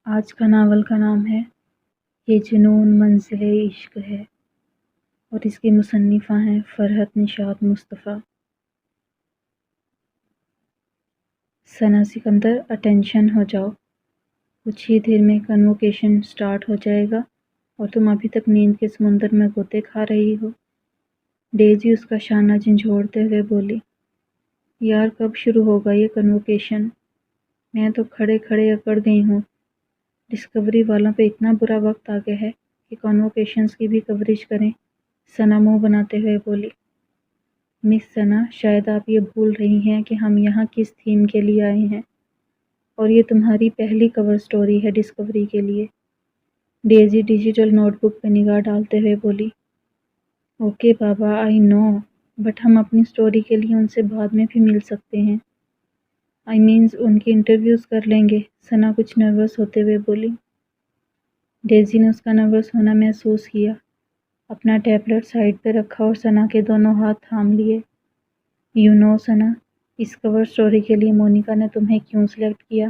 آج کا ناول کا نام ہے یہ جنون منزل عشق ہے اور اس کی مصنفہ ہیں فرحت نشاط مصطفیٰ۔ ثنا سکندر اٹینشن ہو جاؤ، کچھ ہی دیر میں کنووکیشن سٹارٹ ہو جائے گا اور تم ابھی تک نیند کے سمندر میں غوطے کھا رہی ہو۔ ڈیزی اس کا شانہ جھنجھوڑتے ہوئے بولی، یار کب شروع ہوگا یہ کنووکیشن؟ میں تو کھڑے کھڑے اکڑ گئی ہوں۔ ڈسکوری والوں پہ اتنا برا وقت آ گیا ہے کہ کنووکیشنز کی بھی کوریج کریں۔ ثنا منہ بناتے ہوئے بولی، مس ثنا، شاید آپ یہ بھول رہی ہیں کہ ہم یہاں کس تھیم کے لیے آئے ہیں، اور یہ تمہاری پہلی کور سٹوری ہے ڈسکوری کے لیے۔ ڈیزی ڈیجیٹل نوٹ بک پہ نگاہ ڈالتے ہوئے بولی، اوکے بابا، آئی نو، بٹ ہم اپنی سٹوری کے لیے ان سے بعد میں بھی مل سکتے ہیں۔ آئی مینز ان کی انٹرویوز کر لیں گے۔ ثنا کچھ نروس ہوتے ہوئے بولی۔ ڈیزی نے اس کا نروس ہونا محسوس کیا، اپنا ٹیبلٹ سائڈ پہ رکھا اور ثنا کے دونوں ہاتھ تھام لیے۔ You know Sana, us cover story کے لیے مونیکا نے تمہیں کیوں سلیکٹ کیا؟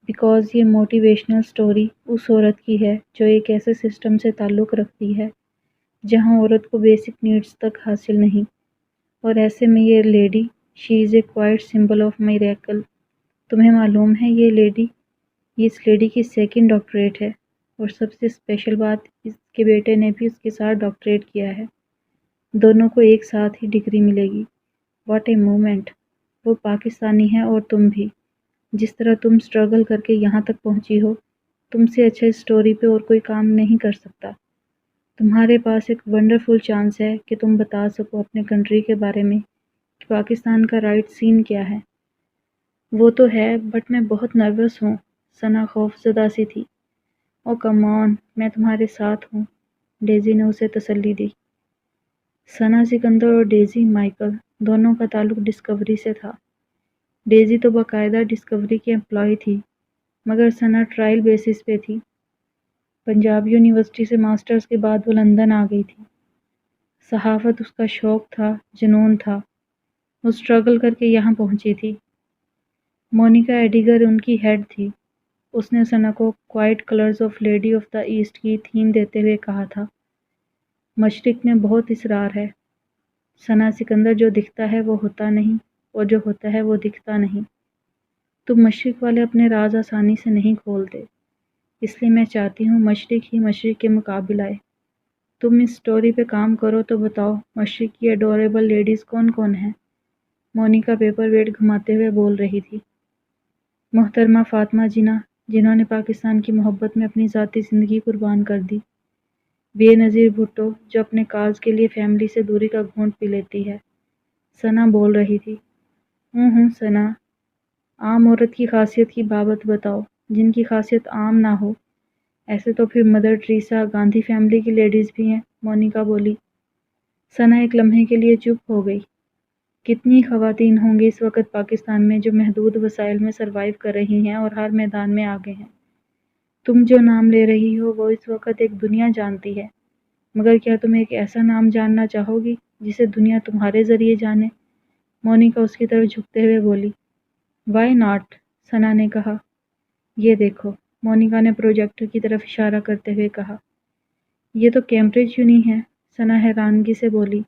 بیکاز یہ موٹیویشنل سٹوری اس عورت کی ہے جو ایک ایسے سسٹم سے تعلق رکھتی ہے جہاں عورت کو بیسک نیڈز تک حاصل نہیں، اور ایسے میں یہ lady, she is a quite symbol of miracle. تمہیں معلوم ہے یہ اس لیڈی کی سیکنڈ ڈاکٹریٹ ہے، اور سب سے اسپیشل بات، اس کے بیٹے نے بھی اس کے ساتھ ڈاکٹریٹ کیا ہے۔ دونوں کو ایک ساتھ ہی ڈگری ملے گی۔ What a moment! وہ پاکستانی ہے اور تم بھی۔ جس طرح تم سٹرگل کر کے یہاں تک پہنچی ہو، تم سے اچھا اس سٹوری پہ اور کوئی کام نہیں کر سکتا۔ تمہارے پاس ایک ونڈرفل چانس ہے کہ تم بتا سکو اپنے کنٹری کے بارے میں کہ پاکستان کا رائٹ سین کیا ہے۔ وہ تو ہے، بٹ میں بہت نروس ہوں۔ ثنا خوف زدہ سی تھی۔ او کم آن، میں تمہارے ساتھ ہوں، ڈیزی نے اسے تسلی دی۔ ثنا سکندر اور ڈیزی مائیکل دونوں کا تعلق ڈسکوری سے تھا۔ ڈیزی تو باقاعدہ ڈسکوری کی امپلائی تھی، مگر ثنا ٹرائل بیسس پہ تھی۔ پنجاب یونیورسٹی سے ماسٹرز کے بعد وہ لندن آ گئی تھی۔ صحافت اس کا شوق تھا، جنون تھا۔ وہ سٹرگل کر کے یہاں پہنچی تھی۔ مونیکا ایڈیگر ان کی ہیڈ تھی۔ اس نے ثنا کو quiet colours of lady of the east کی تھیم دیتے ہوئے کہا تھا، مشرق میں بہت اسرار ہے ثنا سکندر، جو دکھتا ہے وہ ہوتا نہیں، اور جو ہوتا ہے وہ دکھتا نہیں۔ تم مشرق والے اپنے راز آسانی سے نہیں کھولتے، اس لیے میں چاہتی ہوں مشرق ہی مشرق کے مقابل آئے۔ تم اس سٹوری پہ کام کرو تو بتاؤ مشرق کی اڈوریبل لیڈیز کون کون ہیں؟ مونیکا پیپر ویٹ گھماتے ہوئے بول رہی تھی۔ محترمہ فاطمہ جناح، جنہوں نے پاکستان کی محبت میں اپنی ذاتی زندگی قربان کر دی۔ بے نظیر بھٹو، جو اپنے کاز کے لیے فیملی سے دوری کا گھونٹ پی لیتی ہے۔ ثنا بول رہی تھی۔ ثنا، عام عورت کی خاصیت کی بابت بتاؤ، جن کی خاصیت عام نہ ہو۔ ایسے تو پھر مدر ٹریسا، گاندھی فیملی کی لیڈیز بھی ہیں، مونیکا بولی۔ ثنا ایک لمحے کے لیے چپ ہو گئی۔ کتنی خواتین ہوں گی اس وقت پاکستان میں جو محدود وسائل میں سروائیو کر رہی ہیں اور ہر میدان میں آگے ہیں۔ تم جو نام لے رہی ہو وہ اس وقت ایک دنیا جانتی ہے، مگر کیا تم ایک ایسا نام جاننا چاہو گی جسے دنیا تمہارے ذریعے جانے؟ مونیکا اس کی طرف جھکتے ہوئے بولی۔ Y not? ثنا نے کہا۔ یہ دیکھو، مونیکا نے پروجیکٹر کی طرف اشارہ کرتے ہوئے کہا۔ یہ تو کیمبرج یونی ہے، ثنا حیرانگی سے بولی۔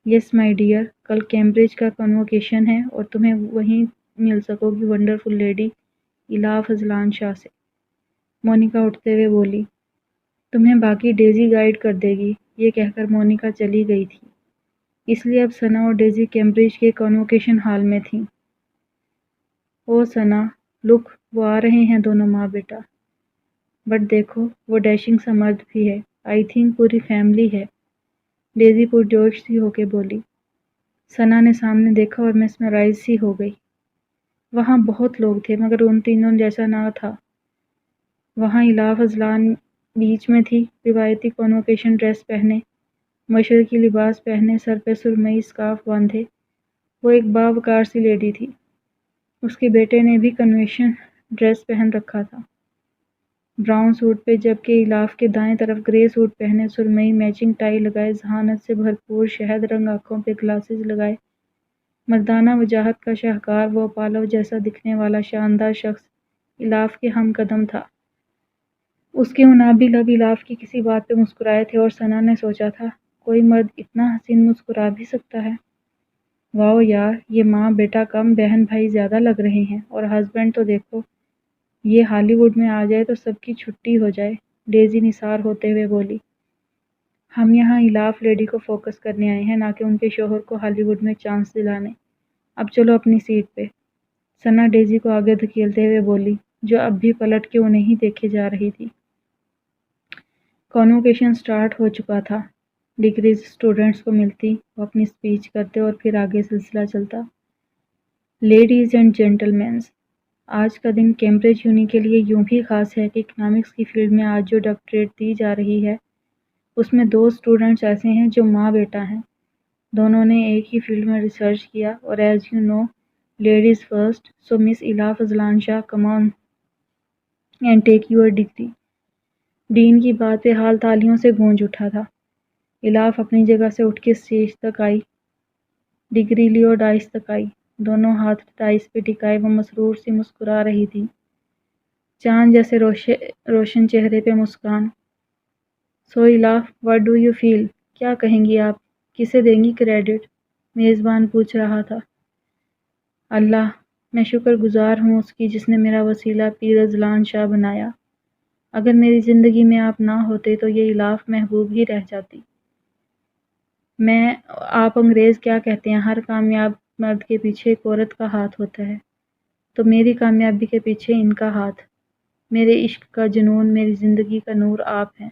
یس مائی ڈیئر، کل کیمبرج کا کنووکیشن ہے اور تمہیں وہیں مل سکو گی ونڈرفل لیڈی الہ فضلان شاہ سے۔ مونیکا اٹھتے ہوئے بولی۔ تمہیں باقی ڈیزی گائیڈ کر دے گی، یہ کہہ کر مونیکا چلی گئی تھی۔ اس لیے اب ثنا اور ڈیزی کیمبرج کے کنووکیشن ہال میں تھیں۔ او ثنا، لک، وہ آ رہے ہیں دونوں ماں بیٹا۔ بٹ دیکھو، وہ ڈیشنگ سا مرد بھی ہے، آئی تھنک پوری فیملی ہے، ڈیزی پرجوش سی ہو کے بولی۔ ثنا نے سامنے دیکھا اور میسمرائز سی ہو گئی۔ وہاں بہت لوگ تھے مگر ان تینوں جیسا نہ تھا۔ وہاں الہ فضلان بیچ میں تھی، روایتی کنووکیشن ڈریس پہنے، مشرقی لباس پہنے، سر پہ سرمئی اسکارف باندھے۔ وہ ایک باوقار سی لیڈی تھی۔ اس کے بیٹے نے بھی کنوینشن ڈریس پہن رکھا تھا، براؤن سوٹ پہ، جبکہ الاف کے دائیں طرف گرے سوٹ پہنے، سرمئی میچنگ ٹائی لگائے، ذہانت سے بھرپور شہد رنگ آنکھوں پہ گلاسز لگائے، مردانہ وجاہت کا شاہکار، وہ اپالو جیسا دکھنے والا شاندار شخص الاف کے ہم قدم تھا۔ اس کے انابی لب الاف کی کسی بات پہ مسکرائے تھے اور ثنا نے سوچا تھا کوئی مرد اتنا حسین مسکرا بھی سکتا ہے۔ واؤ یار، یہ ماں بیٹا کم بہن بھائی زیادہ لگ رہے ہیں، اور ہسبینڈ تو دیکھو، یہ ہالی ووڈ میں آ جائے تو سب کی چھٹی ہو جائے۔ ڈیزی نثار ہوتے ہوئے بولی، ہم یہاں الاف لیڈی کو فوکس کرنے آئے ہیں، نہ کہ ان کے شوہر کو ہالی ووڈ میں چانس دلانے۔ اب چلو اپنی سیٹ پہ۔ ثنا ڈیزی کو آگے دھکیلتے ہوئے بولی، جو اب بھی پلٹ کے انہیں ہی دیکھے جا رہی تھی۔ کانوکیشن سٹارٹ ہو چکا تھا۔ ڈگریز اسٹوڈنٹس کو ملتی، وہ اپنی سپیچ کرتے اور پھر آگے سلسلہ چلتا۔ لیڈیز اینڈ جینٹلمینز، آج کا دن کیمبرج یونی کے لیے یوں بھی خاص ہے کہ اکنامکس کی فیلڈ میں آج جو ڈاکٹریٹ دی جا رہی ہے اس میں 2 اسٹوڈنٹس ایسے ہیں جو ماں بیٹا ہیں۔ دونوں نے ایک ہی فیلڈ میں ریسرچ کیا، اور as you know ladies first, so Miss Ala Fazlan Shah come on and take your degree. Dean کی بات پہ حال تالیوں سے گونج اٹھا تھا۔ الاف اپنی جگہ سے اٹھ کے اسٹیج تک آئی، ڈگری لی اور ڈائس تک آئی۔ دونوں ہاتھ ڈائس پہ ٹکائے وہ مسرور سی مسکرا رہی تھی، چاند جیسے روشن چہرے پہ مسکان۔ سو الاف، واٹ ڈو یو فیل؟ کیا کہیں گی آپ؟ کسے دیں گی کریڈٹ؟ میزبان پوچھ رہا تھا۔ اللہ، میں شکر گزار ہوں اس کی جس نے میرا وسیلہ پیر اذلان شاہ بنایا۔ اگر میری زندگی میں آپ نہ ہوتے تو یہ الاف محبوب ہی رہ جاتی۔ آپ انگریز کیا کہتے ہیں، ہر کامیاب مرد کے پیچھے ایک عورت کا ہاتھ ہوتا ہے، تو میری کامیابی کے پیچھے ان کا ہاتھ۔ میرے عشق کا جنون، میری زندگی کا نور آپ ہیں۔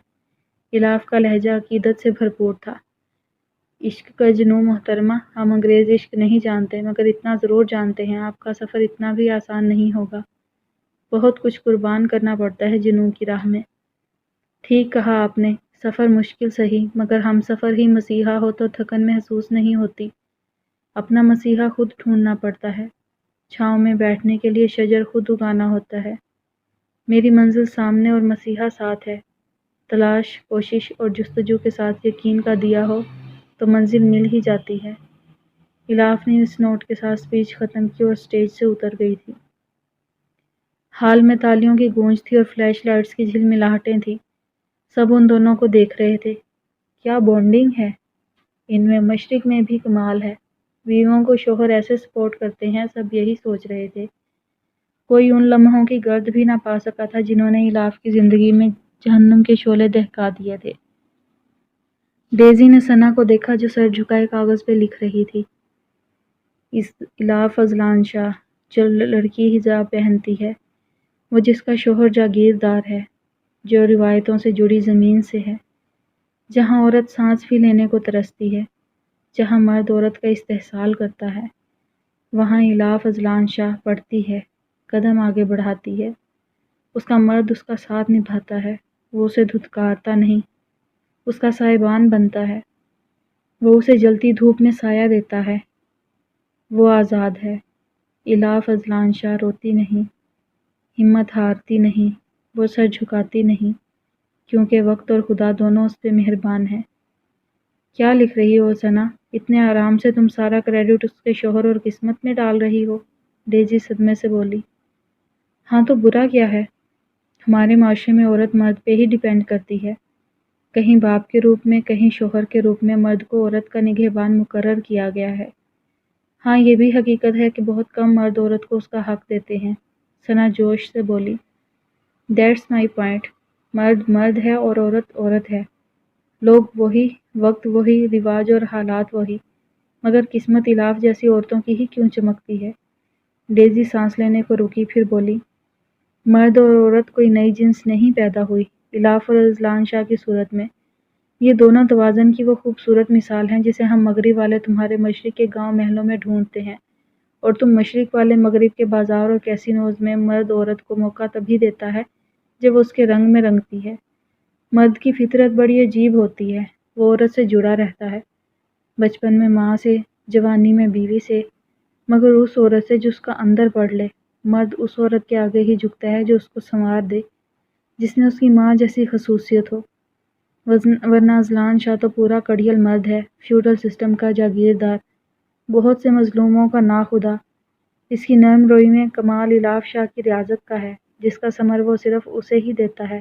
الاف کا لہجہ عقیدت سے بھرپور تھا۔ عشق کا جنون محترمہ، ہم انگریز عشق نہیں جانتے، مگر اتنا ضرور جانتے ہیں آپ کا سفر اتنا بھی آسان نہیں ہوگا۔ بہت کچھ قربان کرنا پڑتا ہے جنون کی راہ میں۔ ٹھیک کہا آپ نے، سفر مشکل سہی، مگر ہم سفر ہی مسیحا ہو تو تھکن محسوس نہیں ہوتی۔ اپنا مسیحا خود ڈھونڈنا پڑتا ہے، چھاؤں میں بیٹھنے کے لیے شجر خود اگانا ہوتا ہے۔ میری منزل سامنے اور مسیحا ساتھ ہے۔ تلاش، کوشش اور جستجو کے ساتھ یقین کا دیا ہو تو منزل مل ہی جاتی ہے۔ الاف نے اس نوٹ کے ساتھ سپیچ ختم کی اور سٹیج سے اتر گئی تھی۔ ہال میں تالیوں کی گونج تھی اور فلیش لائٹس کی جھلملاہٹیں تھیں۔ سب ان دونوں کو دیکھ رہے تھے۔ کیا بانڈنگ ہے ان میں، مشرق میں بھی کمال ہے۔ بیویوں کو شوہر ایسے سپورٹ کرتے ہیں، سب یہی سوچ رہے تھے۔ کوئی ان لمحوں کی گرد بھی نہ پا سکا تھا جنہوں نے الاف کی زندگی میں جہنم کے شعلے دہکا دیے تھے۔ ڈیزی نے ثنا کو دیکھا جو سر جھکائے کاغذ پہ لکھ رہی تھی۔ اس الا فضلان شاہ، جو لڑکی حجاب پہنتی ہے، وہ جس کا شوہر جاگیردار ہے، جو روایتوں سے جڑی زمین سے ہے، جہاں عورت سانس بھی لینے کو ترستی ہے، جہاں مرد عورت کا استحصال کرتا ہے، وہاں الا فضلان شاہ پڑھتی ہے، قدم آگے بڑھاتی ہے۔ اس کا مرد اس کا ساتھ نبھاتا ہے، وہ اسے دھتکارتا نہیں، اس کا سائبان بنتا ہے، وہ اسے جلتی دھوپ میں سایہ دیتا ہے۔ وہ آزاد ہے۔ الا فضلان شاہ روتی نہیں، ہمت ہارتی نہیں، وہ سر جھکاتی نہیں، کیونکہ وقت اور خدا دونوں اس پہ مہربان ہیں۔ کیا لکھ رہی ہو ثنا؟ اتنے آرام سے تم سارا کریڈٹ اس کے شوہر اور قسمت میں ڈال رہی ہو، ڈیزی صدمے سے بولی۔ ہاں تو برا کیا ہے؟ ہمارے معاشرے میں عورت مرد پہ ہی ڈیپینڈ کرتی ہے، کہیں باپ کے روپ میں، کہیں شوہر کے روپ میں مرد کو عورت کا نگہبان مقرر کیا گیا ہے۔ ہاں یہ بھی حقیقت ہے کہ بہت کم مرد عورت کو اس کا حق دیتے ہیں، ثنا جوش سے بولی۔ دیٹس مائی پوائنٹ، مرد مرد ہے اور عورت عورت ہے، لوگ وہی، وقت وہی، رواج اور حالات وہی، مگر قسمت الاف جیسی عورتوں کی ہی کیوں چمکتی ہے؟ ڈیزی سانس لینے کو رکی، پھر بولی، مرد اور عورت کوئی نئی جنس نہیں پیدا ہوئی الاف اور اذلان شاہ کی صورت میں، یہ دونوں توازن کی وہ خوبصورت مثال ہیں جسے ہم مغرب والے تمہارے مشرق کے گاؤں محلوں میں ڈھونڈتے ہیں، اور تم مشرق والے مغرب کے بازار اور کیسینوز میں مرد عورت کو موقع تبھی دیتا ہے جب وہ اس کے رنگ میں رنگتی ہے۔ مرد کی فطرت بڑی عجیب ہوتی ہے، وہ عورت سے جڑا رہتا ہے، بچپن میں ماں سے، جوانی میں بیوی سے، مگر اس عورت سے جو اس کا اندر پڑھ لے۔ مرد اس عورت کے آگے ہی جھکتا ہے جو اس کو سنوار دے، جس میں اس کی ماں جیسی خصوصیت ہو، ورنہ اذلان شاہ تو پورا کڑیل مرد ہے، فیوڈل سسٹم کا جاگیردار، بہت سے مظلوموں کا ناخدا۔ اس کی نرم روئی میں کمال الاف شاہ کی ریاضت کا ہے، جس کا ثمر وہ صرف اسے ہی دیتا ہے،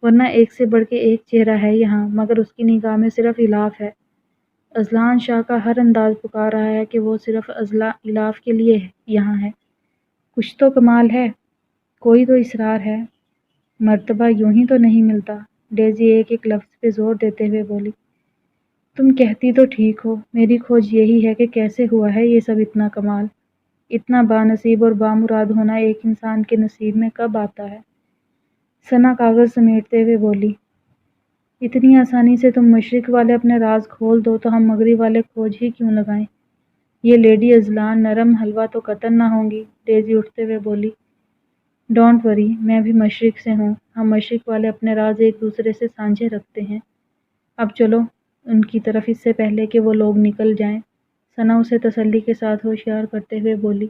ورنہ ایک سے بڑھ کے ایک چہرہ ہے یہاں، مگر اس کی نگاہ میں صرف الاف ہے۔ اذلان شاہ کا ہر انداز پکار رہا ہے کہ وہ صرف الاف کے لیے یہاں ہے۔ کچھ تو کمال ہے، کوئی تو اصرار ہے۔ مرتبہ یوں ہی تو نہیں ملتا۔ ڈیزی ایک ایک لفظ پہ زور دیتے ہوئے بولی۔ تم کہتی تو ٹھیک ہو، میری کھوج یہی ہے کہ کیسے ہوا ہے یہ سب اتنا کمال، اتنا بانصیب اور بامراد ہونا ایک انسان کے نصیب میں کب آتا ہے؟ ثنا کاغذ سمیٹتے ہوئے بولی۔ اتنی آسانی سے تم مشرق والے اپنے راز کھول دو تو ہم مغرب والے کھوج ہی کیوں لگائیں؟ یہ لیڈی اذلان نرم حلوہ تو قطعاً نہ ہوں گی، ڈیزی اٹھتے ہوئے بولی۔ ڈونٹ وری، میں بھی مشرق سے ہوں، ہم مشرق والے اپنے راز ایک دوسرے سے سانجھے رکھتے ہیں۔ اب چلو ان کی طرف اس سے پہلے کہ وہ لوگ نکل جائیں۔ ثنا اسے تسلی کے ساتھ ہوشیار کرتے ہوئے بولی۔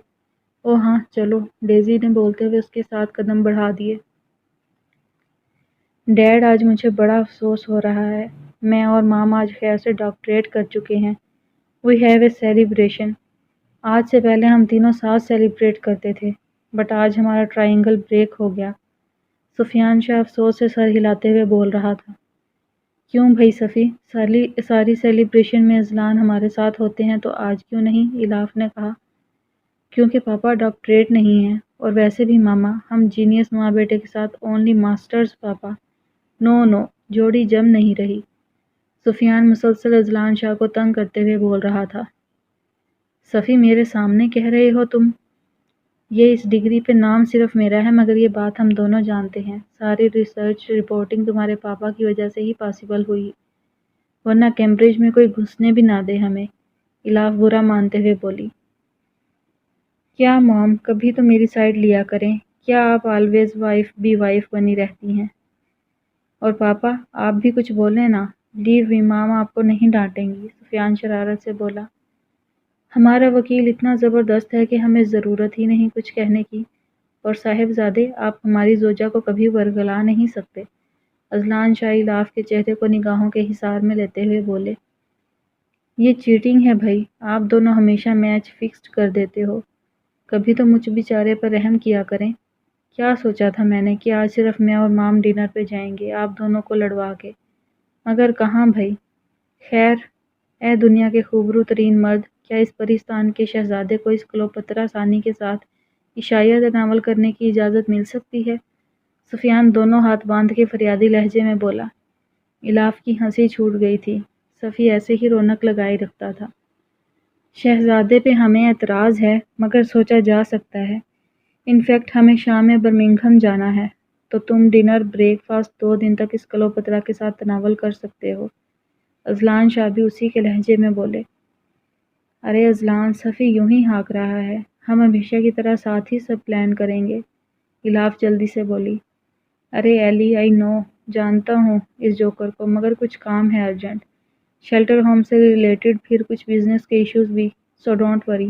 او ہاں چلو، ڈیزی نے بولتے ہوئے اس کے ساتھ قدم بڑھا دیے۔ ڈیڈ آج مجھے بڑا افسوس ہو رہا ہے، میں اور مام آج خیر سے ڈاکٹریٹ کر چکے ہیں۔ We have a celebration. آج سے پہلے ہم تینوں ساتھ سیلیبریٹ کرتے تھے، بٹ آج ہمارا ٹرائنگل بریک ہو گیا۔ سفیان شاہ افسوس سے سر ہلاتے ہوئے بول رہا تھا۔ کیوں بھائی صفی، ساری سیلیبریشن میں اذلان ہمارے ساتھ ہوتے ہیں تو آج کیوں نہیں؟ الاف نے کہا۔ کیونکہ پاپا ڈاکٹریٹ نہیں ہیں، اور ویسے بھی ماما، ہم جینیس ماں بیٹے کے ساتھ اونلی ماسٹرز پاپا۔ نو، جوڑی جم نہیں رہی۔ سفیان مسلسل اذلان شاہ کو تنگ کرتے ہوئے بول رہا تھا۔ صفی میرے سامنے کہہ رہے ہو تم؟ یہ اس ڈگری پہ نام صرف میرا ہے، مگر یہ بات ہم دونوں جانتے ہیں، ساری ریسرچ رپورٹنگ تمہارے پاپا کی وجہ سے ہی پاسبل ہوئی، ورنہ کیمبرج میں کوئی گھسنے بھی نہ دے ہمیں۔ الاف برا مانتے ہوئے بولی۔ کیا مام، کبھی تو میری سائیڈ لیا کریں، کیا آپ آلویز وائف بنی رہتی ہیں؟ اور پاپا، آپ بھی کچھ بولیں نا۔ لیو می مام، آپ کو نہیں ڈانٹیں گی، سفیان شرارت سے بولا۔ ہمارا وکیل اتنا زبردست ہے کہ ہمیں ضرورت ہی نہیں کچھ کہنے کی، اور صاحبزادے آپ ہماری زوجہ کو کبھی ورگلا نہیں سکتے۔ اذلان شاہ الاف کے چہرے کو نگاہوں کے حصار میں لیتے ہوئے بولے۔ یہ چیٹنگ ہے بھائی، آپ دونوں ہمیشہ میچ فکسڈ کر دیتے ہو، کبھی تو مجھ بیچارے پر رحم کیا کریں۔ کیا سوچا تھا میں نے کہ آج صرف میں اور مام ڈنر پہ جائیں گے آپ دونوں کو لڑوا کے، مگر کہاں بھائی۔ خیر، اے دنیا کے خوبرو ترین مرد، کیا اس پرستان کے شہزادے کو اس کلوپترا ثانی کے ساتھ عشائیہ تناول کرنے کی اجازت مل سکتی ہے؟ سفیان دونوں ہاتھ باندھ کے فریادی لہجے میں بولا۔ الاف کی ہنسی چھوٹ گئی تھی، صفی ایسے ہی رونق لگائی رکھتا تھا۔ شہزادے پہ ہمیں اعتراض ہے، مگر سوچا جا سکتا ہے۔ انفیکٹ ہمیں شام میں برمنگھم جانا ہے، تو تم ڈنر بریک فاسٹ 2 دن تک اس کلوپترا کے ساتھ تناول کر سکتے ہو۔ اذلان شاہ بھی اسی کے لہجے میں بولے۔ ارے اذلان، صفی یوں ہی ہانک رہا ہے، ہم ہمیشہ کی طرح ساتھ ہی سب پلان کریں گے، الاف جلدی سے بولی۔ ارے ایلی، آئی نو، جانتا ہوں اس جوکر کو، مگر کچھ کام ہے ارجنٹ، شیلٹر ہوم سے ریلیٹڈ، پھر کچھ بزنس کے ایشوز بھی، سو ڈونٹ وری،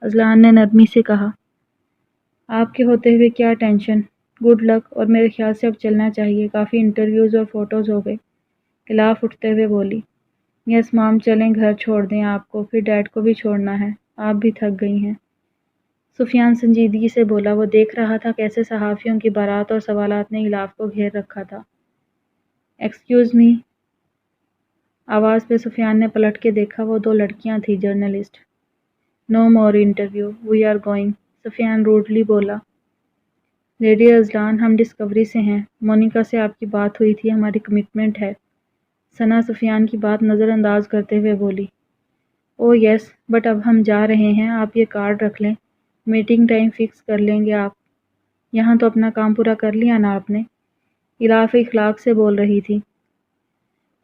اذلان نے نرمی سے کہا۔ آپ کے ہوتے ہوئے کیا ٹینشن، گڈ لک، اور میرے خیال سے اب چلنا چاہیے، کافی انٹرویوز اور فوٹوز ہو گئے۔ الاف اٹھتے ہوئے بولی۔ یس مام، چلیں گھر چھوڑ دیں آپ کو، پھر ڈیڈ کو بھی چھوڑنا ہے، آپ بھی تھک گئی ہیں۔ سفیان سنجیدگی سے بولا، وہ دیکھ رہا تھا کیسے صحافیوں کی بارات اور سوالات نے الاف کو گھیر رکھا تھا۔ ایکسکیوز می، آواز پہ سفیان نے پلٹ کے دیکھا، وہ 2 لڑکیاں تھیں، journalist. No more interview, we are going, Sufyan rudely بولا۔ لیڈی اذلان، ہم ڈسکوری سے ہیں، مونیکا سے آپ کی بات ہوئی تھی، ہماری کمٹمنٹ ہے۔ ثنا سفیان کی بات نظر انداز کرتے ہوئے بولی۔ او یس، بٹ اب ہم جا رہے ہیں، آپ یہ کارڈ رکھ لیں، میٹنگ ٹائم فکس کر لیں گے آپ۔ یہاں تو اپنا کام پورا کر لیا نا آپ نے؟ الاف اخلاق سے بول رہی تھی۔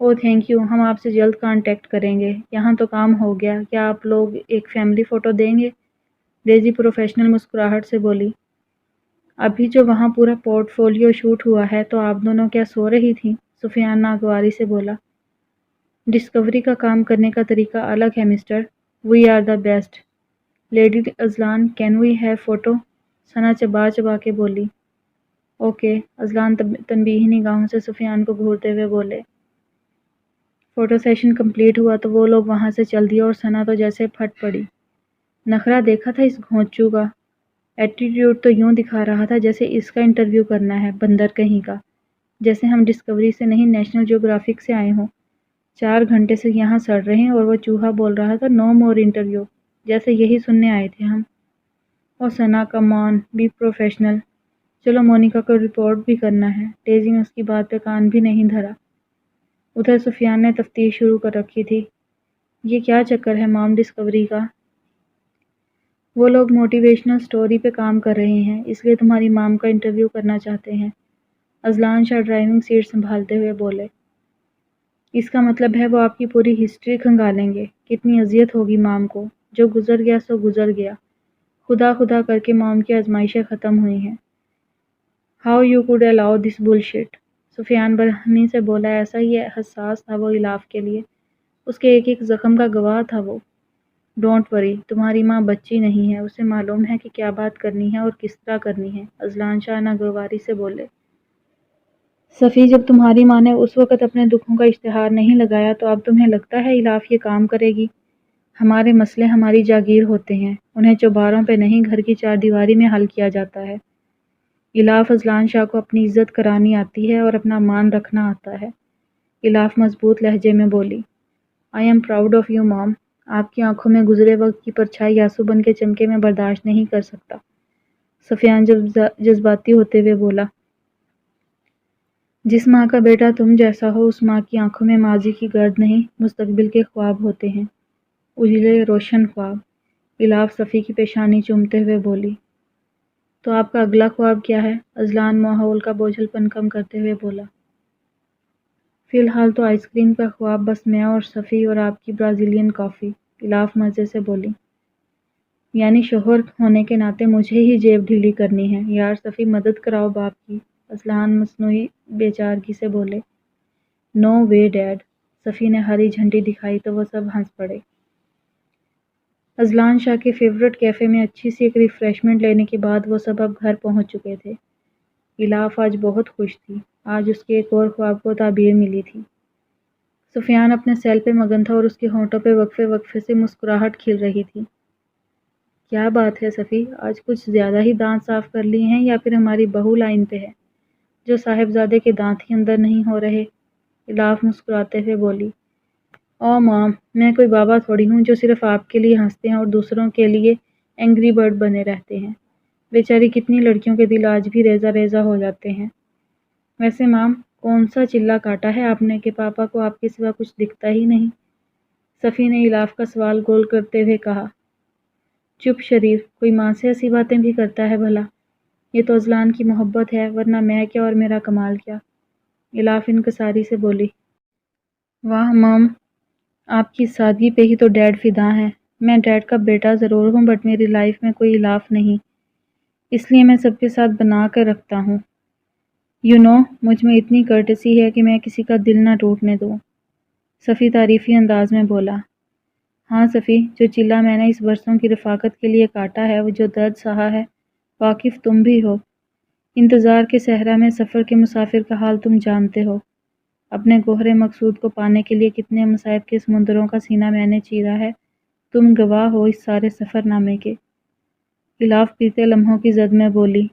او تھینک یو، ہم آپ سے جلد کانٹیکٹ کریں گے، یہاں تو کام ہو گیا، کیا آپ لوگ ایک فیملی فوٹو دیں گے؟ ڈیزی پروفیشنل مسکراہٹ سے بولی۔ ابھی جو وہاں پورا پورٹ فولیو شوٹ ہوا ہے، تو آپ دونوں کیا سو رہی تھیں؟ سفیان ناگواری سے بولا۔ ڈسکوری کا کام کرنے کا طریقہ الگ ہے mister, we are the best. Lady Azlan, can we have photo? Sana چبا چبا کے بولی۔ اوکے، اذلان تنبیہی نگاہوں سے سفیان کو گھورتے ہوئے بولے۔ فوٹو سیشن کمپلیٹ ہوا تو وہ لوگ وہاں سے چل دیے، اور ثنا تو جیسے پھٹ پڑی۔ نخرہ دیکھا تھا اس گھونچو کا، ایٹیٹیوڈ تو یوں دکھا رہا تھا جیسے اس کا انٹرویو کرنا ہے، بندر کہیں کا۔ جیسے ہم ڈسکوری سے نہیں نیشنل جیوگرافک سے آئے ہوں۔ 4 گھنٹے سے یہاں سڑ رہے ہیں اور وہ چوہا بول رہا تھا نو مور انٹرویو، جیسے یہی سننے آئے تھے ہم۔ اور ثنا کم آن بی پروفیشنل، چلو مونیکا کو رپورٹ بھی کرنا ہے۔ ڈیزی نے اس کی بات پہ کان بھی نہیں دھرا۔ ادھر سفیان نے تفتیش شروع کر رکھی تھی۔ یہ کیا چکر ہے مام ڈسکوری کا؟ وہ لوگ موٹیویشنل سٹوری پہ کام کر رہے ہیں، اس لیے تمہاری مام کا انٹرویو کرنا چاہتے ہیں۔ اذلان شاہ ڈرائیونگ سیٹ سنبھالتے ہوئے بولے۔ اس کا مطلب ہے وہ آپ کی پوری ہسٹری کھنگالیں گے۔ کتنی اذیت ہوگی مام کو۔ جو گزر گیا سو گزر گیا۔ خدا خدا کر کے مام کی آزمائشیں ختم ہوئی ہیں۔ How you could allow this bullshit? Sufyan برہمی سے بولا۔ ایسا ہی حساس تھا وہ الاف کے لیے، اس کے ایک ایک زخم کا گواہ تھا وہ۔ ڈونٹ وری، تمہاری ماں بچی نہیں ہے، اسے معلوم ہے کہ کیا بات کرنی ہے اور کس طرح کرنی ہے، اذلان شاہ ناگواری سے بولے۔ صفی، جب تمہاری ماں نے اس وقت اپنے دکھوں کا اشتہار نہیں لگایا تو اب تمہیں لگتا ہے الاف یہ کام کرے گی؟ ہمارے مسئلے ہماری جاگیر ہوتے ہیں، انہیں چوباروں پہ نہیں گھر کی چار دیواری میں حل کیا جاتا ہے۔ الاف اذلان شاہ کو اپنی عزت کرانی آتی ہے اور اپنا مان رکھنا آتا ہے۔ الاف مضبوط لہجے میں بولی۔ I am proud of you مام۔ آپ کی آنکھوں میں گزرے وقت کی پرچھائی آنسو بن کے چمکے میں برداشت نہیں کر سکتا۔ سفیان جذباتی ہوتے ہوئے بولا۔ جس ماں کا بیٹا تم جیسا ہو، اس ماں کی آنکھوں میں ماضی کی گرد نہیں، مستقبل کے خواب ہوتے ہیں، اجلے روشن خواب۔ الاف صفی کی پیشانی چومتے ہوئے بولی۔ تو آپ کا اگلا خواب کیا ہے؟ اذلان ماحول کا بوجھل پن کم کرتے ہوئے بولا۔ فی الحال تو آئس کریم کا خواب، بس میں اور صفی اور آپ کی برازیلین کافی، الاف مزے سے بولی۔ یعنی شوہر ہونے کے ناطے مجھے ہی جیب ڈھیلی کرنی ہے؟ یار صفی، مدد کراؤ باپ کی، اذلان مصنوعی بے چارگی سے بولے۔ نو وے ڈیڈ۔ صفی نے ہری جھنڈی دکھائی تو وہ سب ہنس پڑے۔ اذلان شاہ کے فیورٹ کیفے میں اچھی سی ایک ریفریشمنٹ لینے کے بعد وہ سب اب گھر پہنچ چکے تھے۔ الاف آج بہت خوش تھی، آج اس کے ایک اور خواب کو تعبیر ملی تھی۔ سفیان اپنے سیل پہ مگن تھا اور اس کے ہونٹوں پہ وقفے وقفے سے مسکراہٹ کھل رہی تھی۔ کیا بات ہے صفی، آج کچھ زیادہ ہی دانت صاف کر لیے ہیں یا پھر ہماری بہو لائن پہ ہے جو صاحبزادے کے دانت ہی اندر نہیں ہو رہے؟ الاف مسکراتے ہوئے بولی۔ او مام، میں کوئی بابا تھوڑی ہوں جو صرف آپ کے لیے ہنستے ہیں اور دوسروں کے لیے اینگری برڈ بنے رہتے ہیں۔ بیچاری کتنی لڑکیوں کے دل آج بھی ریزہ ریزہ ہو جاتے ہیں۔ ویسے مام، کون سا چلہ کاٹا ہے آپ نے کہ پاپا کو آپ کے سوا کچھ دکھتا ہی نہیں؟ صفی نے الاف کا سوال گول کرتے ہوئے کہا۔ چپ شریف، کوئی ماں سے ایسی باتیں بھی کرتا ہے بھلا؟ یہ تو اذلان کی محبت ہے، ورنہ میں کیا اور میرا کمال کیا؟ الاف انکساری سے بولی۔ واہ مام، آپ کی سادگی پہ ہی تو ڈیڈ فدا ہیں۔ میں ڈیڈ کا بیٹا ضرور ہوں بٹ میری لائف میں کوئی الاف نہیں، اس لیے میں سب کے ساتھ بنا کر رکھتا ہوں۔ مجھ میں اتنی کرٹسی ہے کہ میں کسی کا دل نہ ٹوٹنے دوں۔ صفی تعریفی انداز میں بولا۔ ہاں صفی، جو چلہ میں نے اس برسوں کی رفاقت کے لیے کاٹا ہے، وہ جو درد سہا ہے، واقف تم بھی ہو۔ انتظار کے صحرا میں سفر کے مسافر کا حال تم جانتے ہو۔ اپنے گوہر مقصود کو پانے کے لیے کتنے مصائب کے سمندروں کا سینہ میں نے چیرا ہے، تم گواہ ہو اس سارے سفر نامے کے۔ الاف بیتے لمحوں کی زد میں بولی۔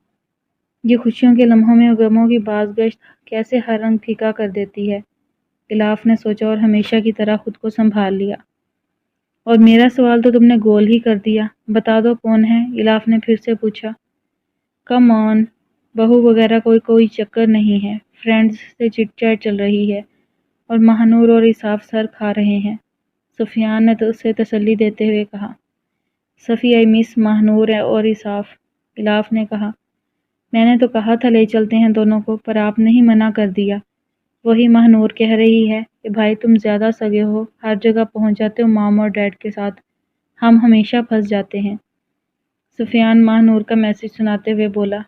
یہ خوشیوں کے لمحوں میں غموں کی بازگشت کیسے ہر رنگ پھیکا کر دیتی ہے۔ الاف نے سوچا اور ہمیشہ کی طرح خود کو سنبھال لیا۔ اور میرا سوال تو تم نے گول ہی کر دیا، بتا دو کون ہے؟ الاف نے پھر سے پوچھا۔ کم آن، بہو وغیرہ کوئی چکر نہیں ہے، فرینڈز سے چٹ چیٹ چل رہی ہے اور ماہنور اور اساف سر کھا رہے ہیں، سفیان نے اسے تسلی دیتے ہوئے کہا۔ صفی، آئی مس ماہنور اور اساف، الاف نے کہا۔ میں نے تو کہا تھا لے چلتے ہیں دونوں کو، پر آپ نے ہی منع کر دیا۔ وہی ماہنور کہہ رہی ہے کہ بھائی تم زیادہ سگے ہو، ہر جگہ پہنچ جاتے ہو مام اور ڈیڈ کے ساتھ، ہم ہمیشہ پھنس جاتے ہیں۔ سفیان ماہنور کا میسج سناتے ہوئے بولا۔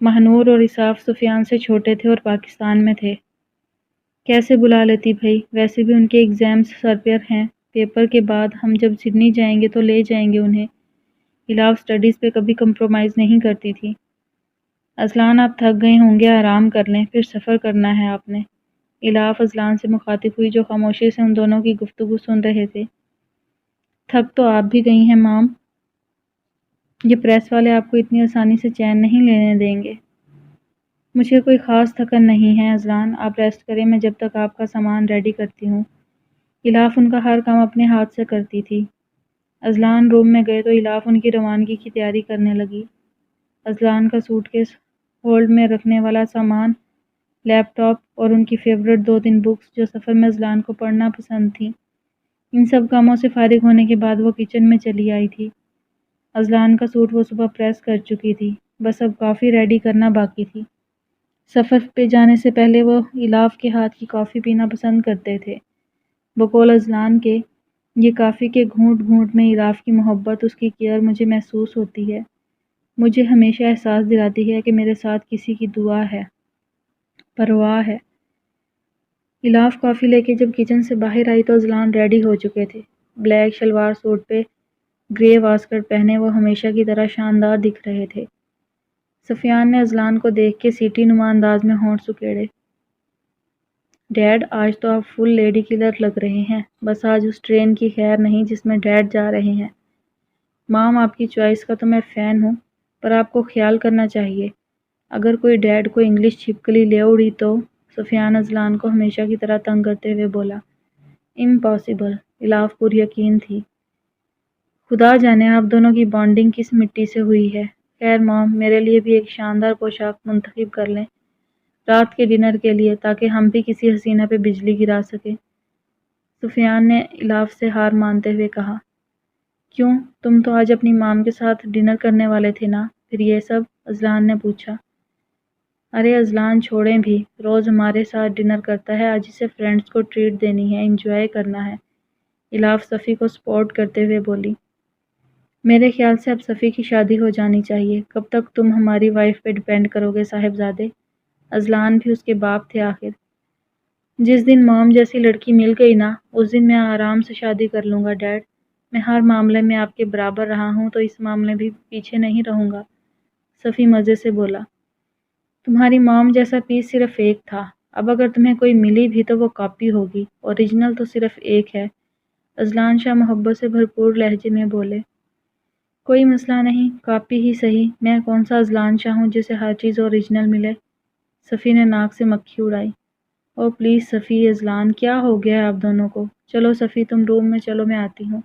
ماہنور اور اساف سفیان سے چھوٹے تھے اور پاکستان میں تھے۔ کیسے بلا لیتی بھائی، ویسے بھی ان کے ایگزامز سر پر ہیں، پیپر کے بعد ہم جب سڈنی جائیں گے تو لے جائیں گے انہیں۔ الاف سٹڈیز پہ کبھی کمپرومائز نہیں کرتی تھی۔ اذلان، آپ تھک گئے ہوں گے، آرام کر لیں، پھر سفر کرنا ہے آپ نے۔ الاف اذلان سے مخاطب ہوئی جو خاموشی سے ان دونوں کی گفتگو سن رہے تھے۔ تھک تو آپ بھی گئی ہیں مام، یہ پریس والے آپ کو اتنی آسانی سے چین نہیں لینے دیں گے۔ مجھے کوئی خاص تھکن نہیں ہے اذلان، آپ ریسٹ کریں، میں جب تک آپ کا سامان ریڈی کرتی ہوں۔ الاف ان کا ہر کام اپنے ہاتھ سے کرتی تھی۔ اذلان روم میں گئے تو الاف ان کی روانگی کی تیاری کرنے لگی۔ اذلان کا سوٹ کیس، ہولڈ میں رکھنے والا سامان، لیپ ٹاپ اور ان کی فیورٹ 2-3 بکس جو سفر میں اذلان کو پڑھنا پسند تھیں، ان سب کاموں سے فارغ ہونے کے بعد وہ کچن میں چلی آئی تھی۔ اذلان کا سوٹ وہ صبح پریس کر چکی تھی، بس اب کافی ریڈی کرنا باقی تھی۔ سفر پہ جانے سے پہلے وہ الاف کے ہاتھ کی کافی پینا پسند کرتے تھے۔ بقول اذلان کے، یہ کافی کے گھونٹ گھونٹ میں الاف کی محبت، اس کی کیئر مجھے محسوس ہوتی ہے، مجھے ہمیشہ احساس دلاتی ہے کہ میرے ساتھ کسی کی دعا ہے، پرواہ ہے۔ الاف کافی لے کے جب کچن سے باہر آئی تو اذلان ریڈی ہو چکے تھے۔ بلیک شلوار سوٹ پہ گرے واسکٹ پہنے وہ ہمیشہ کی طرح شاندار دکھ رہے تھے۔ سفیان نے اذلان کو دیکھ کے سیٹی نما انداز میں ہونٹ سکیڑے۔ ڈیڈ، آج تو آپ فل لیڈی کلر لگ رہے ہیں، بس آج اس ٹرین کی خیر نہیں جس میں ڈیڈ جا رہے ہیں۔ مام، آپ کی چوائس کا تو میں فین ہوں، پر آپ کو خیال کرنا چاہیے، اگر کوئی ڈیڈ کو انگلش چھپکلی لے اڑی تو۔ سفیان اذلان کو ہمیشہ کی طرح تنگ کرتے ہوئے بولا۔ امپاسبل، الاف پر یقین تھی۔ خدا جانے آپ دونوں کی بانڈنگ کس مٹی سے ہوئی ہے۔ خیر مام، میرے لیے بھی ایک شاندار پوشاک منتخب کر لیں رات کے ڈنر کے لیے، تاکہ ہم بھی کسی حسینہ پہ بجلی گرا سکیں۔ سفیان نے الاف سے ہار مانتے ہوئے کہا۔ کیوں، تم تو آج اپنی مام کے ساتھ ڈنر کرنے والے تھے نا، پھر یہ سب؟ اذلان نے پوچھا۔ ارے اذلان چھوڑیں بھی، روز ہمارے ساتھ ڈنر کرتا ہے، آج اسے فرینڈز کو ٹریٹ دینی ہے، انجوائے کرنا ہے، الاف صفی کو سپورٹ کرتے ہوئے بولی۔ میرے خیال سے اب صفی کی شادی ہو جانی چاہیے، کب تک تم ہماری وائف پہ ڈیپینڈ کرو گے صاحبزادے؟ اذلان بھی اس کے باپ تھے آخر۔ جس دن مام جیسی لڑکی مل گئی نا، اس دن میں آرام سے شادی کر لوں گا ڈیڈ، میں ہر معاملے میں آپ کے برابر رہا ہوں تو اس معاملے بھی پیچھے نہیں رہوں گا، صفی مزے سے بولا۔ تمہاری مام جیسا پیس صرف ایک تھا، اب اگر تمہیں کوئی ملی بھی تو وہ کاپی ہوگی، اوریجنل تو صرف ایک ہے، اذلان شاہ محبت سے بھرپور لہجے میں بولے۔ کوئی مسئلہ نہیں، کاپی ہی صحیح، میں کون سا اذلان شاہ ہوں جسے ہر چیز اوریجنل ملے؟ صفی نے ناک سے مکھی اڑائی۔ او پلیز صفی، اذلان، کیا ہو گیا ہے آپ دونوں کو؟ چلو صفی، تم روم میں چلو، میں آتی ہوں،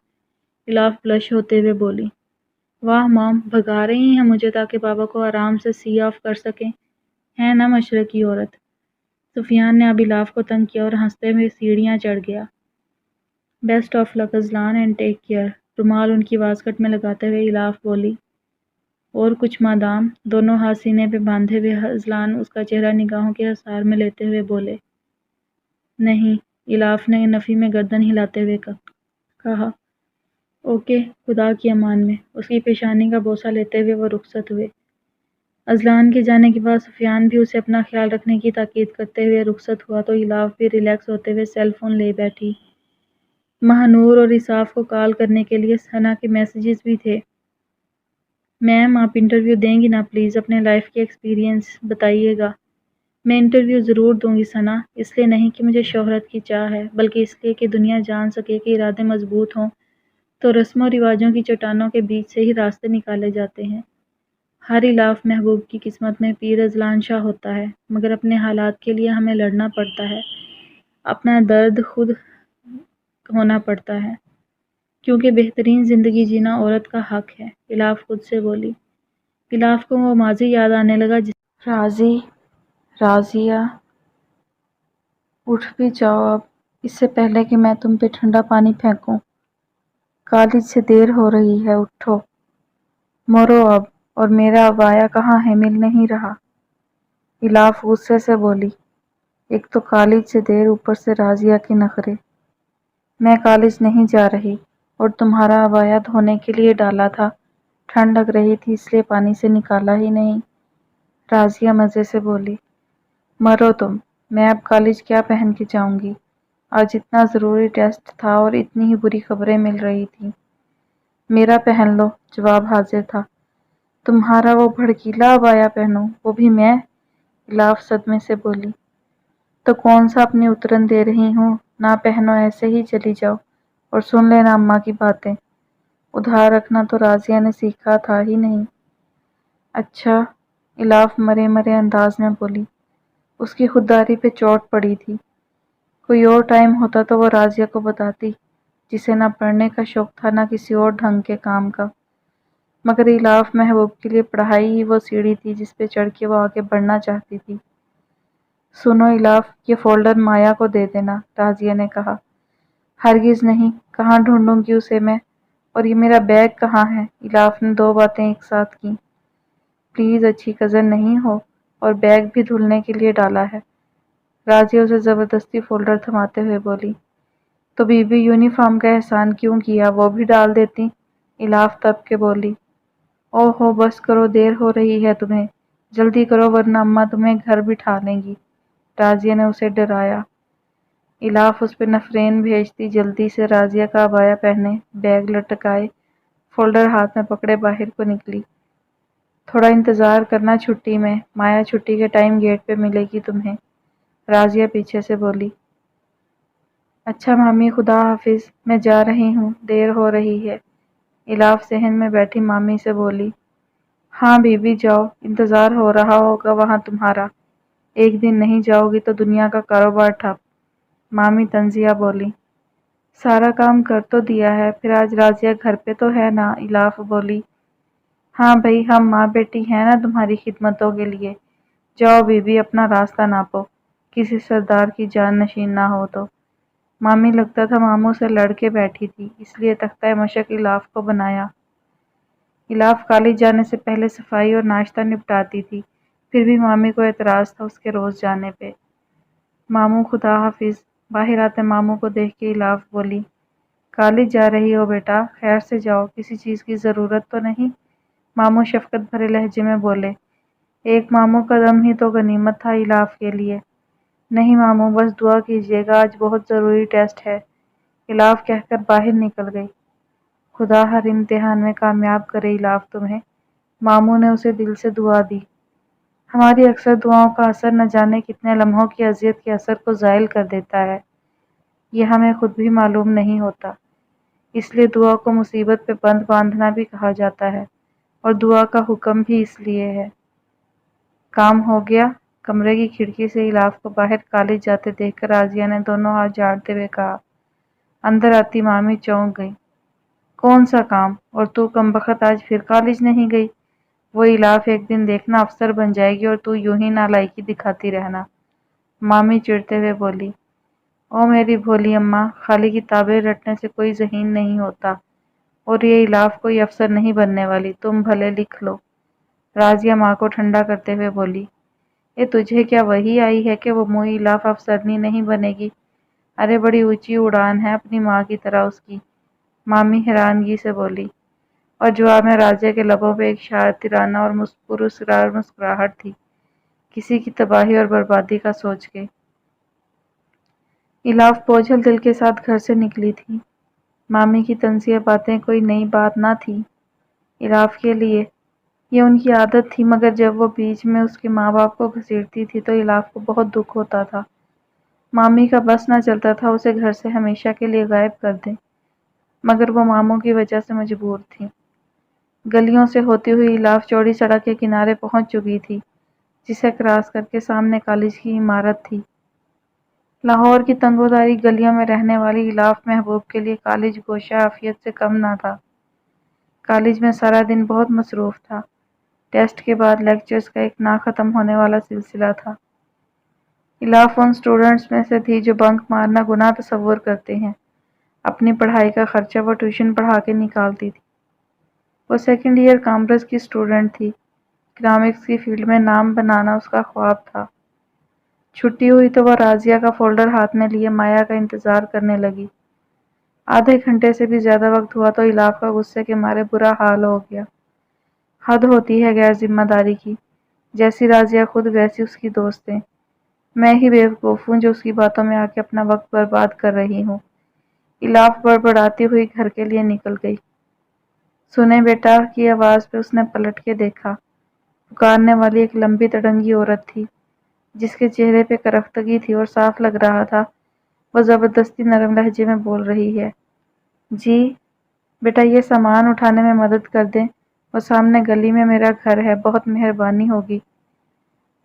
الاف بلش ہوتے ہوئے بولی۔ واہ مام، بھگا رہی ہیں مجھے تاکہ بابا کو آرام سے سی آف کر سکیں، ہے نا مشرقی عورت؟ سفیان نے اب الاف کو تنگ کیا اور ہنستے ہوئے سیڑھیاں چڑھ گیا۔ Best of luck Azlan and take care, رومال ان کی واسکٹ میں لگاتے ہوئے الاف بولی۔ اور کچھ مادام؟ دونوں ہاتھ سینے پہ باندھے ہوئے اذلان اس کا چہرہ نگاہوں کے حصار میں لیتے ہوئے بولے۔ نہیں، الاف نے نفی میں گردن ہلاتے ہوئے کہا۔ اوکے، خدا کی امان میں، اس کی پیشانی کا بوسہ لیتے ہوئے وہ رخصت ہوئے۔ اذلان کے جانے کے بعد سفیان بھی اسے اپنا خیال رکھنے کی تاکید کرتے ہوئے رخصت ہوا تو الاف بھی ریلیکس ہوتے ہوئے سیل فون لے بیٹھی۔ مہنور اور اساف کو کال کرنے کے لیے ثنا کے میسیجز بھی تھے۔ میم، آپ انٹرویو دیں گی نا پلیز، اپنے لائف کے ایکسپیرینس بتائیے گا۔ میں انٹرویو ضرور دوں گی ثنا، اس لیے نہیں کہ مجھے شہرت کی چاہ ہے، بلکہ اس لیے کہ دنیا جان سکے کہ ارادے مضبوط ہوں تو رسم و رواجوں کی چٹانوں کے بیچ سے ہی راستے نکالے جاتے ہیں۔ ہر الاف محبوب کی قسمت میں پیر اذلان شاہ ہوتا ہے، مگر اپنے حالات کے لیے ہمیں لڑنا پڑتا ہے، اپنا درد خود ہونا پڑتا ہے، کیونکہ بہترین زندگی جینا عورت کا حق ہے، الاف خود سے بولی۔ الاف کو وہ ماضی یاد آنے لگا جس راضیہ، اٹھ بھی جاؤ اب، اس سے پہلے کہ میں تم پہ ٹھنڈا پانی پھینکوں، کالج سے دیر ہو رہی ہے، اٹھو، مرو اب، اور میرا عبایا کہاں ہے، مل نہیں رہا؟ الاف غصے سے بولی۔ ایک تو کالج سے دیر، اوپر سے راضیہ کے نخرے۔ میں کالج نہیں جا رہی، اور تمہارا عبایا دھونے کے لیے ڈالا تھا، ٹھنڈ لگ رہی تھی اس لیے پانی سے نکالا ہی نہیں، راضیہ مزے سے بولی۔ مرو تم، میں اب کالج کیا پہن کے جاؤں گی، آج اتنا ضروری ٹیسٹ تھا اور اتنی ہی بری خبریں مل رہی تھیں۔ میرا پہن لو، جواب حاضر تھا۔ تمہارا وہ بھڑکیلا عبایا پہنوں، وہ بھی میں؟ الاف صدمے سے بولی۔ تو کون سا اپنی اترن دے رہی ہوں، نہ پہنو، ایسے ہی چلی جاؤ، اور سن لینا اماں کی باتیں، ادھار رکھنا تو راضیہ نے سیکھا تھا ہی نہیں۔ اچھا، الاف مرے مرے انداز میں بولی۔ اس کی خودداری پہ چوٹ پڑی تھی۔ کوئی اور ٹائم ہوتا تو وہ راضیہ کو بتاتی، جسے نہ پڑھنے کا شوق تھا نہ کسی اور ڈھنگ کے کام کا، مگر الاف محبوب کے لیے پڑھائی ہی وہ سیڑھی تھی جس پہ چڑھ کے وہ آگے بڑھنا چاہتی تھی۔ سنو الاف، یہ فولڈر مایا کو دے دینا، راضیہ نے کہا۔ ہرگز نہیں، کہاں ڈھونڈوں گی اسے میں؟ اور یہ میرا بیگ کہاں ہے؟ الاف نے دو باتیں ایک ساتھ کیں۔ پلیز، اچھی کزن نہیں ہو، اور بیگ بھی دھلنے کے لیے ڈالا ہے۔ راضیہ اسے زبردستی فولڈر تھماتے ہوئے بولی۔ تو بی بی یونیفارم کا احسان کیوں کیا، وہ بھی ڈال دیتی، الاف تب کے بولی۔ او ہو، بس کرو، دیر ہو رہی ہے تمہیں، جلدی کرو ورنہ اماں تمہیں گھر بٹھا لیں گی، راضیہ نے اسے ڈرایا۔ الاف اس پہ نفرین بھیجتی جلدی سے راضیہ کا عبایا پہنے، بیگ لٹکائے، فولڈر ہاتھ میں پکڑے باہر کو نکلی۔ تھوڑا انتظار کرنا چھٹی میں، مایا چھٹی کے ٹائم گیٹ پہ ملے گی تمہیں، راضیہ پیچھے سے بولی۔ اچھا مامی، خدا حافظ، میں جا رہی ہوں، دیر ہو رہی ہے، الاف صحن میں بیٹھی مامی سے بولی۔ ہاں بی بی، جاؤ، انتظار ہو رہا ہوگا وہاں تمہارا، ایک دن نہیں جاؤ گی تو دنیا کا کاروبار ٹھپ، مامی تنزیہ بولی۔ سارا کام کر تو دیا ہے، پھر آج راضیہ گھر پہ تو ہے نا، الاف بولی۔ ہاں بھئی، ہم ماں بیٹی ہیں نا تمہاری خدمتوں کے لیے، جاؤ بی بی، اپنا راستہ ناپو، کسی سردار کی جان نشین نہ ہو تو۔ مامی لگتا تھا ماموں سے لڑ کے بیٹھی تھی، اس لیے تختہ مشق الاف کو بنایا۔ الاف کالج جانے سے پہلے صفائی اور ناشتہ نپٹاتی تھی، پھر بھی مامی کو اعتراض تھا اس کے روز جانے پہ۔ ماموں خدا حافظ، باہر آتے ماموں کو دیکھ کے الاف بولی۔ کالج جا رہی ہو بیٹا، خیر سے جاؤ، کسی چیز کی ضرورت تو نہیں؟ ماموں شفقت بھرے لہجے میں بولے۔ ایک ماموں کا دم ہی تو غنیمت تھا الاف کے لیے۔ نہیں ماموں، بس دعا کیجیے گا، آج بہت ضروری ٹیسٹ ہے، الاف کہہ کر باہر نکل گئی۔ خدا ہر امتحان میں کامیاب کرے الاف تمہیں، ماموں نے اسے دل سے دعا دی۔ ہماری اکثر دعاؤں کا اثر نہ جانے کتنے لمحوں کی اذیت کے اثر کو زائل کر دیتا ہے، یہ ہمیں خود بھی معلوم نہیں ہوتا، اس لیے دعا کو مصیبت پہ بند باندھنا بھی کہا جاتا ہے، اور دعا کا حکم بھی اس لیے ہے۔ کام ہو گیا؟ کمرے کی کھڑکی سے الاف کو باہر کالج جاتے دیکھ کر راضیہ نے دونوں ہاتھ جھاڑتے ہوئے کہا۔ اندر آتی مامی چونک گئی۔ کون سا کام؟ اور تو کمبخت آج پھر کالج نہیں گئی؟ وہ الاف ایک دن دیکھنا افسر بن جائے گی اور تو یوں ہی نالائکی دکھاتی رہنا، مامی چڑھتے ہوئے بولی۔ او میری بھولی اماں، خالی کتابیں رٹنے سے کوئی ذہین نہیں ہوتا، اور یہ الاف کوئی افسر نہیں بننے والی، تم بھلے لکھ لو، راضیہ ماں کو ٹھنڈا کرتے ہوئے بولی۔ یہ تجھے کیا وہی آئی ہے کہ وہ موئی الاف افسرنی نہیں بنے گی؟ ارے بڑی اونچی اڑان ہے اپنی ماں کی طرح اس کی، مامی حیرانگی سے بولی، اور جواب میں راضیہ کے لبوں پہ ایک شاعرانہ اور پراسرار مسکراہٹ تھی، کسی کی تباہی اور بربادی کا سوچ کے۔ الاف بوجھل دل کے ساتھ گھر سے نکلی تھی، مامی کی تنزیہ باتیں کوئی نئی بات نہ تھی الاف کے لیے، یہ ان کی عادت تھی، مگر جب وہ بیچ میں اس کے ماں باپ کو گھسیٹتی تھی تو الاف کو بہت دکھ ہوتا تھا۔ مامی کا بس نہ چلتا تھا اسے گھر سے ہمیشہ کے لیے غائب کر دیں، مگر وہ ماموں کی وجہ سے مجبور تھی۔ گلیوں سے ہوتی ہوئی الاف چوڑی سڑک کے کنارے پہنچ چکی تھی، جسے کراس کر کے سامنے کالج کی عمارت تھی۔ لاہور کی تنگ و تاریک گلیوں میں رہنے والی الاف محبوب کے لیے کالج گوشہ عافیت سے کم نہ تھا۔ کالج میں سارا دن بہت مصروف تھا، ٹیسٹ کے بعد لیکچرز کا ایک نہ ختم ہونے والا سلسلہ تھا۔ الاف ان اسٹوڈنٹس میں سے تھی جو بنک مارنا گناہ تصور کرتے ہیں، اپنی پڑھائی کا خرچہ وہ ٹیوشن پڑھا کے نکالتی تھی۔ وہ سیکنڈ ایئر کامرس کی اسٹوڈنٹ تھی، اکنامکس کی فیلڈ میں نام بنانا اس کا خواب تھا۔ چھٹی ہوئی تو وہ راضیہ کا فولڈر ہاتھ میں لیے مایا کا انتظار کرنے لگی۔ آدھے گھنٹے سے بھی زیادہ وقت ہوا تو الاف کا غصے کے مارے برا حال ہو گیا۔ حد ہوتی ہے غیر ذمہ داری کی، جیسی راضیہ خود ویسی اس کی دوستیں، میں ہی بیوقوف ہوں جو اس کی باتوں میں آ کے اپنا وقت برباد کر رہی ہوں۔ الاف بڑبڑاتی ہوئی گھر کے لیے نکل گئی۔ سنیں بیٹا کی آواز پہ اس نے پلٹ کے دیکھا، پکارنے والی ایک لمبی تڑنگی عورت تھی، جس کے چہرے پہ کرختگی تھی اور صاف لگ رہا تھا وہ زبردستی نرم لہجے میں بول رہی ہے۔ جی بیٹا، یہ سامان اٹھانے میں مدد کر دیں وہ سامنے گلی میں میرا گھر ہے، بہت مہربانی ہوگی۔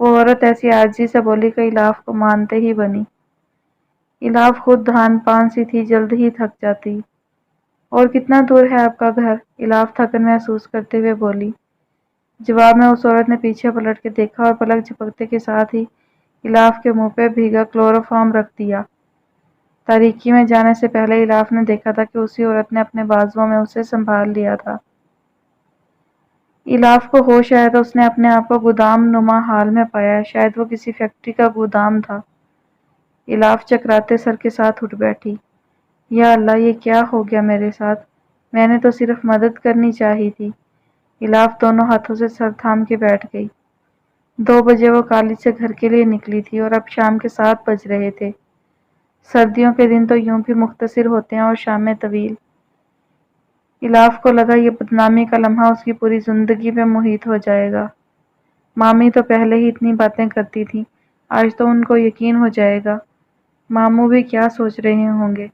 وہ عورت ایسی عاجزی سے بولی کہ الاف کو مانتے ہی بنی۔ الاف خود دھان پان سی تھی، جلد ہی تھک جاتی۔ اور کتنا دور ہے آپ کا گھر؟ الاف تھکن محسوس کرتے ہوئے بولی۔ جواب میں اس عورت نے پیچھے پلٹ کے دیکھا اور پلک جھپکتے کے ساتھ ہی الاف کے منہ پہ بھیگا کلوروفارم رکھ دیا۔ تاریکی میں جانے سے پہلے الاف نے دیکھا تھا کہ اسی عورت نے اپنے بازوؤں میں اسے سنبھال لیا تھا۔ الاف کو ہوش آیا تو اس نے اپنے آپ کو گودام نما حال میں پایا، شاید وہ کسی فیکٹری کا گودام تھا۔ الاف چکراتے سر کے ساتھ اٹھ بیٹھی۔ یا اللہ، یہ کیا ہو گیا میرے ساتھ؟ میں نے تو صرف مدد کرنی چاہی تھی۔ الاف دونوں ہاتھوں سے سر تھام کے بیٹھ گئی۔ 2 بجے وہ کالج سے گھر کے لیے نکلی تھی اور اب شام کے 7 بج رہے تھے۔ سردیوں کے دن تو یوں بھی مختصر ہوتے ہیں اور شامیں طویل۔ الاف کو لگا یہ بدنامی کا لمحہ اس کی پوری زندگی پہ محیط ہو جائے گا۔ مامی تو پہلے ہی اتنی باتیں کرتی تھی، آج تو ان کو یقین ہو جائے گا۔ ماموں بھی کیا سوچ رہے ہوں گے؟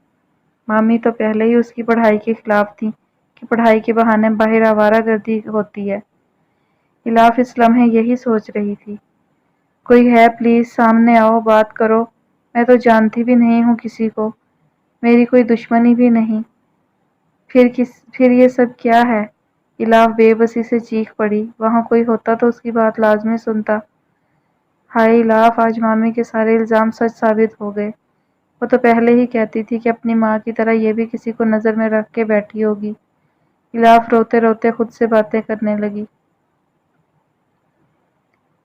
مامی تو پہلے ہی اس کی پڑھائی کے خلاف تھی کہ پڑھائی کے بہانے باہر آوارہ گردی ہوتی ہے۔ الاف اس لمحے یہی سوچ رہی تھی۔ کوئی ہے پلیز سامنے آؤ، بات کرو، میں تو جانتی بھی نہیں ہوں کسی کو، میری کوئی دشمنی بھی نہیں۔ پھر یہ سب کیا ہے؟ الاف بے بسی سے چیخ پڑی۔ وہاں کوئی ہوتا تو اس کی بات لازمی سنتا۔ ہائے الاف، آج مامی کے سارے الزام سچ ثابت ہو گئے۔ وہ تو پہلے ہی کہتی تھی کہ اپنی ماں کی طرح یہ بھی کسی کو نظر میں رکھ کے بیٹھی ہوگی۔ الاف روتے روتے خود سے باتیں کرنے لگی۔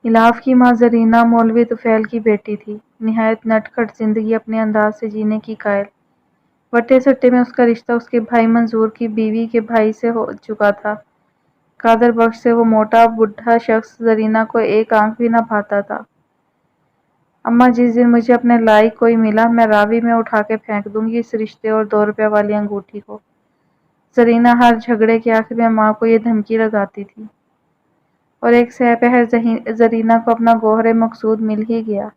الاف کی ماں زرینہ مولوی طفیل کی بیٹی تھی، نہایت نٹ کھٹ زندگی اپنے انداز سے جینے کی قائل۔ وٹے سٹے میں اس کا رشتہ اس کے بھائی منظور کی بیوی کے بھائی سے ہو چکا تھا۔ قادر بخش سے وہ موٹا بڈھا شخص زرینہ کو ایک آنکھ بھی نہ بھاتا تھا۔ اماں، جس دن مجھے اپنے لائق کوئی ملا، میں راوی میں اٹھا کے پھینک دوں گی اس رشتے اور 2 روپے والی انگوٹھی کو۔ زرینہ ہر جھگڑے کے آخر میں ماں کو یہ دھمکی لگاتی تھی۔ اور ایک سہ پہر زرینہ کو اپنا گوہر مقصود مل ہی گیا،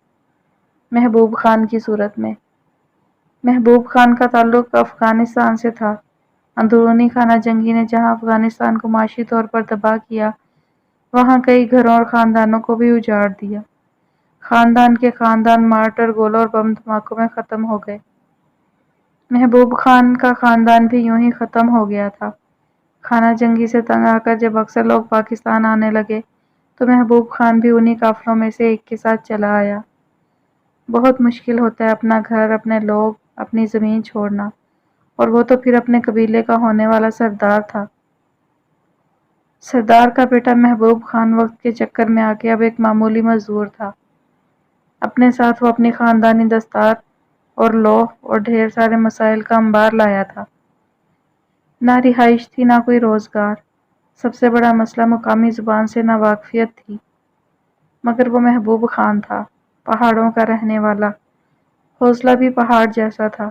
محبوب خان کی صورت میں۔ محبوب خان کا تعلق افغانستان سے تھا۔ اندرونی خانہ جنگی نے جہاں افغانستان کو معاشی طور پر تباہ کیا، وہاں کئی گھروں اور خاندانوں کو بھی اجاڑ دیا۔ خاندان کے خاندان مارٹر، گولوں اور بم دھماکوں میں ختم ہو گئے۔ محبوب خان کا خاندان بھی یوں ہی ختم ہو گیا تھا۔ خانہ جنگی سے تنگ آ کر جب اکثر لوگ پاکستان آنے لگے تو محبوب خان بھی انہی قافلوں میں سے ایک کے ساتھ چلا آیا۔ بہت مشکل ہوتا ہے اپنا گھر، اپنے لوگ، اپنی زمین چھوڑنا، اور وہ تو پھر اپنے قبیلے کا ہونے والا سردار تھا۔ سردار کا بیٹا محبوب خان وقت کے چکر میں آ کے اب ایک معمولی مزدور تھا۔ اپنے ساتھ وہ اپنی خاندانی دستار اور لوح اور ڈھیر سارے مسائل کا انبار لایا تھا۔ نہ رہائش تھی، نہ کوئی روزگار۔ سب سے بڑا مسئلہ مقامی زبان سے ناواقفیت تھی۔ مگر وہ محبوب خان تھا، پہاڑوں کا رہنے والا، حوصلہ بھی پہاڑ جیسا تھا۔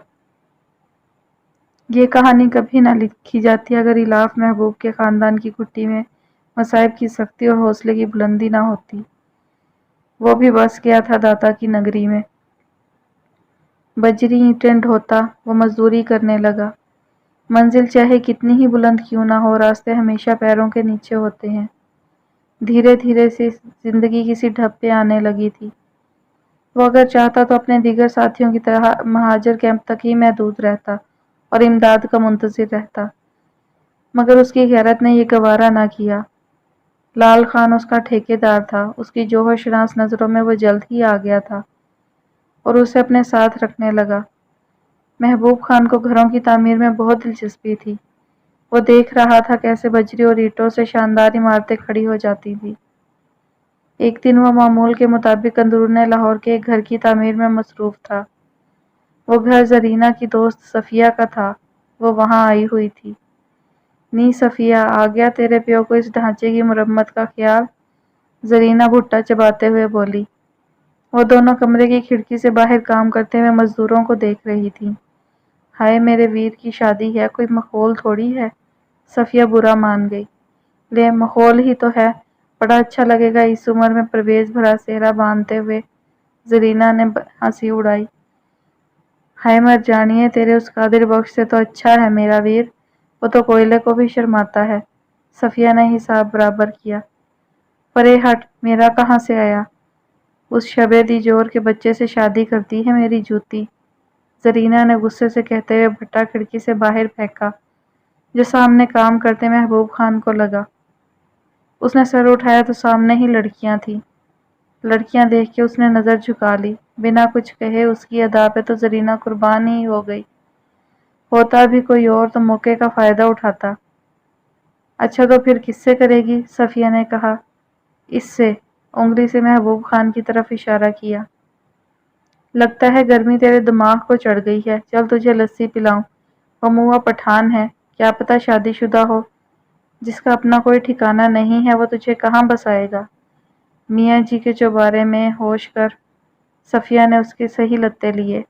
یہ کہانی کبھی نہ لکھی جاتی اگر الاف محبوب کے خاندان کی گھٹی میں مصائب کی سختی اور حوصلے کی بلندی نہ ہوتی۔ وہ بھی بس گیا تھا داتا کی نگری میں۔ بجری اینٹیں ڈھوتا وہ مزدوری کرنے لگا۔ منزل چاہے کتنی ہی بلند کیوں نہ ہو، راستے ہمیشہ پیروں کے نیچے ہوتے ہیں۔ دھیرے دھیرے سے زندگی کسی ڈھب پہ آنے لگی تھی۔ وہ اگر چاہتا تو اپنے دیگر ساتھیوں کی طرح مہاجر کیمپ تک ہی محدود رہتا اور امداد کا منتظر رہتا، مگر اس کی غیرت نے یہ گوارا نہ کیا۔ لال خان اس کا ٹھیکیدار تھا، اس کی جوہر شناس نظروں میں وہ جلد ہی آ گیا تھا اور اسے اپنے ساتھ رکھنے لگا۔ محبوب خان کو گھروں کی تعمیر میں بہت دلچسپی تھی۔ وہ دیکھ رہا تھا کیسے بجری اور اینٹوں سے شاندار عمارتیں کھڑی ہو جاتی تھی۔ ایک دن وہ معمول کے مطابق اندرون لاہور کے ایک گھر کی تعمیر میں مصروف تھا۔ وہ گھر زرینہ کی دوست صفیہ کا تھا۔ وہ وہاں آئی ہوئی تھی۔ نی صفیہ، آ گیا تیرے پیو کو اس ڈھانچے کی مرمت کا خیال؟ زرینہ بھٹا چباتے ہوئے بولی۔ وہ دونوں کمرے کی کھڑکی سے باہر کام کرتے ہوئے مزدوروں کو دیکھ رہی تھی۔ ہائے میرے ویر کی شادی ہے، کوئی مخول تھوڑی ہے۔ صفیہ برا مان گئی۔ لے مخول ہی تو ہے، بڑا اچھا لگے گا اس عمر میں پرویز بھرا سہرا باندھتے ہوئے۔ زرینہ نے ہنسی اڑائی۔ ہائے مر جانیے، تیرے اس قادر بخش سے تو اچھا ہے میرا ویر، وہ تو کوئلے کو بھی شرماتا ہے۔ صفیہ نے حساب برابر کیا۔ پرے ہٹ، میرا کہاں سے آیا؟ اس شبِ دیجور کے بچے سے شادی کرتی ہے میری جوتی، زرینہ نے غصے سے کہتے ہوئے بھٹا کھڑکی سے باہر پھینکا جو سامنے کام کرتے محبوب خان کو لگا۔ اس نے سر اٹھایا تو سامنے ہی لڑکیاں تھیں۔ لڑکیاں دیکھ کے اس نے نظر جھکا لی۔ بنا کچھ کہے اس کی ادا پہ تو زرینہ قربان ہی ہو گئی۔ ہوتا بھی کوئی اور تو موقع کا فائدہ اٹھاتا۔ اچھا تو پھر کس سے کرے گی؟ صفیہ نے کہا۔ اس سے، انگلی سے محبوب خان کی طرف اشارہ کیا۔ لگتا ہے گرمی تیرے دماغ کو چڑھ گئی ہے، چل تجھے لسی پلاؤں۔ وہ موآ پٹھان ہے، کیا پتہ شادی شدہ ہو، جس کا اپنا کوئی ٹھکانہ نہیں ہے وہ تجھے کہاں بسائے گا؟ میاں جی کے چوبارے میں ہوش کر۔ صفیہ نے اس کے صحیح لتے لیے۔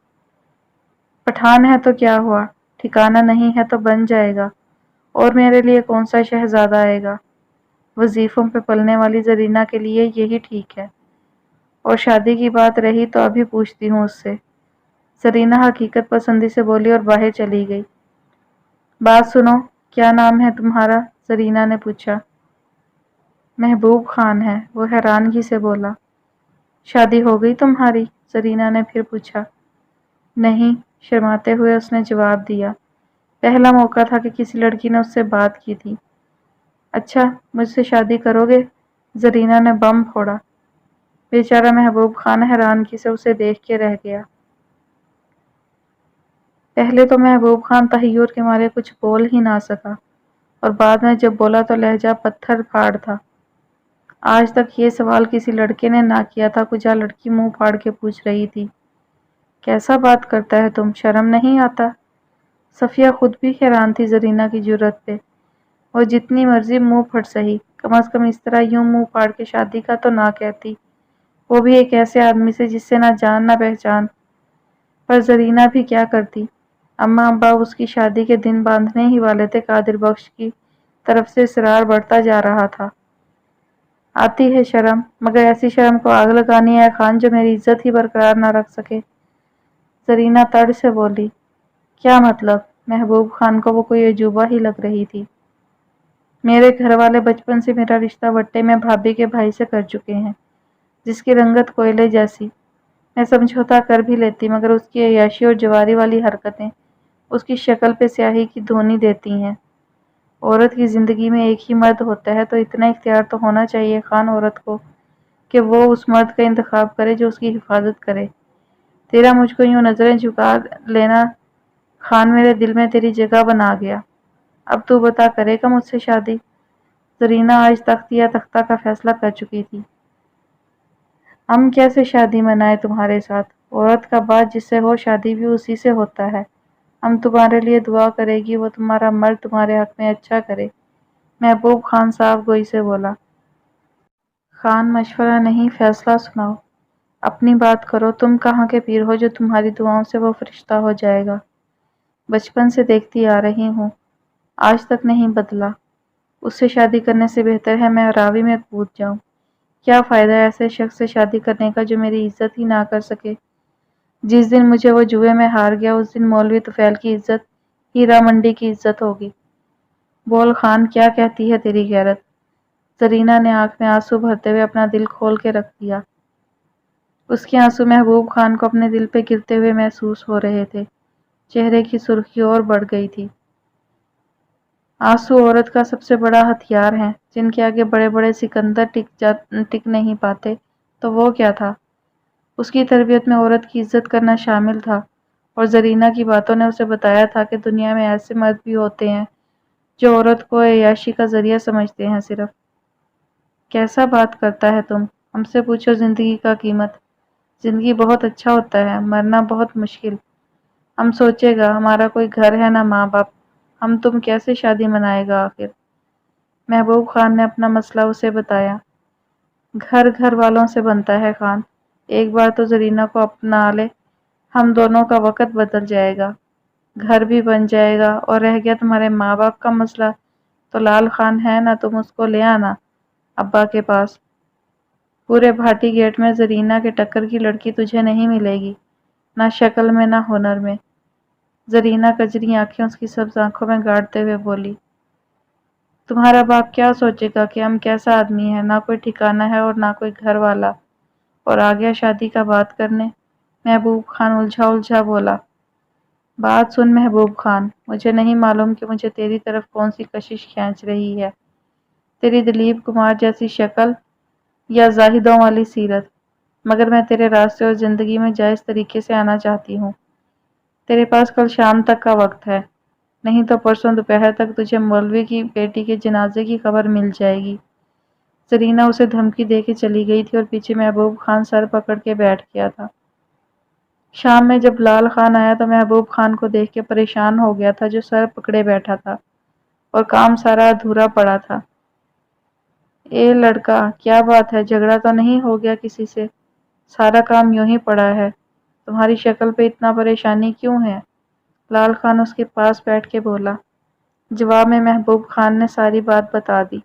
پٹھان ہے تو کیا ہوا، ٹھکانہ نہیں ہے تو بن جائے گا، اور میرے لیے کون سا شہزادہ آئے گا؟ وظیفوں پہ پلنے والی زرینہ کے لیے یہی ٹھیک ہے۔ اور شادی کی بات رہی تو ابھی پوچھتی ہوں اس سے۔ زرینہ حقیقت پسندی سے بولی اور باہر چلی گئی۔ بات سنو، کیا نام ہے تمہارا؟ زرینہ نے پوچھا۔ محبوب خان ہے، وہ حیرانگی سے بولا۔ شادی ہو گئی تمہاری؟ زرینہ نے پھر پوچھا۔ نہیں، شرماتے ہوئے اس نے جواب دیا۔ پہلا موقع تھا کہ کسی لڑکی نے اس سے بات کی تھی۔ اچھا، مجھ سے شادی کرو گے؟ زرینہ نے بم پھوڑا۔ بیچارہ محبوب خان حیرانگی سے اسے دیکھ کے رہ گیا۔ پہلے تو محبوب خان تحیر کے مارے کچھ بول ہی نہ سکا، اور بعد میں جب بولا تو لہجہ پتھر پھاڑ تھا۔ آج تک یہ سوال کسی لڑکے نے نہ کیا تھا، کجا لڑکی منہ پھاڑ کے پوچھ رہی تھی۔ کیسا بات کرتا ہے تم، شرم نہیں آتا؟ صفیہ خود بھی حیران تھی زرینہ کی جرأت پہ۔ وہ جتنی مرضی منہ پھٹ سہی، کم از کم اس طرح یوں منہ پھاڑ کے شادی کا تو نہ کہتی، وہ بھی ایک ایسے آدمی سے جس سے نہ جان نہ پہچان۔ پر زرینہ بھی کیا کرتی؟ اماں ابا اس کی شادی کے دن باندھنے ہی والے تھے۔ قادر بخش کی طرف سے اصرار بڑھتا جا رہا تھا۔ آتی ہے شرم، مگر ایسی شرم کو آگ لگانی ہے خان جو میری عزت ہی برقرار نہ رکھ سکے۔ زرینہ تڑ سے بولی۔ کیا مطلب؟ محبوب خان کو وہ کوئی عجوبہ ہی لگ رہی تھی۔ میرے گھر والے بچپن سے میرا رشتہ وٹے میں بھابھی کے بھائی سے کر چکے ہیں، جس کی رنگت کوئلے جیسی۔ میں سمجھوتا کر بھی لیتی، مگر اس کی عیاشی اور جواری والی حرکتیں اس کی شکل پہ سیاہی کی دھونی دیتی ہیں۔ عورت کی زندگی میں ایک ہی مرد ہوتا ہے تو اتنا اختیار تو ہونا چاہیے خان عورت کو کہ وہ اس مرد کا انتخاب کرے جو اس کی حفاظت کرے۔ تیرا مجھ کو یوں نظریں جھکا لینا خان میرے دل میں تیری جگہ بنا گیا۔ اب تو بتا، کرے گا مجھ سے شادی؟ زرینہ آج تخت یا تختہ کا فیصلہ کر چکی تھی۔ ہم کیسے شادی منائے تمہارے ساتھ؟ عورت کا بات جس سے ہو شادی بھی اسی سے ہوتا ہے۔ ہم تمہارے لیے دعا کرے گی، وہ تمہارا مرد تمہارے حق میں اچھا کرے۔ محبوب خان صاف گوئی سے بولا۔ خان مشورہ نہیں، فیصلہ سناؤ۔ اپنی بات کرو، تم کہاں کے پیر ہو جو تمہاری دعاؤں سے وہ فرشتہ ہو جائے گا؟ بچپن سے دیکھتی آ رہی ہوں، آج تک نہیں بدلا۔ اس سے شادی کرنے سے بہتر ہے میں راوی میں کود جاؤں۔ کیا فائدہ ایسے شخص سے شادی کرنے کا جو میری عزت ہی نہ کر سکے؟ جس دن مجھے وہ جوئے میں ہار گیا اس دن مولوی طفیل کی عزت ہیرا منڈی کی عزت ہوگی۔ بول خان، کیا کہتی ہے تیری غیرت؟ زرینہ نے آنکھ میں آنسو بھرتے ہوئے اپنا دل کھول کے رکھ دیا۔ اس کے آنسو محبوب خان کو اپنے دل پہ گرتے ہوئے محسوس ہو رہے تھے۔ چہرے کی سرخی اور بڑھ گئی تھی۔ آنسو عورت کا سب سے بڑا ہتھیار ہیں، جن کے آگے بڑے بڑے سکندر ٹک نہیں پاتے، تو وہ کیا تھا؟ اس کی تربیت میں عورت کی عزت کرنا شامل تھا، اور زرینہ کی باتوں نے اسے بتایا تھا کہ دنیا میں ایسے مرد بھی ہوتے ہیں جو عورت کو عیاشی کا ذریعہ سمجھتے ہیں صرف۔ کیسا بات کرتا ہے تم؟ ہم سے پوچھو زندگی کا قیمت۔ زندگی بہت اچھا ہوتا ہے، مرنا بہت مشکل۔ ہم سوچے گا، ہمارا کوئی گھر ہے نہ ماں باپ، ہم تم کیسے شادی منائے گا آخر؟ محبوب خان نے اپنا مسئلہ اسے بتایا۔ گھر گھر والوں سے بنتا ہے خان، ایک بار تو زرینہ کو اپنا لے، ہم دونوں کا وقت بدل جائے گا، گھر بھی بن جائے گا، اور رہ گیا تمہارے ماں باپ کا مسئلہ تو لال خان ہے نا، تم اس کو لے آنا ابا کے پاس۔ پورے بھاٹی گیٹ میں زرینہ کے ٹکر کی لڑکی تجھے نہیں ملے گی، نہ شکل میں نہ ہنر میں۔ زرینہ کجری آنکھیں اس کی سبز آنکھوں میں گاڑتے ہوئے بولی۔ تمہارا باپ کیا سوچے گا کہ ہم کیسا آدمی ہے، نہ کوئی ٹھکانہ ہے اور نہ کوئی گھر والا، اور آ گیا شادی کا بات کرنے۔ محبوب خان الجھا بولا۔ بات سن محبوب خان، مجھے نہیں معلوم کہ مجھے تیری طرف کون سی کشش کھینچ رہی ہے، تیری دلیپ کمار جیسی شکل یا زاہدوں والی سیرت، مگر میں تیرے راستے اور زندگی میں جائز طریقے سے آنا چاہتی ہوں۔ تیرے پاس کل شام تک کا وقت ہے، نہیں تو پرسوں دوپہر تک تجھے مولوی کی بیٹی کے جنازے کی خبر مل جائے گی۔ زرینہ اسے دھمکی دے کے چلی گئی تھی اور پیچھے محبوب خان سر پکڑ کے بیٹھ گیا تھا۔ شام میں جب لال خان آیا تو محبوب خان کو دیکھ کے پریشان ہو گیا تھا، جو سر پکڑے بیٹھا تھا اور کام سارا ادھورا پڑا تھا۔ اے لڑکا، کیا بات ہے، جھگڑا تو نہیں ہو گیا کسی سے؟ سارا کام یوں ہی پڑا ہے، تمہاری شکل پہ اتنا پریشانی کیوں ہے؟ لال خان اس کے پاس بیٹھ کے بولا۔ جواب میں محبوب خان نے ساری بات بتا دی۔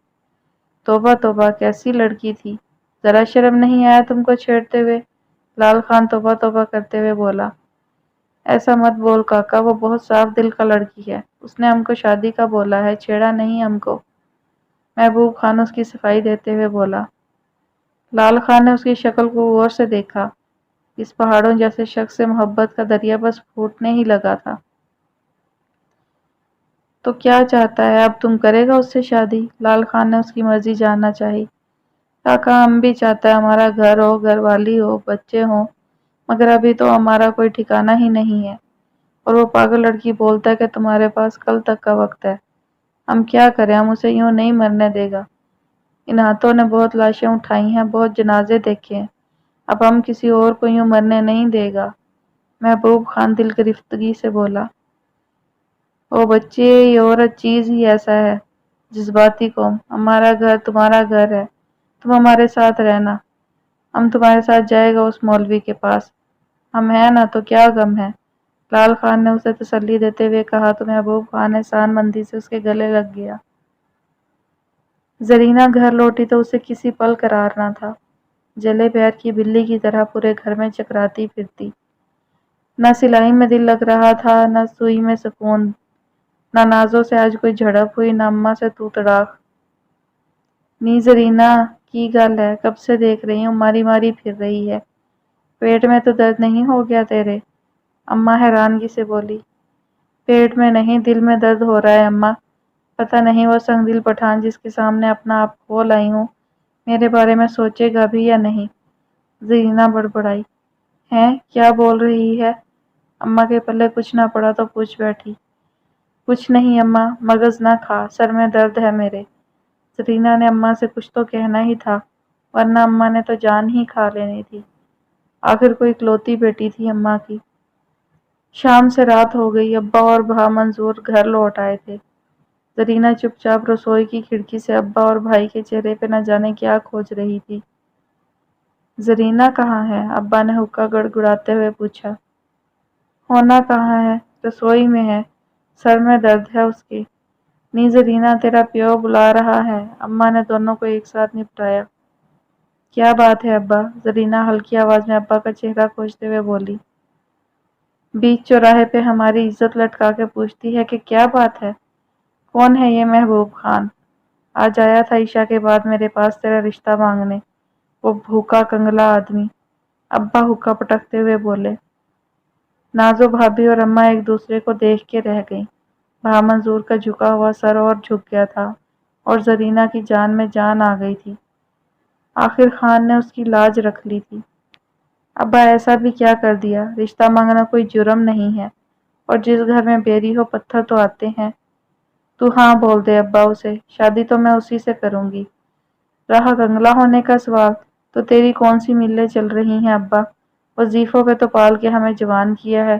توبہ توبہ، کیسی لڑکی تھی، ذرا شرم نہیں آیا تم کو چھیڑتے ہوئے؟ لال خان توبہ توبہ کرتے ہوئے بولا۔ ایسا مت بول کاکا، وہ بہت صاف دل کا لڑکی ہے، اس نے ہم کو شادی کا بولا ہے، چھیڑا نہیں ہم کو۔ محبوب خان اس کی صفائی دیتے ہوئے بولا۔ لال خان نے اس کی شکل کو غور سے دیکھا، اس پہاڑوں جیسے شخص سے محبت کا دریا بس پھوٹنے ہی لگا تھا۔ تو کیا چاہتا ہے اب، تم کرے گا اس سے شادی؟ لال خان نے اس کی مرضی جاننا چاہی۔ کاکا، ہم بھی چاہتا ہے ہمارا گھر ہو، گھر والی ہو، بچے ہوں، مگر ابھی تو ہمارا کوئی ٹھکانہ ہی نہیں ہے، اور وہ پاگل لڑکی بولتا ہے کہ تمہارے پاس کل تک کا وقت ہے۔ ہم کیا کریں، ہم اسے یوں نہیں مرنے دے گا۔ ان ہاتھوں نے بہت لاشیں اٹھائی ہیں، بہت جنازے دیکھے ہیں، اب ہم کسی اور کو یوں مرنے نہیں دے گا۔ محبوب خان دل گرفتگی سے بولا۔ او بچے، یہ عورت چیز ہی ایسا ہے، جذباتی قوم، ہمارا گھر تمہارا گھر ہے، تم ہمارے ساتھ رہنا، ہم تمہارے ساتھ جائے گا اس مولوی کے پاس، ہم ہیں نا، تو کیا غم ہے؟ لال خان نے اسے تسلی دیتے ہوئے کہا تو محبوب خان احسان مندی سے اس کے گلے لگ گیا۔ زرینہ گھر لوٹی تو اسے کسی پل قرار نہ تھا، جلے پیر کی بلی کی طرح پورے گھر میں چکراتی پھرتی۔ نہ سلائی میں دل لگ رہا تھا، نہ سوئی میں سکون، نہ نازوں سے آج کوئی جھڑپ ہوئی، نہ اماں سے تو تڑاک۔ نی زرینہ، کی گل ہے، کب سے دیکھ رہی ہوں ماری ماری پھر رہی ہے، پیٹ میں تو درد نہیں ہو گیا تیرے؟ اماں حیرانگی سے بولی۔ پیٹ میں نہیں، دل میں درد ہو رہا ہے اماں، پتہ نہیں وہ سنگ دل پٹھان جس کے سامنے اپنا آپ کھو لائی ہوں، میرے بارے میں سوچے گا بھی یا نہیں؟ زرینہ بڑبڑائی۔ ہیں، کیا بول رہی ہے؟ اماں کے پلے کچھ نہ پڑا تو پوچھ بیٹھی۔ کچھ نہیں اماں، مغز نہ کھا، سر میں درد ہے میرے۔ زرینہ نے اماں سے کچھ تو کہنا ہی تھا، ورنہ اماں نے تو جان ہی کھا لینی تھی، آخر کوئی اکلوتی بیٹی تھی اماں کی۔ شام سے رات ہو گئی، ابا اور بھا منظور گھر لوٹ آئے تھے۔ زرینہ چپ چاپ رسوئی کی کھڑکی سے ابا اور بھائی کے چہرے پہ نہ جانے کیا کھوج رہی تھی۔ زرینہ کہاں ہے؟ ابا نے حقہ گڑگڑاتے ہوئے پوچھا۔ ہونا کہاں ہے، رسوئی میں ہے، سر میں درد ہے اس کے۔ نی زرینہ، تیرا پیو بلا رہا ہے، اماں نے دونوں کو ایک ساتھ نپٹایا۔ کیا بات ہے ابا؟ زرینہ ہلکی آواز میں ابا کا چہرہ کھوجتے ہوئے بولی۔ بیچ چوراہے پہ ہماری عزت لٹکا کے پوچھتی ہے کہ کیا بات ہے؟ کون ہے یہ محبوب خان؟ آج آیا تھا عشاء کے بعد میرے پاس تیرا رشتہ مانگنے، وہ بھوکا کنگلا آدمی، ابا حقہ پٹکتے ہوئے بولے۔ نازو بھابھی اور اماں ایک دوسرے کو دیکھ کے رہ گئیں، بھا منظور کا جھکا ہوا سر اور جھک گیا تھا، اور زرینہ کی جان میں جان آ گئی تھی، آخر خان نے اس کی لاج رکھ لی تھی۔ ابا ایسا بھی کیا کر دیا؟ رشتہ مانگنا کوئی جرم نہیں ہے، اور جس گھر میں بیری ہو پتھر تو آتے ہیں۔ تو ہاں بول دے ابا اسے، شادی تو میں اسی سے کروں گی۔ رہا کنگلا ہونے کا سوال، تو تیری کون سی ملیں چل رہی ہیں ابا، وظیفوں پہ تو پال کے ہمیں جوان کیا ہے،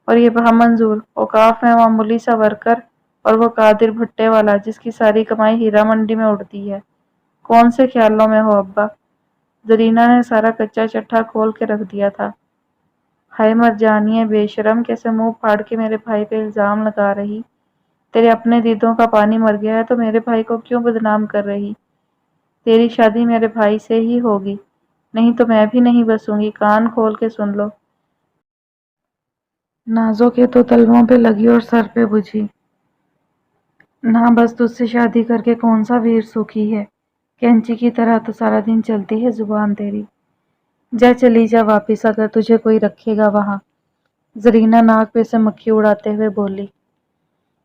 اور یہ بھا منظور اوقاف میں معمولی سا ورکر، اور وہ قادر بھٹے والا جس کی ساری کمائی ہیرا منڈی میں اڑتی ہے، کون سے خیالوں میں ہو ابا؟ زرینہ نے سارا کچا چٹھا کھول کے رکھ دیا تھا۔ ہائے مر جانیے بے شرم، کیسے منہ پھاڑ کے میرے بھائی پہ الزام لگا رہی، تیرے اپنے دیدوں کا پانی مر گیا ہے تو میرے بھائی کو کیوں بدنام کر رہی؟ تیری شادی میرے بھائی سے ہی ہوگی، نہیں تو میں بھی نہیں بسوں گی، کان کھول کے سن لو۔ نازوں کے تو تلووں پہ لگی اور سر پہ بجھی۔ نہ بس تجھ سے شادی کر کے کون سا ویر سکھی ہے، کینچی کی طرح تو سارا دن چلتی ہے زبان تیری۔ جا چلی جا واپس اگر تجھے کوئی رکھے گا وہاں، زرینہ ناک پہ سے مکھی اڑاتے ہوئے بولی۔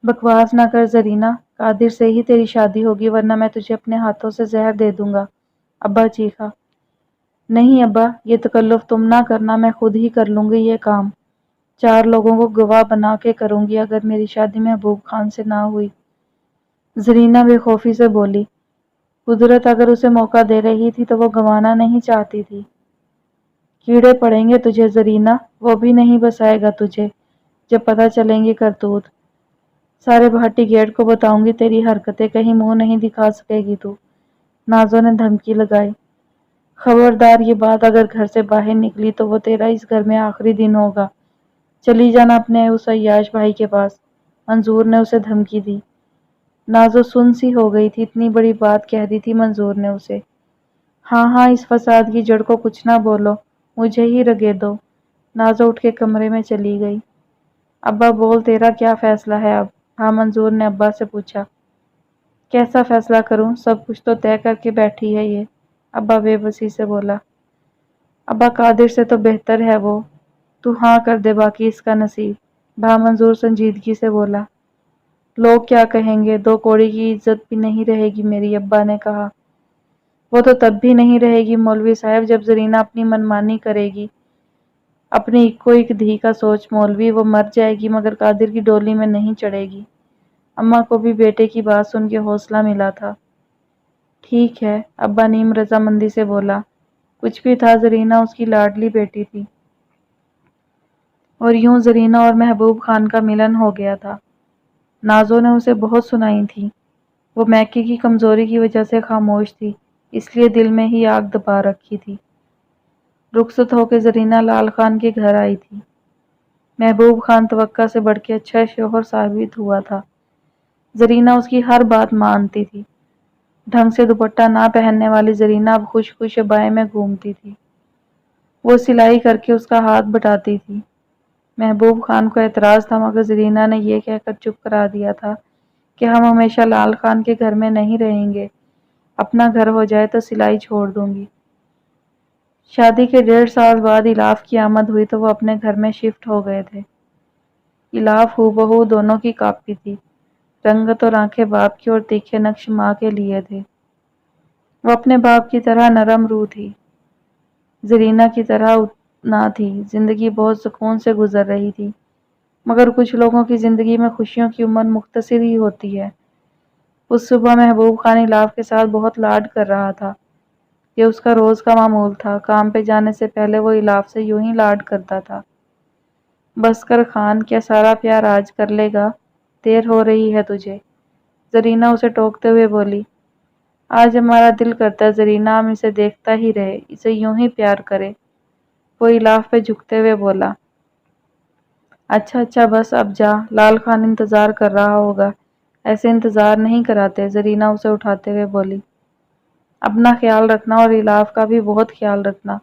بکواس نہ کر زرینہ، قادر سے ہی تیری شادی ہوگی ورنہ میں تجھے اپنے ہاتھوں سے زہر دے دوں گا، ابا چیخا۔ نہیں ابا، یہ تکلف تم نہ کرنا، میں خود ہی کر لوں گی یہ کام، 4 لوگوں کو گواہ بنا کے کروں گی اگر میری شادی محبوب خان سے نہ ہوئی، زرینہ بے خوفی سے بولی۔ قدرت اگر اسے موقع دے رہی تھی تو وہ گنوانا نہیں چاہتی تھی۔ کیڑے پڑیں گے تجھے زرینہ، وہ بھی نہیں بسائے گا تجھے جب پتہ چلیں گی کرتوت۔ سارے بھاٹی گیٹ کو بتاؤں گی تیری حرکتیں، کہیں منہ نہیں دکھا سکے گی تو، نازو نے دھمکی لگائی۔ خبردار یہ بات اگر گھر سے باہر نکلی تو وہ تیرا اس گھر میں آخری دن ہوگا، چلی جانا اپنے اس عیاش بھائی کے پاس، منظور نے اسے دھمکی دی۔ نازو سن سی ہو گئی تھی، اتنی بڑی بات کہہ دی تھی منظور نے اسے۔ ہاں ہاں، اس فساد کی جڑ کو کچھ نہ بولو، مجھے ہی رگے دو، نازو اٹھ کے کمرے میں چلی گئی۔ ابا بول، تیرا کیا فیصلہ ہے اب؟ ہاں، منظور نے ابا سے پوچھا۔ کیسا فیصلہ کروں، سب کچھ تو طے کر کے بیٹھی ہے یہ، ابا بے بسی سے بولا۔ ابا قادر سے تو بہتر ہے وہ، تو ہاں کر دے باقی اس کا نصیب، بھا منظور سنجیدگی سے بولا۔ لوگ کیا کہیں گے، 2 کوڑی کی عزت بھی نہیں رہے گی میری، ابا نے کہا۔ وہ تو تب بھی نہیں رہے گی مولوی صاحب جب زرینہ اپنی منمانی کرے گی، اپنی اکو ایک دھی کا سوچ مولوی، وہ مر جائے گی مگر قادر کی ڈولی میں نہیں چڑھے گی۔ اماں کو بھی بیٹے کی بات سن کے حوصلہ ملا تھا۔ ٹھیک ہے، ابا نیم رضامندی سے بولا، کچھ بھی تھا زرینہ اس کی لاڈلی بیٹی تھی، اور یوں زرینہ اور محبوب خان کا ملن ہو گیا تھا۔ نازو نے اسے بہت سنائی تھی، وہ میکے کی کمزوری کی وجہ سے خاموش تھی، اس لیے دل میں ہی آگ دبا رکھی تھی۔ رخصت ہو کے زرینہ لال خان کے گھر آئی تھی۔ محبوب خان توقع سے بڑھ کے اچھا شوہر ثابت ہوا تھا، زرینہ اس کی ہر بات مانتی تھی۔ ڈھنگ سے دوپٹہ نہ پہننے والی زرینہ اب خوش خوش بائیں میں گھومتی تھی، وہ سلائی کر کے اس کا ہاتھ بٹاتی تھی۔ محبوب خان کو اعتراض تھا مگر زرینہ نے یہ کہہ کر چپ کرا دیا تھا کہ ہم ہمیشہ لال خان کے گھر میں نہیں رہیں گے، اپنا گھر ہو جائے تو سلائی چھوڑ دوں گی۔ شادی کے 1.5 سال بعد الاف کی آمد ہوئی تو وہ اپنے گھر میں شفٹ ہو گئے تھے۔ الاف ہو بہو دونوں کی کاپی تھی، رنگت اور آنکھیں باپ کی اور تیکھے نقش ماں کے لیے تھے۔ وہ اپنے باپ کی طرح نرم روح تھی، زرینہ کی طرح نہ تھی، زندگی بہت سکون سے گزر رہی تھی، مگر کچھ لوگوں کی زندگی میں خوشیوں کی عمر مختصر ہی ہوتی ہے۔ اس صبح محبوب خان الاف کے ساتھ بہت لاڈ کر رہا تھا، یہ اس کا روز کا معمول تھا، کام پہ جانے سے پہلے وہ الاف سے یوں ہی لاڈ کرتا تھا۔ بس کر خان، کیا سارا پیار آج کر لے گا، دیر ہو رہی ہے تجھے، زرینہ اسے ٹوکتے ہوئے بولی۔ آج ہمارا دل کرتا ہے زرینہ ہم اسے دیکھتا ہی رہے، اسے یوں ہی پیار کرے، وہ الاف پہ جھکتے ہوئے بولا۔ اچھا اچھا بس اب جا، لال خان انتظار کر رہا ہوگا، ایسے انتظار نہیں کراتے، زرینہ اسے اٹھاتے ہوئے بولی۔ اپنا خیال رکھنا اور الاف کا بھی بہت خیال رکھنا،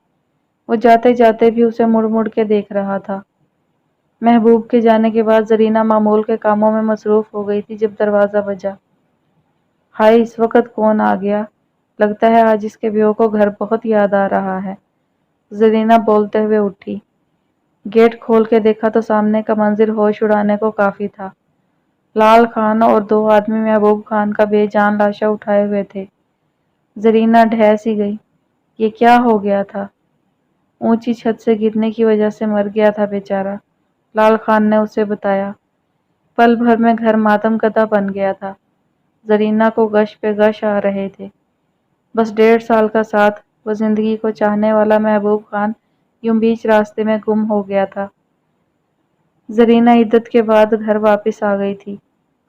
وہ جاتے جاتے بھی اسے مڑ مڑ کے دیکھ رہا تھا۔ محبوب کے جانے کے بعد زرینہ معمول کے کاموں میں مصروف ہو گئی تھی جب دروازہ بجا۔ ہائے، اس وقت کون آ گیا، لگتا ہے آج اس کے بیوہ کو گھر بہت یاد آ رہا ہے، زرینہ بولتے ہوئے اٹھی۔ گیٹ کھول کے دیکھا تو سامنے کا منظر ہوش اڑانے کو کافی تھا، لال خان اور 2 آدمی محبوب خان کا بے جان لاشا اٹھائے ہوئے تھے۔ زرینہ ڈھہ سی گئی، یہ کیا ہو گیا تھا؟ اونچی چھت سے گرنے کی وجہ سے مر گیا تھا بیچارہ، لال خان نے اسے بتایا۔ پل بھر میں گھر ماتم کدہ بن گیا تھا، زرینہ کو غش پہ غش آ رہے تھے۔ بس 1.5 سال کا ساتھ، وہ زندگی کو چاہنے والا محبوب خان یوں بیچ راستے میں گم ہو گیا تھا۔ زرینہ عدت کے بعد گھر واپس آ گئی تھی،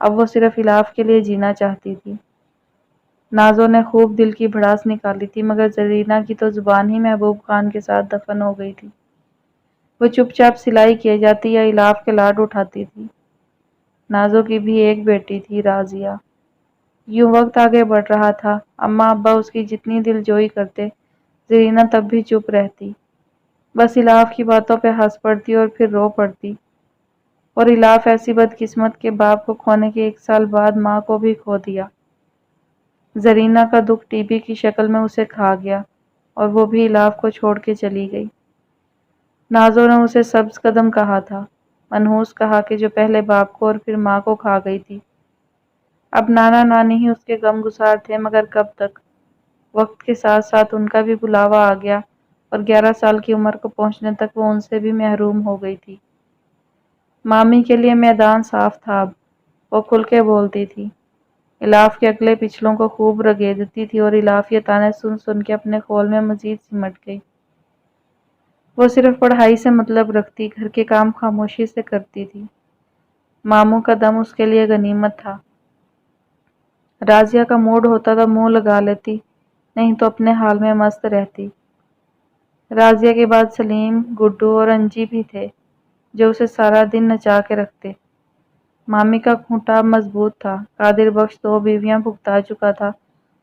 اب وہ صرف الاف کے لیے جینا چاہتی تھی۔ نازو نے خوب دل کی بھڑاس نکالی تھی مگر زرینہ کی تو زبان ہی محبوب خان کے ساتھ دفن ہو گئی تھی، وہ چپ چاپ سلائی کیے جاتی یا الاف کے لاڈ اٹھاتی تھی۔ نازو کی بھی ایک بیٹی تھی، راضیہ۔ یوں وقت آگے بڑھ رہا تھا، اماں ابا اس کی جتنی دل جوئی کرتے، زرینہ تب بھی چپ رہتی، بس الاف کی باتوں پہ ہنس پڑتی اور پھر رو پڑتی۔ اور الاف ایسی بدقسمت کے باپ کو کھونے کے 1 سال بعد ماں کو بھی کھو دیا۔ زرینہ کا دکھ ٹی بی کی شکل میں اسے کھا گیا اور وہ بھی الاف کو چھوڑ کے چلی گئی۔ نازو نے اسے سبز قدم کہا تھا، منحوس کہا کہ جو پہلے باپ کو اور پھر ماں کو کھا گئی تھی۔ اب نانا نانی ہی اس کے غم گسار تھے، مگر کب تک؟ وقت کے ساتھ ساتھ ان کا بھی بلاوا آ گیا اور 11 سال کی عمر کو پہنچنے تک وہ ان سے بھی محروم ہو گئی تھی۔ مامی کے لیے میدان صاف تھا اب، وہ کھل کے بولتی تھی، الاف کے اگلے پچھلوں کو خوب رگیدتی تھی اور الاف یہ تانے سن سن کے اپنے خول میں مزید سمٹ گئی۔ وہ صرف پڑھائی سے مطلب رکھتی، گھر کے کام خاموشی سے کرتی تھی۔ ماموں کا دم اس کے لیے غنیمت تھا۔ راضیہ کا موڈ ہوتا تو منہ لگا لیتی، نہیں تو اپنے حال میں مست رہتی۔ راضیہ کے بعد سلیم، گڈو اور انجی بھی تھے جو اسے سارا دن نچا کے رکھتے۔ مامی کا کھوٹا مضبوط تھا، قادر بخش 2 بیویاں بھگتا چکا تھا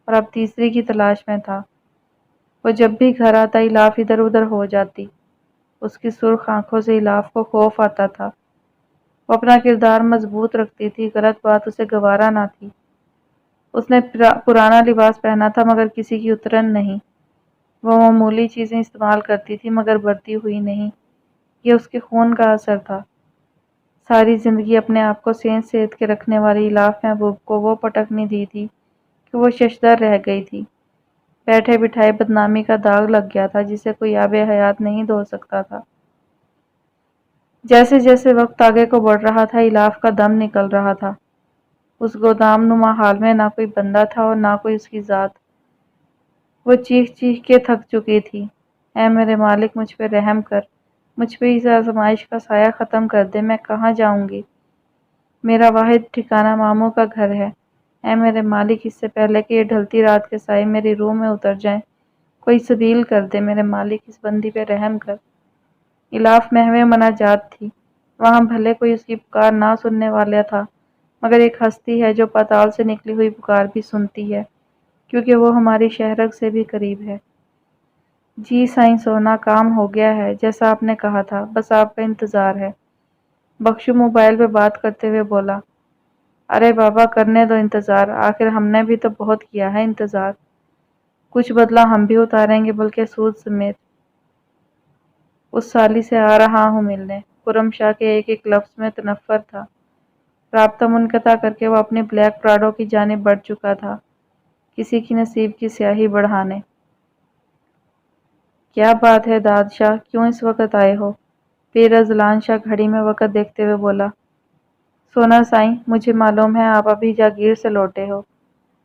اور اب تیسری کی تلاش میں تھا۔ وہ جب بھی گھر آتا الاف ادھر ادھر ہو جاتی، اس کی سرخ آنکھوں سے الاف کو خوف آتا تھا۔ وہ اپنا کردار مضبوط رکھتی تھی، غلط بات اسے گوارا نہ تھی۔ اس نے پرانا لباس پہنا تھا مگر کسی کی اترن نہیں۔ وہ معمولی چیزیں استعمال کرتی تھی مگر بڑھتی ہوئی نہیں۔ یہ اس کے خون کا اثر تھا۔ ساری زندگی اپنے آپ کو سیت کے رکھنے والی الاف محبوب کو وہ پٹکنی دی تھی کہ وہ ششدر رہ گئی تھی۔ بیٹھے بٹھائے بدنامی کا داغ لگ گیا تھا جسے کوئی آب حیات نہیں دھو سکتا تھا۔ جیسے جیسے وقت آگے کو بڑھ رہا تھا الاف کا دم نکل رہا تھا۔ اس گودام نما حال میں نہ کوئی بندہ تھا اور نہ کوئی اس کی ذات۔ وہ چیخ چیخ کے تھک چکی تھی، اے میرے مالک مجھ پہ رحم کر، مجھ پہ اس آزمائش کا سایہ ختم کر دے، میں کہاں جاؤں گی؟ میرا واحد ٹھکانہ ماموں کا گھر ہے، اے میرے مالک اس سے پہلے کہ یہ ڈھلتی رات کے سائے میری روح میں اتر جائیں، کوئی سبیل کر دے، میرے مالک اس بندی پہ رحم کر۔ الاف محو مناجات تھی، وہاں بھلے کوئی اس کی پکار نہ سننے والا تھا مگر ایک ہستی ہے جو پاتال سے نکلی ہوئی پکار بھی سنتی ہے، کیونکہ وہ ہماری شہرگ سے بھی قریب ہے۔ جی سائیں سونا، کام ہو گیا ہے جیسا آپ نے کہا تھا، بس آپ کا انتظار ہے۔ بخشو موبائل پہ بات کرتے ہوئے بولا، ارے بابا کرنے دو انتظار، آخر ہم نے بھی تو بہت کیا ہے انتظار، کچھ بدلہ ہم بھی اتاریں گے بلکہ سود سمیت۔ اس سالی سے آ رہا ہوں ملنے، خرم شاہ کے ایک ایک لفظ میں تنفر تھا۔ رابطہ منقطع کر کے وہ اپنی بلیک پراڈو کی جانب بڑھ چکا تھا، کسی کی نصیب کی سیاہی بڑھانے۔ کیا بات ہے دادشاہ، کیوں اس وقت آئے ہو؟ پیر ازلان شاہ گھڑی میں وقت دیکھتے ہوئے بولا۔ سونا سائیں، مجھے معلوم ہے آپ ابھی جاگیر سے لوٹے ہو،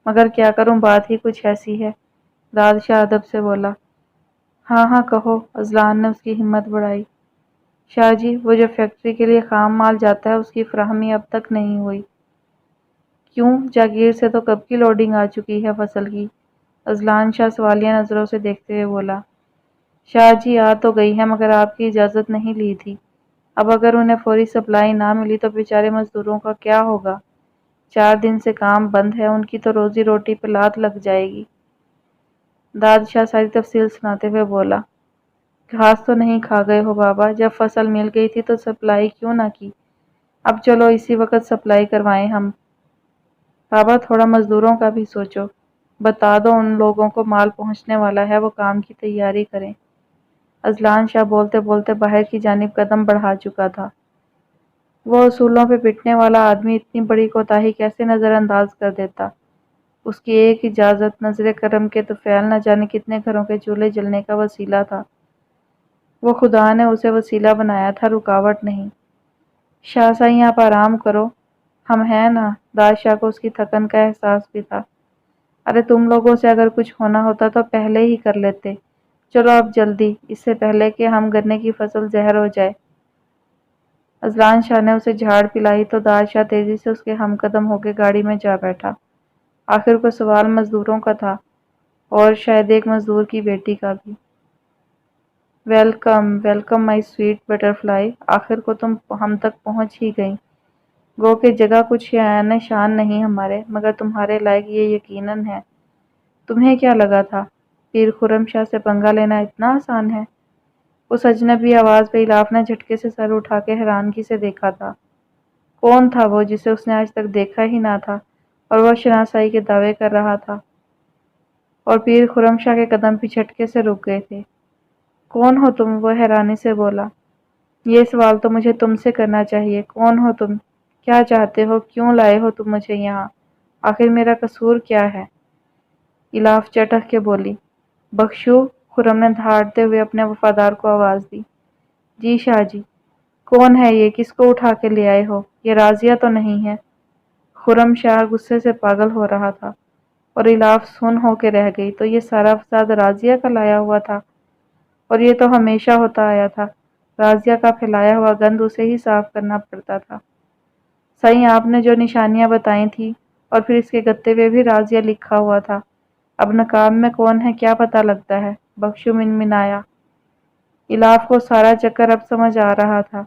مگر کیا کروں بات ہی کچھ ایسی ہے، دادشاہ ادب سے بولا۔ ہاں ہاں کہو، ازلان نے اس کی ہمت بڑھائی۔ شاہ جی، وہ جو فیکٹری کے لیے خام مال جاتا ہے اس کی فراہمی اب تک نہیں ہوئی۔ کیوں؟ جاگیر سے تو کب کی لوڈنگ آ چکی ہے فصل کی، ازلان شاہ سوالیہ نظروں سے دیکھتے ہوئے بولا۔ شاہ جی آ تو گئی ہے مگر آپ کی اجازت نہیں لی تھی، اب اگر انہیں فوری سپلائی نہ ملی تو بیچارے مزدوروں کا کیا ہوگا؟ 4 دن سے کام بند ہے، ان کی تو روزی روٹی پہ لات لگ جائے گی۔ دادشاہ ساری تفصیل سناتے ہوئے بولا، گھاس تو نہیں کھا گئے ہو بابا، جب فصل مل گئی تھی تو سپلائی کیوں نہ کی؟ اب چلو اسی وقت سپلائی کروائیں ہم۔ بابا تھوڑا مزدوروں کا بھی سوچو، بتا دو ان لوگوں کو مال پہنچنے والا ہے، وہ کام کی تیاری کریں۔ ازلان شاہ بولتے بولتے باہر کی جانب قدم بڑھا چکا تھا۔ وہ اصولوں پہ پٹنے والا آدمی اتنی بڑی کوتاہی کیسے نظر انداز کر دیتا؟ اس کی ایک اجازت نظر کرم کے طفیل نہ جانے کتنے گھروں کے چولہے جلنے کا وسیلہ تھا۔ وہ خدا نے اسے وسیلہ بنایا تھا، رکاوٹ نہیں۔ شاہ سائیں آپ آرام کرو، ہم ہیں نا۔ دادشاہ کو اس کی تھکن کا احساس بھی تھا۔ ارے تم لوگوں سے اگر کچھ ہونا ہوتا تو پہلے ہی کر لیتے، چلو اب جلدی، اس سے پہلے کہ ہم گنے کی فصل زہر ہو جائے۔ ازلان شاہ نے اسے جھاڑ پلائی تو دادشاہ تیزی سے اس کے ہم قدم ہو کے گاڑی میں جا بیٹھا۔ آخر کو سوال مزدوروں کا تھا اور شاید ایک مزدور کی بیٹی کا بھی۔ ویلکم ویلکم مائی سویٹ بٹر فلائی، آخر کو تم ہم تک پہنچ ہی گئیں۔ گو کہ جگہ کچھ شایان شان نہیں ہمارے، مگر تمہارے لائق یہ یقیناً ہے۔ تمہیں کیا لگا تھا پیر خرم شاہ سے پنگا لینا اتنا آسان ہے؟ اس اجنبی آواز پہ الاف نے جھٹکے سے سر اٹھا کے حیرانگی سے دیکھا تھا۔ کون تھا وہ جسے اس نے آج تک دیکھا ہی نہ تھا اور وہ شناسائی کے دعوے کر رہا تھا؟ اور پیر خرم شاہ کے قدم بھی جھٹکے سے رک گئے تھے۔ کون ہو تم؟ وہ حیرانی سے بولا۔ یہ سوال تو مجھے تم سے کرنا چاہیے۔ کون ہو تم؟ کیا چاہتے ہو؟ کیوں لائے ہو تم مجھے یہاں؟ آخر میرا قصور کیا ہے؟ الاف چٹک کے بولی۔ بخشو، خرم نے دھاڑتے ہوئے اپنے وفادار کو آواز دی۔ جی شاہ جی۔ کون ہے یہ؟ کس کو اٹھا کے لے آئے ہو؟ یہ راضیہ تو نہیں ہے؟ خرم شاہ غصے سے پاگل ہو رہا تھا اور الاف سن ہو کے رہ گئی۔ تو یہ سارا فساد راضیہ کا لایا ہوا تھا، اور یہ تو ہمیشہ ہوتا آیا تھا۔ راضیہ کا پھیلایا ہوا گند اسے ہی صاف کرنا پڑتا تھا۔ سائیں، آپ نے جو نشانیاں بتائی تھیں اور پھر اس کے گتے پہ بھی راضیہ لکھا ہوا تھا، اب نقاب میں کون ہے کیا پتہ لگتا ہے؟ بخشو منمنایا۔ الاف کو سارا چکر اب سمجھ آ رہا تھا۔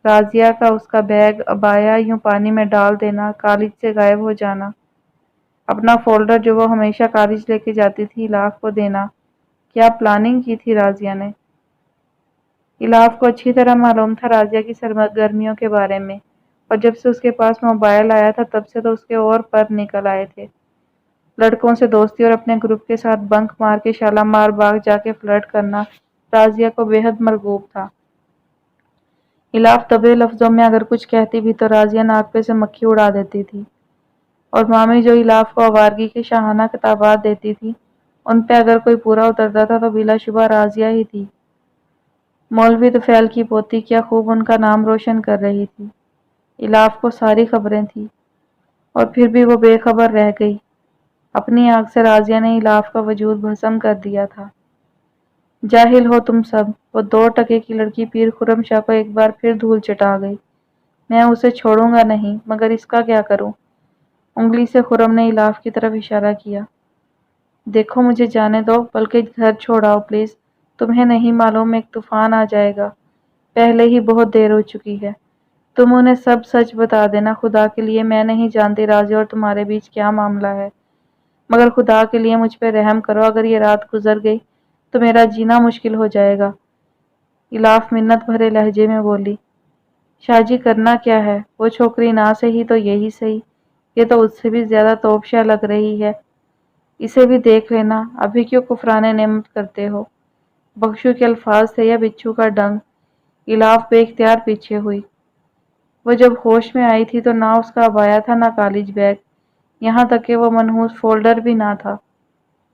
راضیہ کا اس کا بیگ عبایا یوں پانی میں ڈال دینا، کالج سے غائب ہو جانا، اپنا فولڈر جو وہ ہمیشہ کالج لے کے جاتی تھی الاف کو دینا، کیا پلاننگ کی تھی راضیہ نے؟ الاف کو اچھی طرح معلوم تھا راضیہ کی سرگرمیوں کے بارے میں، اور جب سے اس کے پاس موبائل آیا تھا تب سے تو اس کے اور پر نکل آئے تھے۔ لڑکوں سے دوستی اور اپنے گروپ کے ساتھ بنک مار کے شالامار باغ جا کے فلرٹ کرنا راضیہ کو بے حد مرغوب تھا۔ الاف دبے لفظوں میں اگر کچھ کہتی بھی تو راضیہ ناک پہ سے مکھی اڑا دیتی تھی، اور مامی جو الاف کو آوارگی کے شاہانہ خطابات دیتی تھی ان پہ اگر کوئی پورا اترتا تھا تو بلا شبہ راضیہ ہی تھی۔ مولوی طفیل کی پوتی کیا خوب ان کا نام روشن کر رہی تھی۔ الاف کو ساری خبریں تھیں، اور پھر بھی وہ بے خبر رہ گئی۔ اپنی آنکھ سے راضیہ نے الاف کا وجود بھسم کر دیا تھا۔ جاہل ہو تم سب! وہ 2 ٹکے کی لڑکی پیر خرم شاہ کو ایک بار پھر دھول چٹا گئی۔ میں اسے چھوڑوں گا نہیں، مگر اس کا کیا کروں؟ انگلی سے خرم نے الاف کی طرف اشارہ کیا۔ دیکھو مجھے جانے دو، بلکہ گھر چھوڑاؤ پلیز۔ تمہیں نہیں معلوم ایک طوفان آ جائے گا، پہلے ہی بہت دیر ہو چکی ہے۔ تم انہیں سب سچ بتا دینا، خدا کے لیے میں نہیں جانتی راضیہ اور تمہارے بیچ کیا معاملہ ہے، مگر خدا کے لیے مجھ پہ رحم کرو، اگر یہ رات گزر گئی تو میرا جینا مشکل ہو جائے گا۔ الاف منت بھرے لہجے میں بولی۔ شاہ جی کرنا کیا ہے؟ وہ چھوکری نہ صحیح تو یہی صحیح، یہ تو اس سے بھی زیادہ توپشا لگ رہی ہے، اسے بھی دیکھ لینا، ابھی کیوں کفران نعمت کرتے ہو؟ بخشو کے الفاظ تھے یا بچھو کا ڈنگ؟ الاف بے اختیار پیچھے ہوئی۔ وہ جب ہوش میں آئی تھی تو نہ اس کا عبایا تھا نہ کالج بیگ، یہاں تک کہ وہ منحوس فولڈر بھی نہ تھا۔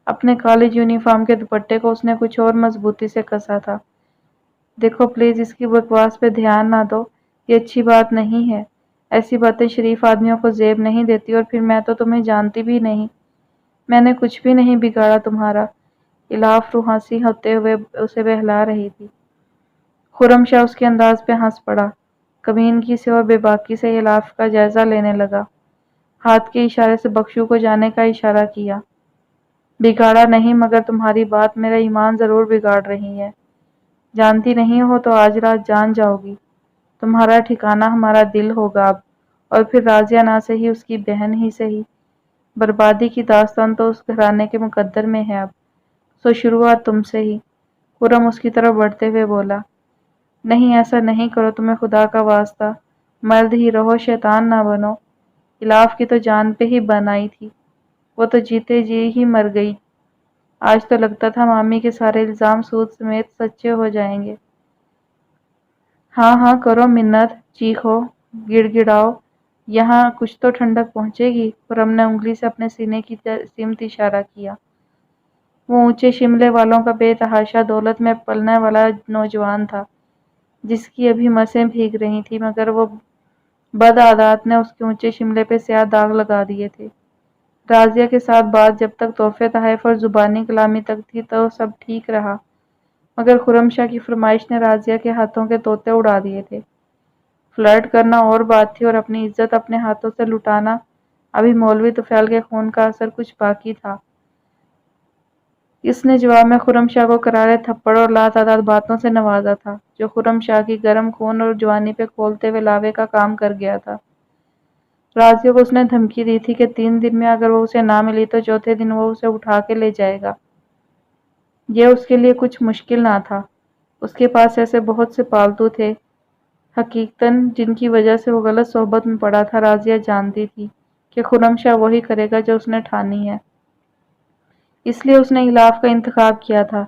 اپنے کالج یونیفارم کے دوپٹے کو اس نے کچھ اور مضبوطی سے کسا تھا۔ دیکھو پلیز اس کی بکواس پہ دھیان نہ دو، یہ اچھی بات نہیں ہے، ایسی باتیں شریف آدمیوں کو زیب نہیں دیتی، اور پھر میں تو تمہیں جانتی بھی نہیں، میں نے کچھ بھی نہیں بگاڑا تمہارا۔ الاف روحانسی ہوتے ہوئے اسے بہلا رہی تھی۔ خرم شاہ اس کے انداز پہ ہنس پڑا۔ کمینگی سے اور بے باکی سے الاف کا جائزہ لینے لگا۔ ہاتھ کے اشارے سے بخشو کو جانے کا اشارہ کیا۔ بگاڑا نہیں، مگر تمہاری بات میرا ایمان ضرور بگاڑ رہی ہے۔ جانتی نہیں ہو تو آج رات جان جاؤ گی۔ تمہارا ٹھکانہ ہمارا دل ہوگا اب، اور پھر راضیہ نہ صحیح اس کی بہن ہی صحیح، بربادی کی داستان تو اس گھرانے کے مقدر میں ہے اب، سو شروعات تم سے ہی۔ خرم اس کی طرف بڑھتے ہوئے بولا۔ نہیں ایسا نہیں کرو، تمہیں خدا کا واسطہ، مرد ہی رہو، شیطان نہ بنو۔ الاف کی تو جان پہ ہی بن آئی تھی، وہ تو جیتے جی ہی مر گئی۔ آج تو لگتا تھا مامی کے سارے الزام سود سمیت سچے ہو جائیں گے۔ ہاں ہاں کرو منت، چیخو، گڑ گڑاؤ، یہاں کچھ تو ٹھنڈک پہنچے گی۔ خرم نے انگلی سے اپنے سینے کی سمت اشارہ کیا۔ وہ اونچے شملے والوں کا بے تحاشا دولت میں پلنے والا نوجوان تھا، جس کی ابھی مسیں بھیگ رہی تھی، مگر وہ بد عادات نے اس کے اونچے شملے پہ سیاہ داغ لگا دیے تھے۔ راضیہ کے ساتھ بات جب تک تحفے تحائف اور زبانی کلامی تک تھی تو سب ٹھیک رہا، مگر خرم شاہ کی فرمائش نے راضیہ کے ہاتھوں کے طوطے اڑا دیے تھے۔ فلرٹ کرنا اور بات تھی، اور اپنی عزت اپنے ہاتھوں سے لٹانا، ابھی مولوی طفیل کے خون کا اثر کچھ باقی تھا۔ اس نے جواب میں خرم شاہ کو کرارے تھپڑ اور لاتعداد باتوں سے نوازا تھا، جو خرم شاہ کی گرم خون اور جوانی پہ کھولتے ہوئے لاوے کا کام کر گیا تھا۔ راضیہ کو اس نے دھمکی دی تھی کہ 3 دن میں اگر وہ اسے نہ ملی تو چوتھے دن وہ اسے اٹھا کے لے جائے گا۔ یہ اس کے لیے کچھ مشکل نہ تھا، اس کے پاس ایسے بہت سے پالتو تھے، حقیقتاً جن کی وجہ سے وہ غلط صحبت میں پڑا تھا، راضیہ جانتی تھی کہ خرم شاہ وہی کرے گا جو اس نے ٹھانی ہے۔ اس لیے اس نے الاف کا انتخاب کیا تھا۔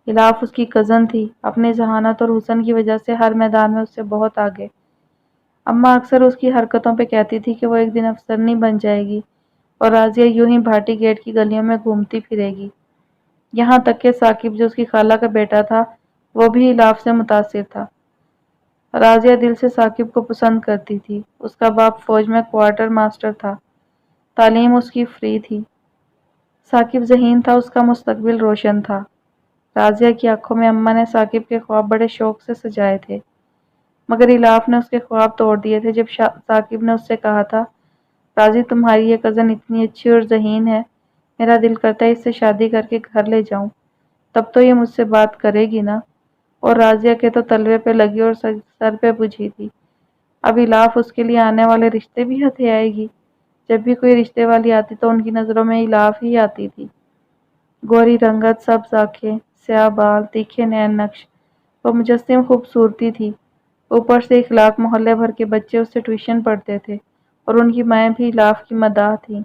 الاف اس کی کزن تھی، اپنے ذہانت اور حسن کی وجہ سے ہر میدان میں اس سے بہت آگے۔ اماں اکثر اس کی حرکتوں پہ کہتی تھی کہ وہ ایک دن افسرنی بن جائے گی اور راضیہ یوں ہی بھاٹی گیٹ کی گلیوں میں گھومتی پھرے گی۔ یہاں تک کہ ثاقب جو اس کی خالہ کا بیٹا تھا وہ بھی الاف سے متاثر تھا۔ راضیہ دل سے ثاقب کو پسند کرتی تھی۔ اس کا باپ فوج میں کوارٹر ماسٹر تھا، تعلیم اس کی فری تھی۔ ثاقب ذہین تھا، اس کا مستقبل روشن تھا۔ راضیہ کی آنکھوں میں اماں نے ثاقب کے خواب بڑے شوق سے سجائے تھے، مگر الاف نے اس کے خواب توڑ دیے تھے جب ثاقب نے اس سے کہا تھا، راضی تمہاری یہ کزن اتنی اچھی اور ذہین ہے، میرا دل کرتا ہے اس سے شادی کر کے گھر لے جاؤں، تب تو یہ مجھ سے بات کرے گی نا۔ اور راضیہ کے تو تلوے پہ لگی اور سر پہ بجھی تھی، اب الاف اس کے لیے آنے والے رشتے بھی ہتھے آئے گی۔ جب بھی کوئی رشتے والی آتی تو ان کی نظروں میں الاف ہی آتی تھی۔ گوری رنگت، سبز آنکھیں، سیاہ بال، تیکھے نین نقش، وہ مجسم خوبصورتی تھی۔ اوپر سے اخلاق محلے بھر کے بچے اس سے ٹیوشن پڑھتے تھے اور ان کی مائیں بھی الاف کی مداح تھیں۔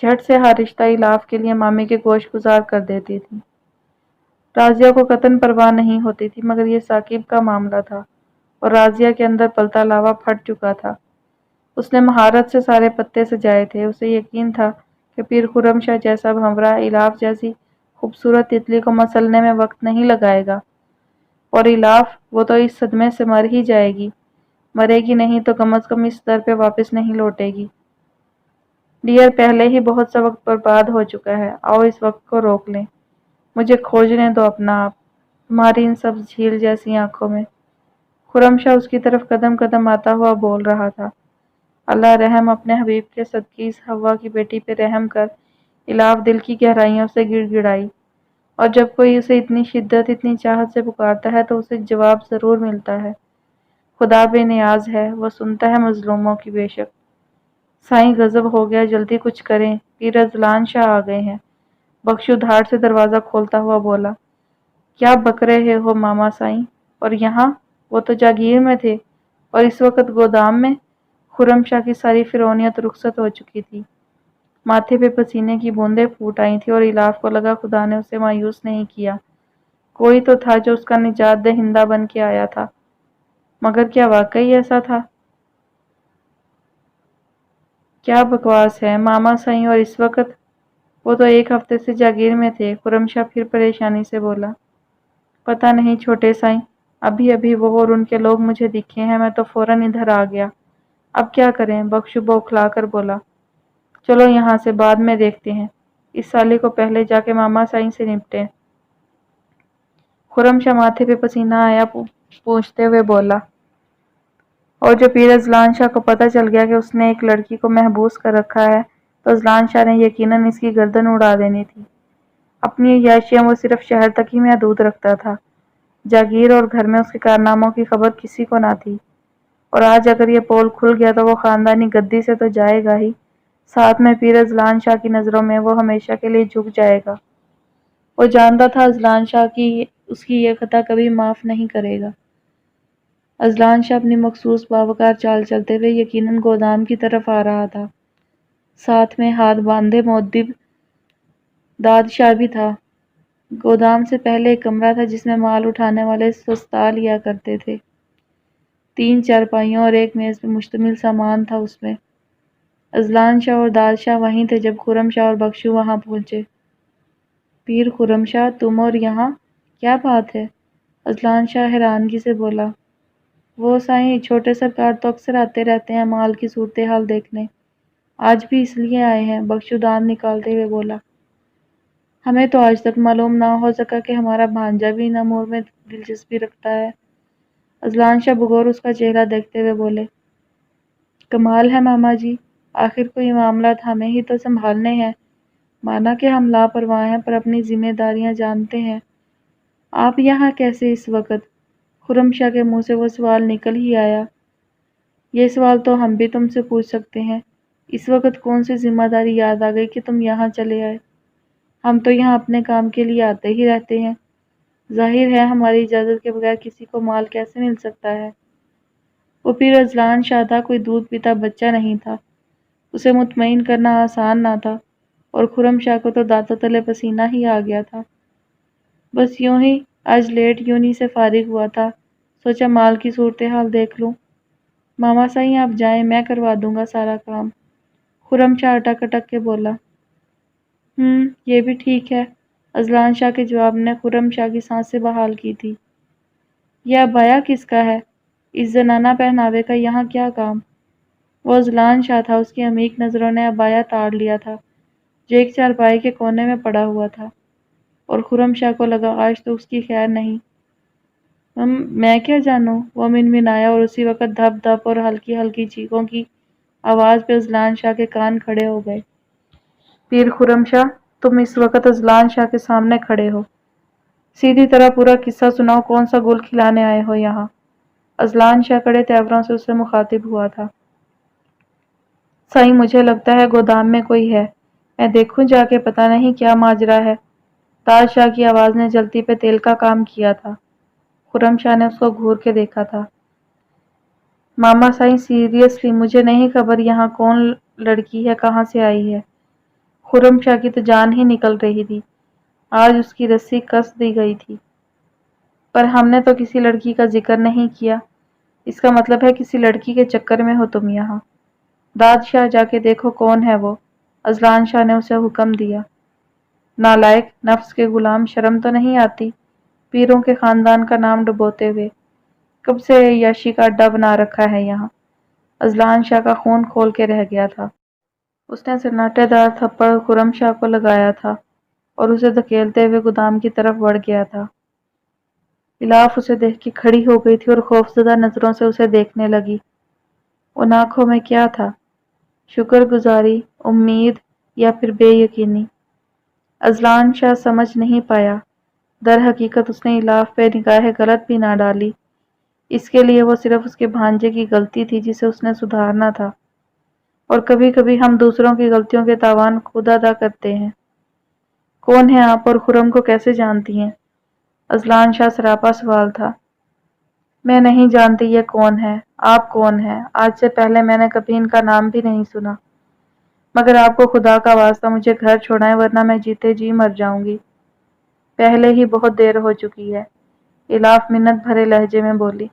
جھٹ سے ہر رشتہ الاف کے لیے مامی کے گوش گزار کر دیتی تھی۔ راضیہ کو قطعاً پرواہ نہیں ہوتی تھی، مگر یہ ثاقب کا معاملہ تھا اور راضیہ کے اندر پلتا لاوا پھٹ چکا تھا۔ اس نے مہارت سے سارے پتے سجائے تھے۔ اسے یقین تھا کہ پیر خرم شاہ جیسا بھنورا الاف جیسی خوبصورت تتلی کو مسلنے میں وقت نہیں لگائے گا، اور الاف وہ تو اس صدمے سے مر ہی جائے گی، مرے گی نہیں تو کم از کم اس در پہ واپس نہیں لوٹے گی۔ ڈیئر، پہلے ہی بہت سا وقت برباد ہو چکا ہے، آؤ اس وقت کو روک لیں، مجھے کھوجنے دو اپنا آپ، تمہاری ان سبز جھیل جیسی آنکھوں میں۔ خرم شاہ اس کی طرف قدم قدم آتا ہوا بول رہا تھا، اللہ رحم، اپنے حبیب کے صدقے اس حوا کی بیٹی پہ رحم کر۔ الاف دل کی گہرائیوں سے گڑ گڑائی، اور جب کوئی اسے اتنی شدت، اتنی چاہت سے پکارتا ہے تو اسے جواب ضرور ملتا ہے۔ خدا بے نیاز ہے، وہ سنتا ہے مظلوموں کی بے شک۔ سائیں غضب ہو گیا، جلدی کچھ کریں، پیر ازلان شاہ آ گئے ہیں۔ بخشو دھاڑ سے دروازہ کھولتا ہوا بولا، کیا بک رہے ہو ماما سائیں؟ اور یہاں؟ وہ تو جاگیر میں تھے، اور اس وقت گودام میں؟ خرم شاہ کی ساری فرونیت رخصت ہو چکی تھی، ماتھے پہ پسینے کی بوندیں پھوٹ آئی تھی، اور الاف کو لگا خدا نے اسے مایوس نہیں کیا، کوئی تو تھا جو اس کا نجات دہندہ بن کے آیا تھا۔ مگر کیا واقعی ایسا تھا؟ کیا بکواس ہے ماما سائیں، اور اس وقت؟ وہ تو ایک ہفتے سے جاگیر میں تھے۔ خرم شاہ پھر پریشانی سے بولا، پتہ نہیں چھوٹے سائیں، ابھی ابھی وہ اور ان کے لوگ مجھے دکھے ہیں، میں تو فوراً ادھر آ گیا، اب کیا کریں؟ بخشو بوکھلا کر بولا، چلو یہاں سے بعد میں دیکھتے ہیں، اس سالے کو پہلے جا کے ماما سائیں سے نپٹیں۔ خرم شاہ ماتھے پہ پسینہ آیا پوچھتے ہوئے بولا، اور جو پیر ازلان شاہ کو پتہ چل گیا کہ اس نے ایک لڑکی کو محبوس کر رکھا ہے تو ازلان شاہ نے یقیناً اس کی گردن اڑا دینی تھی۔ اپنی عیاشیاں وہ صرف شہر تک ہی محدود رکھتا تھا، جاگیر اور گھر میں اس کے کارناموں کی خبر کسی کو نہ تھی، اور آج اگر یہ پول کھل گیا تو وہ خاندانی گدی سے تو جائے گا ہی، ساتھ میں پیر ازلان شاہ کی نظروں میں وہ ہمیشہ کے لیے جھک جائے گا۔ وہ جانتا تھا ازلان شاہ کی اس کی یہ خطا کبھی معاف نہیں کرے گا۔ ازلان شاہ اپنی مخصوص باوقار چال چلتے ہوئے یقیناً گودام کی طرف آ رہا تھا، ساتھ میں ہاتھ باندھے مؤدب داد شاہ بھی تھا۔ گودام سے پہلے ایک کمرہ تھا جس میں مال اٹھانے والے سستا لیا کرتے تھے، 3 چارپائیوں اور ایک میز پہ مشتمل سامان تھا اس میں۔ ازلان شاہ اور داد شاہ وہیں تھے جب خرم شاہ اور بخشو وہاں پہنچے۔ پیر خرم شاہ، تم اور یہاں، کیا بات ہے؟ ازلان شاہ حیرانگی سے بولا، وہ سائیں، چھوٹے سرکار تو اکثر آتے رہتے ہیں مال کی صورتحال دیکھنے، آج بھی اس لیے آئے ہیں، بخشو دانت نکالتے ہوئے بولا، ہمیں تو آج تک معلوم نہ ہو سکا کہ ہمارا بھانجا بھی ان امور میں دلچسپی رکھتا ہے۔ ازلان شاہ بغور اس کا چہرہ دیکھتے ہوئے بولے، کمال ہے ماما جی، آخر کوئی معاملات ہمیں ہی تو سنبھالنے ہیں، مانا کہ ہم لاپرواہ ہیں پر اپنی ذمہ داریاں جانتے ہیں۔ آپ یہاں کیسے اس وقت؟ خرم شاہ کے منہ سے وہ سوال نکل ہی آیا، یہ سوال تو ہم بھی تم سے پوچھ سکتے ہیں، اس وقت کون سی ذمہ داری یاد آ گئی کہ تم یہاں چلے آئے؟ ہم تو یہاں اپنے کام کے لیے آتے ہی رہتے ہیں، ظاہر ہے ہماری اجازت کے بغیر کسی کو مال کیسے مل سکتا ہے؟ وہ پیر اذلان شاہ تھا، کوئی دودھ پیتا بچہ نہیں تھا۔ اسے مطمئن کرنا آسان نہ تھا، اور خرم شاہ کو تو دانتوں تلے پسینہ ہی آ گیا تھا۔ بس یوں ہی آج لیٹ یونی سے فارغ ہوا تھا، سوچا مال کی صورتحال دیکھ لوں۔ ماما صاحب آپ جائیں، میں کروا دوں گا سارا کام، خرم شاہ اٹک اٹک کے بولا۔ یہ بھی ٹھیک ہے، اذلان شاہ کے جواب نے خرم شاہ کی سانسیں بحال کی تھی۔ یہ عبایا کس کا ہے؟ اس زنانہ پہناوے کا یہاں کیا کام؟ وہ اذلان شاہ تھا، اس کی عمیق نظروں نے عبایا تاڑ لیا تھا جو ایک چارپائی کے کونے میں پڑا ہوا تھا، اور خرم شاہ کو لگا آج تو اس کی خیر نہیں۔ میں کیا جانوں، وہ منمنایا، اور اسی وقت دھپ دھپ اور ہلکی ہلکی چیخوں کی آواز پہ اذلان شاہ کے کان کھڑے ہو گئے۔ پیر خرم شاہ، تم اس وقت اذلان شاہ کے سامنے کھڑے ہو، سیدھی طرح پورا قصہ سناؤ، کون سا گل کھلانے آئے ہو یہاں؟ اذلان شاہ کڑے تیوروں سے اس سے مخاطب ہوا تھا۔ سائیں مجھے لگتا ہے گودام میں کوئی ہے، میں دیکھوں جا کے، پتہ نہیں کیا ماجرا ہے۔ تاج شاہ کی آواز نے جلتی پہ تیل کا کام کیا تھا۔ خرم شاہ نے اس کو گھور کے دیکھا تھا۔ ماما سائیں سیریسلی مجھے نہیں خبر یہاں کون لڑکی ہے، کہاں سے آئی ہے۔ خرم شاہ کی تو جان ہی نکل رہی تھی، آج اس کی رسی کس دی گئی تھی۔ پر ہم نے تو کسی لڑکی کا ذکر نہیں کیا، اس کا مطلب ہے کسی لڑکی کے چکر میں ہو تم یہاں۔ داد شاہ جا کے دیکھو کون ہے وہ، اذلان شاہ نے اسے حکم دیا۔ نالائق، نفس کے غلام، شرم تو نہیں آتی پیروں کے خاندان کا نام ڈبوتے ہوئے؟ کب سے عیاشی کا اڈا بنا رکھا ہے یہاں؟ اذلان شاہ کا خون کھول کے رہ گیا تھا۔ اس نے سناٹے دار تھپڑ خرم شاہ کو لگایا تھا اور اسے دھکیلتے ہوئے گودام کی طرف بڑھ گیا تھا۔ الاف اسے دیکھ کے کھڑی ہو گئی تھی اور خوفزدہ نظروں سے اسے دیکھنے لگی۔ ان آنکھوں میں کیا تھا؟ شکر گزاری، امید، یا پھر بے یقینی؟ اذلان شاہ سمجھ نہیں پایا۔ در حقیقت اس نے الاف پہ نگاہ غلط بھی نہ ڈالی، اس کے لیے وہ صرف اس کے بھانجے کی غلطی تھی جسے اس نے سدھارنا تھا، اور کبھی کبھی ہم دوسروں کی غلطیوں کے تاوان خود ادا کرتے ہیں۔ کون ہیں آپ اور خرم کو کیسے جانتی ہیں؟ اذلان شاہ سراپا سوال تھا۔ میں نہیں جانتی یہ کون ہے، آپ کون ہیں، آج سے پہلے میں نے کبھی ان کا نام بھی نہیں سنا، مگر آپ کو خدا کا واسطہ مجھے گھر چھوڑائیں ورنہ میں جیتے جی مر جاؤں گی۔ پہلے ہی بہت دیر ہو چکی ہے، الاف منت بھرے لہجے میں بولی۔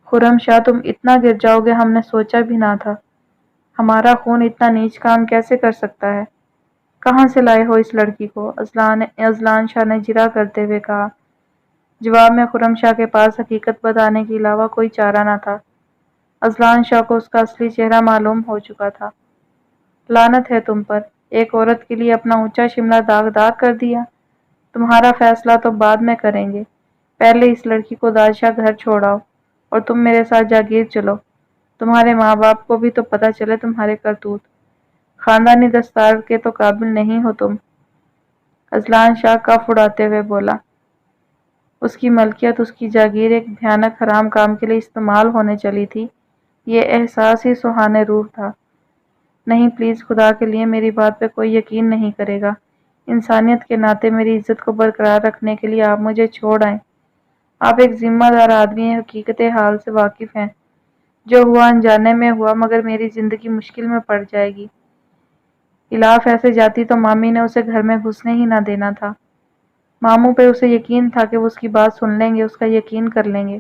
خرم شاہ تم اتنا گر جاؤ گے ہم نے سوچا بھی نہ تھا، ہمارا خون اتنا نیچ کام کیسے کر سکتا ہے؟ کہاں سے لائے ہو اس لڑکی کو؟ اذلان شاہ نے جرا کرتے ہوئے کہا۔ جواب میں خرم شاہ کے پاس حقیقت بتانے کے علاوہ کوئی چارہ نہ تھا۔ اذلان شاہ کو اس کا اصلی چہرہ معلوم ہو چکا تھا۔ لعنت ہے تم پر، ایک عورت کے لیے اپنا اونچا شملہ داغدار کر دیا۔ تمہارا فیصلہ تو بعد میں کریں گے، پہلے اس لڑکی کو دادشاہ گھر چھوڑاؤ اور تم میرے ساتھ جاگیر چلو، تمہارے ماں باپ کو بھی تو پتہ چلے تمہارے کرتوت، خاندانی دستار کے تو قابل نہیں ہو تم۔ اذلان شاہ کف اڑاتے ہوئے بولا۔ اس کی ملکیت، اس کی جاگیر ایک بھیانک حرام کام کے لیے استعمال ہونے چلی تھی، یہ احساس ہی سہانے روح تھا۔ نہیں پلیز، خدا کے لیے میری بات پہ کوئی یقین نہیں کرے گا، انسانیت کے ناطے میری عزت کو برقرار رکھنے کے لیے آپ مجھے چھوڑ آئیں۔ آپ ایک ذمہ دار آدمی ہیں، حقیقت حال سے واقف ہیں، جو ہوا انجانے میں ہوا، مگر میری زندگی مشکل میں پڑ جائے گی۔ الاف ایسے جاتی تو مامی نے اسے گھر میں گھسنے ہی نہ دینا تھا۔ ماموں پہ اسے یقین تھا کہ وہ اس کی بات سن لیں گے، اس کا یقین کر لیں گے۔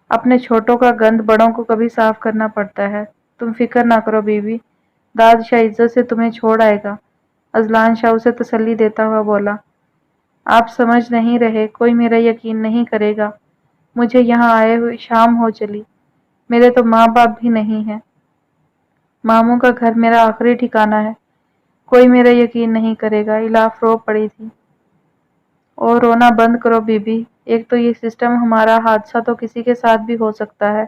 اپنے چھوٹوں کا گند بڑوں کو کبھی صاف کرنا پڑتا ہے، تم فکر نہ کرو بی بی، دادشاہ عزت سے تمہیں چھوڑ آئے گا۔ اذلان شاہ اسے تسلی دیتا ہوا بولا۔ آپ سمجھ نہیں رہے، کوئی میرا یقین نہیں کرے گا، مجھے یہاں آئے ہوئے شام ہو چلی، میرے تو ماں باپ بھی نہیں ہیں، ماموں کا گھر میرا آخری ٹھکانہ ہے، کوئی میرا یقین نہیں کرے گا۔ الاف رو پڑی تھی۔ اور رونا بند کرو بی بی، ایک تو یہ سسٹم ہمارا، حادثہ تو کسی کے ساتھ بھی ہو سکتا ہے۔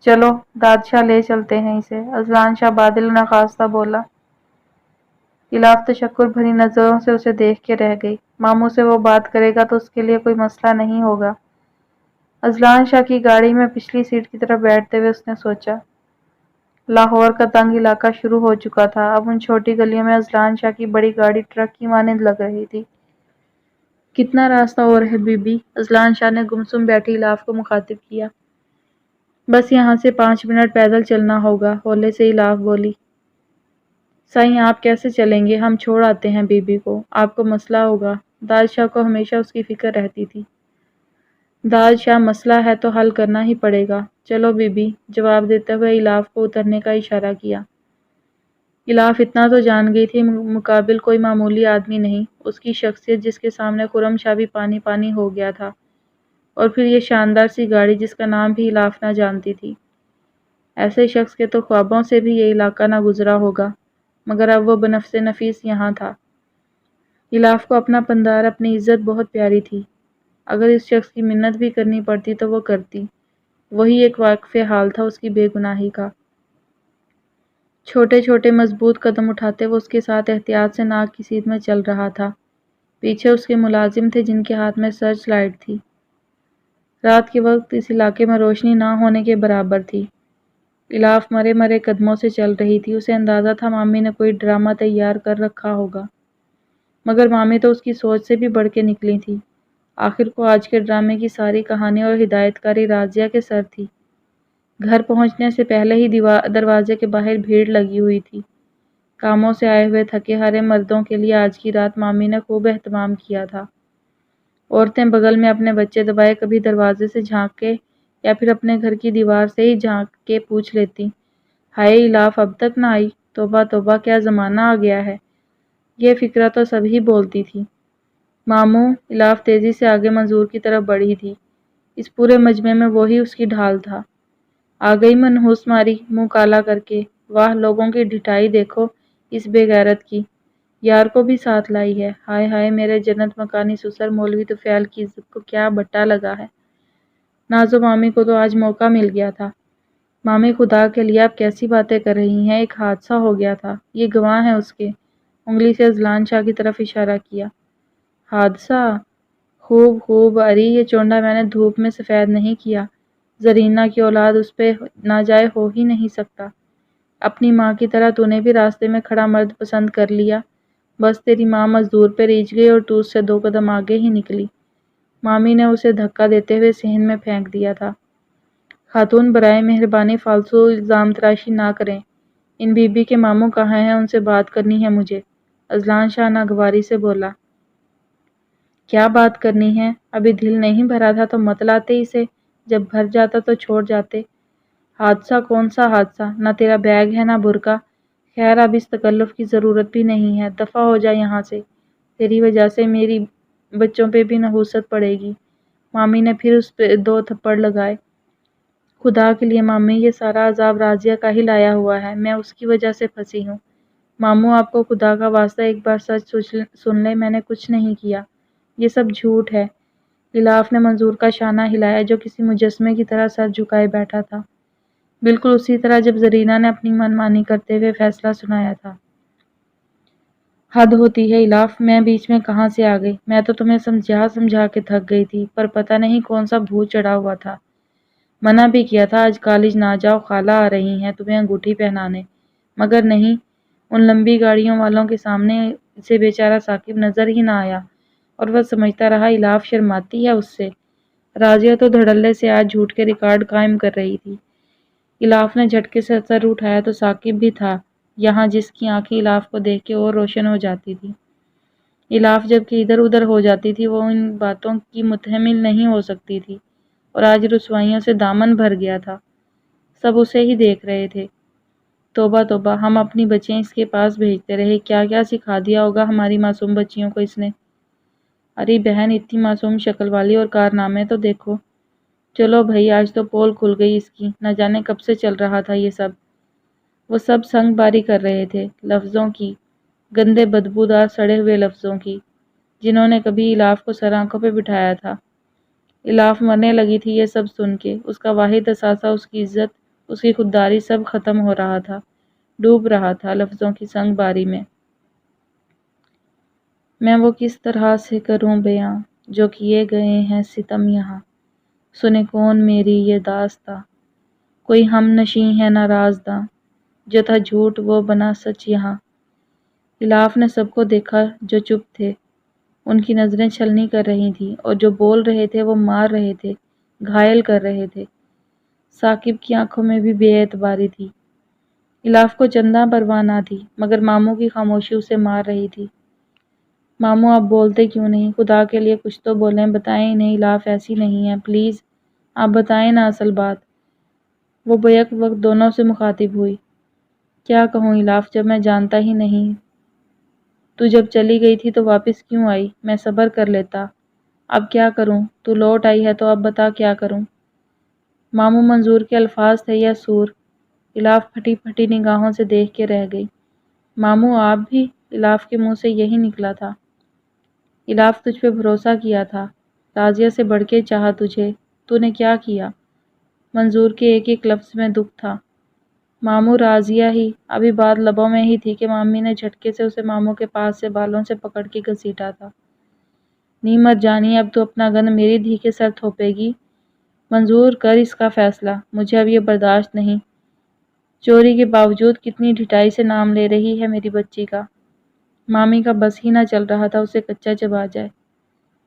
چلو دادشاہ لے چلتے ہیں اسے، اذلان شاہ بادل نخواستہ بولا۔ الاف تشکر بھری نظروں سے اسے دیکھ کے رہ گئی۔ ماموں سے وہ بات کرے گا تو اس کے لیے کوئی مسئلہ نہیں ہوگا۔ اذلان شاہ کی گاڑی میں پچھلی سیٹ کی طرف بیٹھتے ہوئے اس نے سوچا۔ لاہور کا تنگ علاقہ شروع ہو چکا تھا، اب ان چھوٹی گلیوں میں اذلان شاہ کی بڑی گاڑی ٹرک کی مانند لگ رہی تھی۔ کتنا راستہ اور ہے بی بی؟ اذلان شاہ نے گمسم بیٹھی الاف کو مخاطب کیا۔ بس یہاں سے 5 منٹ پیدل چلنا ہوگا، ہولے سے الاف بولی۔ سائیں آپ کیسے چلیں گے؟ ہم چھوڑ آتے ہیں بی بی کو، آپ کو مسئلہ ہوگا۔ داد شاہ کو ہمیشہ اس کی فکر رہتی تھی۔ داد شاہ مسئلہ ہے تو حل کرنا ہی پڑے گا۔ چلو بی بی، جواب دیتے ہوئے الاف کو اترنے کا اشارہ کیا۔ الاف اتنا تو جان گئی تھی مقابل کوئی معمولی آدمی نہیں، اس کی شخصیت جس کے سامنے خرم شاہ بھی پانی پانی ہو گیا تھا، اور پھر یہ شاندار سی گاڑی جس کا نام بھی الاف نہ جانتی تھی۔ ایسے شخص کے تو خوابوں سے بھی یہ علاقہ نہ گزرا ہوگا، مگر اب وہ بنفس نفیس یہاں تھا۔ الاف کو اپنا پندار، اپنی عزت بہت پیاری تھی۔ اگر اس شخص کی منت بھی کرنی پڑتی تو وہ کرتی۔ وہی ایک واقف حال تھا اس کی بے گناہی کا۔ چھوٹے چھوٹے مضبوط قدم اٹھاتے وہ اس کے ساتھ احتیاط سے ناک کی سیدھ میں چل رہا تھا۔ پیچھے اس کے ملازم تھے جن کے ہاتھ میں سرچ لائٹ تھی۔ رات کے وقت اس علاقے میں روشنی نہ ہونے کے برابر تھی۔ الاف مرے مرے قدموں سے چل رہی تھی۔ اسے اندازہ تھا مامی نے کوئی ڈرامہ تیار کر رکھا ہوگا، مگر مامی تو اس کی سوچ سے بھی بڑھ کے نکلی تھی۔ آخر کو آج کے ڈرامے کی ساری کہانی اور ہدایت کاری رازیہ کے سر تھی۔ گھر پہنچنے سے پہلے ہی دروازے کے باہر بھیڑ لگی ہوئی تھی۔ کاموں سے آئے ہوئے تھکے ہارے مردوں کے لیے آج کی رات مامی نے خوب اہتمام کیا تھا۔ عورتیں بغل میں اپنے بچے دبائے کبھی دروازے سے جھانک کے یا پھر اپنے گھر کی دیوار سے ہی جھانک کے پوچھ لیتی، ہائے الاف اب تک نہ آئی؟ توبہ توبہ، کیا زمانہ آ گیا ہے۔ یہ فکرہ تو سبھی بولتی تھی۔ ماموں، الاف تیزی سے آگے منظور کی طرف بڑھی تھی۔ اس پورے مجمع میں وہی اس کی ڈھال تھا۔ آ گئی منحوس ماری، منہ کالا کر کے۔ واہ، لوگوں کی ڈھٹائی دیکھو اس بے غیرت کی، یار کو بھی ساتھ لائی ہے۔ ہائے ہائے، میرے جنت مکانی سسر مولوی طفیل کی عزت کو کیا بٹا لگا ہے۔ نازو مامی کو تو آج موقع مل گیا تھا۔ مامی، خدا کے لیے آپ کیسی باتیں کر رہی ہیں؟ ایک حادثہ ہو گیا تھا، یہ گواہ ہیں اس کے۔ انگلی سے اذلان شاہ کی طرف اشارہ کیا۔ حادثہ؟ خوب خوب، اری یہ چونڈا میں نے دھوپ میں سفید نہیں کیا۔ زرینہ کی اولاد اس پہ ناجائے ہو ہی نہیں سکتا۔ اپنی ماں کی طرح تو نے بھی راستے میں کھڑا مرد پسند کر لیا۔ بس تیری ماں مزدور پہ ریچھ گئی اور تو اس سے 2 قدم آگے ہی نکلی۔ مامی نے اسے دھکا دیتے ہوئے صحن میں پھینک دیا تھا۔ خاتون، برائے مہربانی فالتو الزام تراشی نہ کریں۔ ان بی بی کے ماموں کہاں ہیں؟ ان سے بات کرنی ہے مجھے، اذلان شاہ ناگواری سے بولا۔ کیا بات کرنی ہے؟ ابھی دل نہیں بھرا تھا تو مت لاتے اسے، جب بھر جاتا تو چھوڑ جاتے۔ حادثہ؟ کون سا حادثہ؟ نہ تیرا بیگ ہے نہ برقع۔ خیر اب اس تکلف کی ضرورت بھی نہیں ہے، دفع ہو جا یہاں سے، تیری وجہ سے میری بچوں پہ بھی نحوست پڑے گی۔ مامی نے پھر اس پہ 2 تھپڑ لگائے۔ خدا کے لیے مامی، یہ سارا عذاب رازیہ کا ہی لایا ہوا ہے، میں اس کی وجہ سے پھنسی ہوں۔ ماموں، آپ کو خدا کا واسطہ ایک بار سچ سن لیں، میں نے کچھ نہیں کیا، یہ سب جھوٹ ہے۔ الاف نے منظور کا شانہ ہلایا جو کسی مجسمے کی طرح سر جھکائے بیٹھا تھا، بالکل اسی طرح جب زرینہ نے اپنی من مانی کرتے ہوئے فیصلہ سنایا تھا۔ حد ہوتی ہے الاف، میں بیچ میں کہاں سے آ گئی؟ میں تو تمہیں سمجھا سمجھا کے تھک گئی تھی، پر پتہ نہیں کون سا بھوت چڑھا ہوا تھا۔ منع بھی کیا تھا آج کالج نہ جاؤ، خالہ آ رہی ہیں تمہیں انگوٹھی پہنانے، مگر نہیں، ان لمبی گاڑیوں والوں کے سامنے اسے بیچارہ ثاقب نظر ہی نہ آیا، اور وہ سمجھتا رہا الاف شرماتی ہے اس سے۔ رازیہ تو دھڑلے سے آج جھوٹ کے ریکارڈ قائم کر رہی تھی۔ الاف نے جھٹکے سے سر اٹھایا تو ثاقب بھی تھا یہاں، جس کی آنکھیں الاف کو دیکھ کے اور روشن ہو جاتی تھی۔ الاف جب کہ ادھر ادھر ہو جاتی تھی وہ ان باتوں کی متحمل نہیں ہو سکتی تھی، اور آج رسوائیوں سے دامن بھر گیا تھا۔ سب اسے ہی دیکھ رہے تھے۔ توبہ توبہ، ہم اپنی بچیاں اس کے پاس بھیجتے رہے، کیا کیا سکھا دیا ہوگا ہماری معصوم بچیوں کو اس نے۔ ارے بہن، اتنی معصوم شکل والی اور کارنامے تو دیکھو۔ چلو بھائی، آج تو پول کھل گئی اس کی، نہ جانے کب سے چل رہا تھا یہ سب۔ وہ سب سنگ باری کر رہے تھے، لفظوں کی، گندے بدبودار سڑے ہوئے لفظوں کی، جنہوں نے کبھی الاف کو سر آنکھوں پہ بٹھایا تھا۔ الاف مرنے لگی تھی یہ سب سن کے، اس کا واحد اثاثہ، اس کی عزت، اس کی خودداری سب ختم ہو رہا تھا، ڈوب رہا تھا لفظوں کی سنگ باری میں۔ میں وہ کس طرح سے کروں بیاں، جو کیے گئے ہیں ستم یہاں، سنے کون میری یہ داستاں، کوئی ہم نشیں ہے نہ رازداں، جو تھا جھوٹ وہ بنا سچ یہاں۔ الاف نے سب کو دیکھا جو چپ تھے، ان کی نظریں چھلنی کر رہی تھیں، اور جو بول رہے تھے وہ مار رہے تھے، گھائل کر رہے تھے۔ ثاقب کی آنکھوں میں بھی بے اعتباری تھی۔ الاف کو چندہ پرواہ نہ تھی، مگر ماموں کی خاموشی اسے مار رہی تھی۔ ماموں آپ بولتے کیوں نہیں؟ خدا کے لیے کچھ تو بولیں، بتائیں انہیں الاف ایسی نہیں ہے، پلیز آپ بتائیں نا اصل بات۔ وہ بیک وقت دونوں سے مخاطب ہوئی۔ کیا کہوں الاف، جب میں جانتا ہی نہیں؟ تو جب چلی گئی تھی تو واپس کیوں آئی؟ میں صبر کر لیتا، اب کیا کروں؟ تو لوٹ آئی ہے تو اب بتا کیا کروں؟ ماموں منظور کے الفاظ تھے یا سور؟ الاف پھٹی پھٹی نگاہوں سے دیکھ کے رہ گئی۔ ماموں آپ بھی؟ الاف کے منہ سے یہی نکلا تھا۔ الاف تجھ پہ بھروسہ کیا تھا، راضیہ سے بڑھ کے چاہا تجھے، تو نے کیا کیا؟ منظور کے ایک ایک لفظ میں دکھ تھا۔ ماموں راضیہ ہی، ابھی بات لبوں میں ہی تھی کہ مامی نے جھٹکے سے اسے ماموں کے پاس سے بالوں سے پکڑ کے گھسیٹا تھا۔ نی مر جانی، اب تو اپنا گند میری دھی کے سر تھوپے گی؟ منظور کر اس کا فیصلہ، مجھے اب یہ برداشت نہیں۔ چوری کے باوجود کتنی ڈھٹائی سے نام لے رہی ہے میری بچی کا۔ مامی کا بس ہی نہ چل رہا تھا اسے کچا چبا جائے۔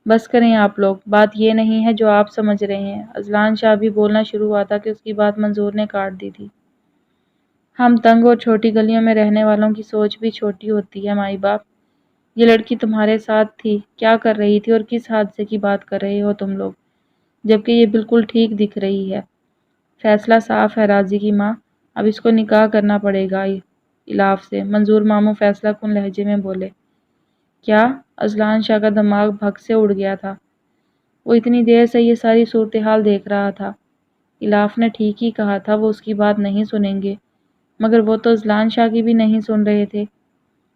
بس کریں آپ لوگ، بات یہ نہیں ہے جو آپ سمجھ رہے ہیں۔ اذلان شاہ بھی بولنا شروع ہوا تھا کہ اس کی بات منظور نے کاٹ دی تھی۔ ہم تنگ اور چھوٹی گلیوں میں رہنے والوں کی سوچ بھی چھوٹی ہوتی ہے مائی باپ۔ یہ لڑکی تمہارے ساتھ تھی، کیا کر رہی تھی اور کس حادثے کی بات کر رہے ہو تم لوگ؟ جبکہ یہ بالکل ٹھیک دکھ رہی ہے۔ فیصلہ صاف ہے راضی کی ماں، اب اس کو نکاح کرنا پڑے گا الاف سے، منظور ماموں فیصلہ کن لہجے میں بولے۔ کیا؟ اذلان شاہ کا دماغ بھگ سے اڑ گیا تھا۔ وہ اتنی دیر سے یہ ساری صورتحال دیکھ رہا تھا۔ الاف نے ٹھیک ہی کہا تھا، وہ اس کی بات نہیں سنیں گے، مگر وہ تو اذلان شاہ کی بھی نہیں سن رہے تھے،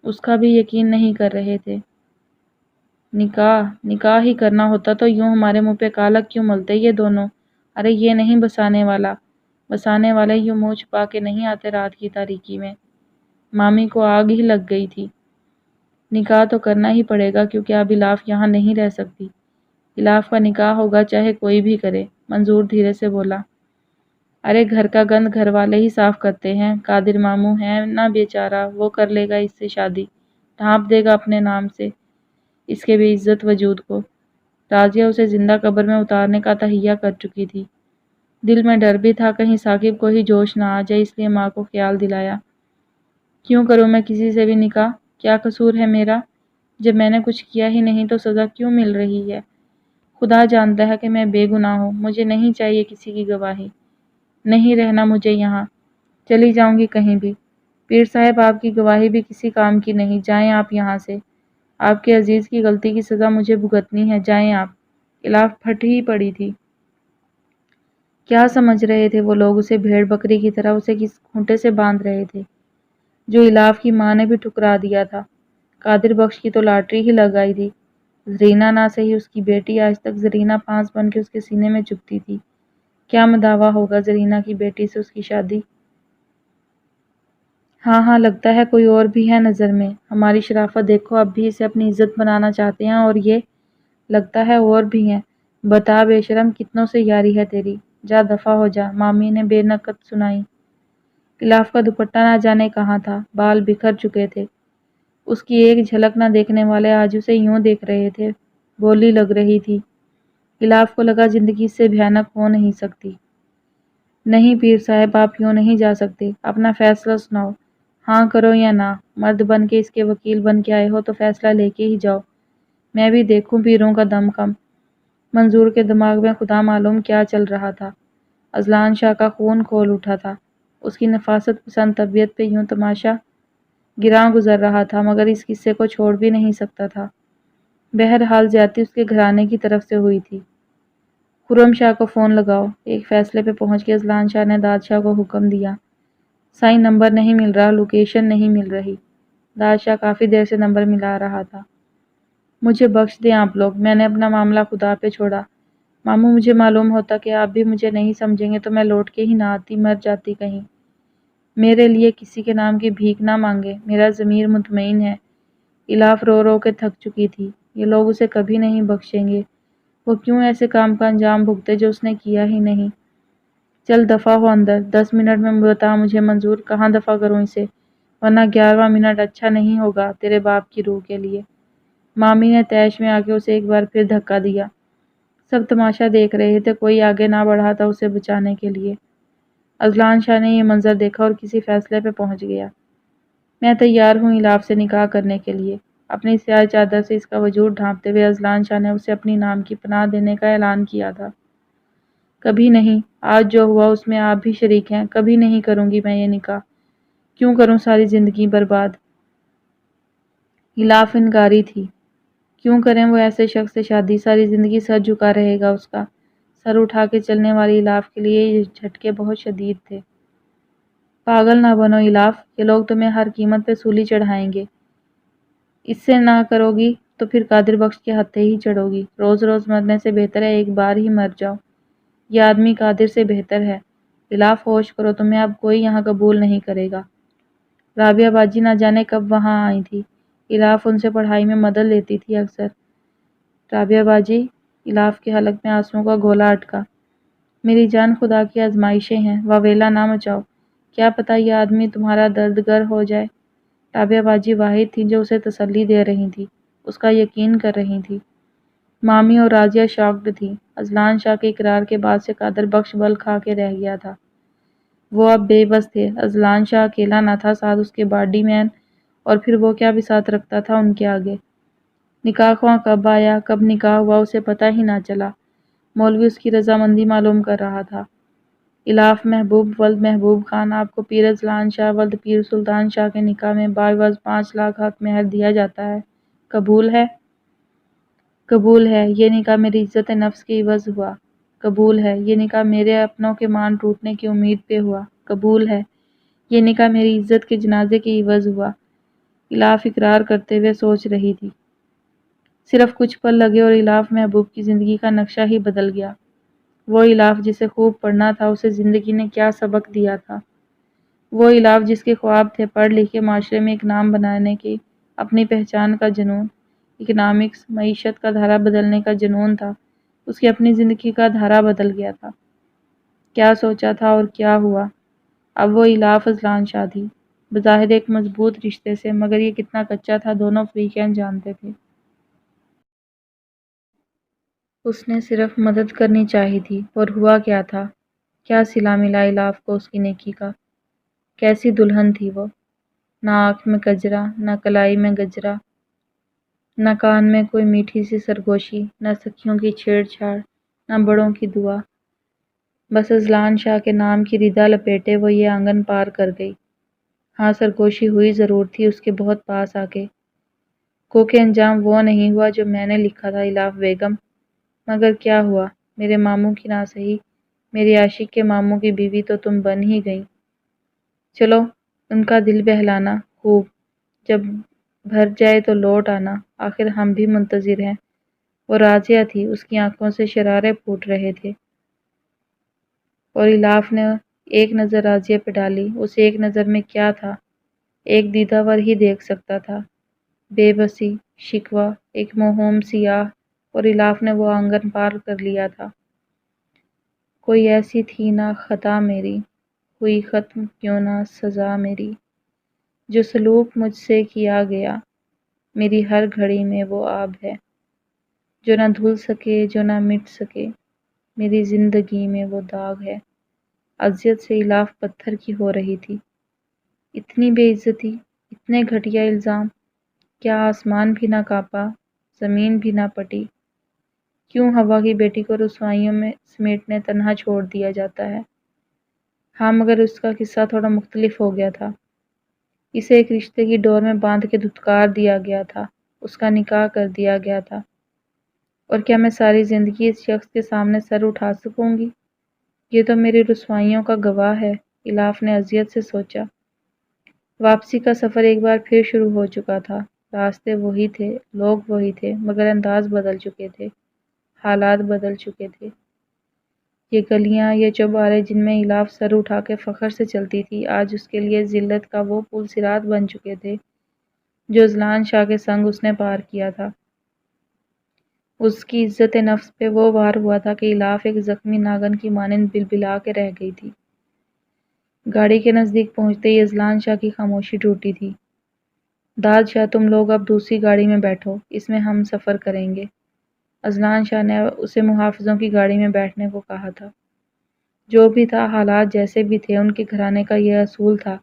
اس کا بھی یقین نہیں کر رہے تھے۔ نکاح ہی کرنا ہوتا تو یوں ہمارے منہ پہ کالک کیوں ملتے یہ دونوں؟ ارے یہ نہیں بسانے والا، بسانے والے یوں منہ چھپا کے نہیں آتے رات کی تاریکی میں۔ مامی کو آگ ہی لگ گئی تھی۔ نکاح تو کرنا ہی پڑے گا کیونکہ اب الاف یہاں نہیں رہ سکتی۔ الاف کا نکاح ہوگا چاہے کوئی بھی کرے، منظور دھیرے سے بولا۔ ارے گھر کا گند گھر والے ہی صاف کرتے ہیں، قادر ماموں ہے نا بیچارہ، وہ کر لے گا اس سے شادی، ڈھانپ دے گا اپنے نام سے اس کے بے عزت وجود کو۔ راضیہ اسے زندہ قبر میں اتارنے کا تہیہ کر چکی تھی۔ دل میں ڈر بھی تھا کہیں ثاقب کو ہی جوش نہ آ جائے، اس لیے ماں کو خیال دلایا۔ کیوں کروں میں کسی سے بھی نکاح؟ کیا قصور ہے میرا؟ جب میں نے کچھ کیا ہی نہیں تو سزا کیوں مل رہی ہے؟ خدا جانتا ہے کہ میں بے گناہ ہوں، مجھے نہیں چاہیے کسی کی گواہی، نہیں رہنا مجھے یہاں، چلی جاؤں گی کہیں بھی۔ پیر صاحب آپ کی گواہی بھی کسی کام کی نہیں، جائیں آپ یہاں سے، آپ کے عزیز کی غلطی کی سزا مجھے بھگتنی ہے، جائیں آپ۔ الاف پھٹ ہی پڑی تھی۔ کیا سمجھ رہے تھے وہ لوگ اسے؟ بھیڑ بکری کی طرح اسے کس کھونٹے سے باندھ رہے تھے جو الاف کی ماں نے بھی ٹھکرا دیا تھا؟ قادر بخش کی تو لاٹری ہی لگ آئی تھی۔ زرینہ نہ سہی اس کی بیٹی، آج تک زرینہ پانس بن کے اس کے سینے میں چبھتی تھی۔ کیا مداوا ہوگا زرینہ کی بیٹی سے اس کی شادی؟ ہاں لگتا ہے کوئی اور بھی ہے نظر میں، ہماری شرافت دیکھو، اب بھی اسے اپنی عزت بنانا چاہتے ہیں، اور یہ لگتا ہے اور بھی ہیں۔ بتا بے شرم، کتنوں سے یاری ہے تیری؟ جا دفع ہو جا، مامی نے بے نکت سنائی۔ الاف کا دوپٹہ نہ جانے کہاں تھا، بال بکھر چکے تھے، اس کی ایک جھلک نہ دیکھنے والے آج اسے یوں دیکھ رہے تھے، بولی لگ رہی تھی۔ الاف کو لگا زندگی اس سے بھیانک ہو نہیں سکتی۔ نہیں پیر صاحب، آپ یوں نہیں جا سکتے، اپنا فیصلہ سناؤ، ہاں کرو یا نہ، مرد بن کے اس کے وکیل بن کے آئے ہو تو فیصلہ لے کے ہی جاؤ، میں بھی دیکھوں پیروں کا دم خم۔ منظور کے دماغ میں خدا معلوم کیا چل رہا تھا۔ اذلان شاہ کا خون کھول اٹھا تھا، اس کی نفاست پسند طبیعت پہ یوں تماشا گراں گزر رہا تھا، مگر اس قصے کو چھوڑ بھی نہیں سکتا تھا۔ بہرحال زیادتی اس کے گھرانے کی طرف سے ہوئی تھی۔ خرم شاہ کو فون لگاؤ۔ ایک فیصلے پہ پہنچ کے اذلان شاہ نے داد شاہ کو حکم دیا۔ سائیں نمبر نہیں مل رہا، لوکیشن نہیں مل رہی۔ داد شاہ کافی دیر سے نمبر ملا رہا تھا۔ مجھے بخش دیں آپ لوگ، میں نے اپنا معاملہ خدا پہ چھوڑا۔ ماموں مجھے معلوم ہوتا کہ آپ بھی مجھے نہیں سمجھیں گے تو میں لوٹ کے ہی نہ آتی، مر جاتی کہیں۔ میرے لیے کسی کے نام کی بھیک نہ مانگے، میرا ضمیر مطمئن ہے۔ الاف رو رو کے تھک چکی تھی، یہ لوگ اسے کبھی نہیں بخشیں گے۔ وہ کیوں ایسے کام کا انجام بھگتے جو اس نے کیا ہی نہیں؟ چل دفع ہو اندر، 10 منٹ میں بتا مجھے منظور، کہاں دفع کروں اسے، ورنہ 11واں منٹ اچھا نہیں ہوگا تیرے باپ کی روح کے لیے۔ مامی نے تیش میں آ کے اسے ایک بار پھر دھکا دیا۔ سب تماشا دیکھ رہے تھے، کوئی آگے نہ بڑھا تھا اسے بچانے کے لیے۔ اذلان شاہ نے یہ منظر دیکھا اور کسی فیصلے پہ پہنچ گیا۔ میں تیار ہوں الاف سے نکاح کرنے کے لیے۔ اپنی سیاہ چادر سے اس کا وجود ڈھانپتے ہوئے اذلان شاہ نے اسے اپنی نام کی پناہ دینے کا اعلان کیا تھا۔ کبھی نہیں، آج جو ہوا اس میں آپ بھی شریک ہیں، کبھی نہیں کروں گی میں یہ نکاح۔ کیوں کروں ساری زندگی برباد؟ الاف انکاری تھی۔ کیوں کریں وہ ایسے شخص سے شادی؟ ساری زندگی سر جھکا رہے گا اس کا۔ سر اٹھا کے چلنے والی الاف کے لیے یہ جھٹکے بہت شدید تھے۔ پاگل نہ بنو الاف، یہ لوگ تمہیں ہر قیمت پہ سولی چڑھائیں گے۔ اس سے نہ کرو گی تو پھر قادر بخش کے ہتھے ہی چڑھو گی۔ روز روز مرنے سے بہتر ہے ایک بار ہی مر جاؤ۔ یہ آدمی قادر سے بہتر ہے۔ الاف ہوش کرو، تمہیں اب کوئی یہاں قبول نہیں کرے گا۔ رابعہ باجی نہ جانے کب وہاں آئی تھی۔ الاف ان سے پڑھائی میں مدد لیتی تھی اکثر۔ رابعہ باجی، الاف کے حلق میں آنسوؤں کا گولا اٹکا۔ میری جان، خدا کی آزمائشیں ہیں، واویلا نہ مچاؤ۔ کیا پتہ یہ آدمی تمہارا دردگر ہو جائے۔ رابعہ باجی واحد تھی جو اسے تسلی دے رہی تھی، اس کا یقین کر رہی تھی۔ مامی اور راضیہ شاکڈ تھی۔ اذلان شاہ کے اقرار کے بعد سے قادر بخش بل کھا کے رہ گیا تھا۔ وہ اب بے بس تھے۔ اذلان شاہ اکیلا نہ تھا، ساتھ اس کے باڈی مین، اور پھر وہ کیا بساط رکھتا تھا ان کے آگے۔ نکاح خواہ کب آیا، کب نکاح ہوا، اسے پتہ ہی نہ چلا۔ مولوی اس کی رضامندی معلوم کر رہا تھا۔ الاف محبوب ولد محبوب خان، آپ کو پیر اذلان شاہ ولد پیر سلطان شاہ کے نکاح میں بعوض 5 لاکھ حق مہر دیا جاتا ہے۔ قبول ہے؟ قبول ہے۔ یہ نکاح میری عزت نفس کے عوض ہوا۔ قبول ہے۔ یہ نکاح میرے اپنوں کے مان ٹوٹنے کی امید پہ ہوا۔ قبول ہے۔ یہ نکاح میری عزت کے جنازے کے عوض ہوا۔ الاف اقرار کرتے ہوئے سوچ رہی تھی۔ صرف کچھ پل لگے اور الاف محبوب کی زندگی کا نقشہ ہی بدل گیا۔ وہ الاف جسے خوب پڑھنا تھا، اسے زندگی نے کیا سبق دیا تھا۔ وہ الاف جس کے خواب تھے پڑھ لکھ کے معاشرے میں ایک نام بنانے کی، اپنی پہچان کا جنون، اکنامکس، معیشت کا دھارا بدلنے کا جنون تھا، اس کی اپنی زندگی کا دھارا بدل گیا تھا۔ کیا سوچا تھا اور کیا ہوا؟ اب وہ الاف اذلان شاہ تھی، بظاہر ایک مضبوط رشتے سے، مگر یہ کتنا کچا تھا دونوں فریقین جانتے تھے۔ اس نے صرف مدد کرنی چاہی تھی، اور ہوا کیا تھا؟ کیا صلہ ملا الاف کو اس کی نیکی کا؟ کیسی دلہن تھی وہ؟ نہ آنکھ میں کجرا، نہ کلائی میں گجرا، نہ کان میں کوئی میٹھی سی سرگوشی، نہ سکھیوں کی چھیڑ چھاڑ، نہ بڑوں کی دعا۔ بس اذلان شاہ کے نام کی ردا لپیٹے وہ یہ آنگن پار کر گئی۔ ہاں، سرگوشی ہوئی ضرور تھی اس کے بہت پاس آ کے، کوکہ انجام وہ نہیں ہوا جو میں نے لکھا تھا الاف بیگم۔ مگر کیا ہوا؟ میرے ماموں کی نہ سہی، میری عاشق کے ماموں کی بیوی تو تم بن ہی گئی۔ چلو، ان کا دل بہلانا خوب، جب بھر جائے تو لوٹ آنا، آخر ہم بھی منتظر ہیں۔ وہ راضیہ تھی، اس کی آنکھوں سے شرارے پھوٹ رہے تھے، اور الاف نے ایک نظر راضیہ پہ ڈالی۔ اس ایک نظر میں کیا تھا؟ ایک دیدہ ور ہی دیکھ سکتا تھا، بے بسی، شکوہ، ایک موہوم سی آہ، اور الاف نے وہ آنگن پار کر لیا تھا۔ کوئی ایسی تھی نہ خطا میری، ہوئی ختم کیوں نہ سزا میری، جو سلوک مجھ سے کیا گیا، میری ہر گھڑی میں وہ آب ہے، جو نہ دھل سکے جو نہ مٹ سکے، میری زندگی میں وہ داغ ہے۔ اذیت سے الاف پتھر کی ہو رہی تھی۔ اتنی بے عزتی، اتنے گھٹیا الزام، کیا آسمان بھی نہ کانپا، زمین بھی نہ پٹی؟ کیوں ہوا کی بیٹی کو رسوائیوں میں سمیٹنے تنہا چھوڑ دیا جاتا ہے؟ ہاں، مگر اس کا قصہ تھوڑا مختلف ہو گیا تھا۔ اسے ایک رشتے کی ڈور میں باندھ کے دھتکار دیا گیا تھا، اس کا نکاح کر دیا گیا تھا، اور کیا میں ساری زندگی اس شخص کے سامنے سر اٹھا سکوں گی؟ یہ تو میری رسوائیوں کا گواہ ہے، الاف نے اذیت سے سوچا۔ واپسی کا سفر ایک بار پھر شروع ہو چکا تھا، راستے وہی تھے، لوگ وہی تھے، مگر انداز بدل چکے تھے، حالات بدل چکے تھے۔ یہ گلیاں، یہ چوبارے جن میں الاف سر اٹھا کے فخر سے چلتی تھی، آج اس کے لیے ذلت کا وہ پل صراط بن چکے تھے جو اذلان شاہ کے سنگ اس نے پار کیا تھا۔ اس کی عزت نفس پہ وہ وار ہوا تھا کہ الاف ایک زخمی ناگن کی مانند بلبلا کے رہ گئی تھی۔ گاڑی کے نزدیک پہنچتے ہی اذلان شاہ کی خاموشی ٹوٹی تھی۔ داد شاہ، تم لوگ اب دوسری گاڑی میں بیٹھو، اس میں ہم سفر کریں گے۔ اذلان شاہ نے اسے محافظوں کی گاڑی میں بیٹھنے کو کہا تھا۔ جو بھی تھا، حالات جیسے بھی تھے، ان کے گھرانے کا یہ اصول تھا۔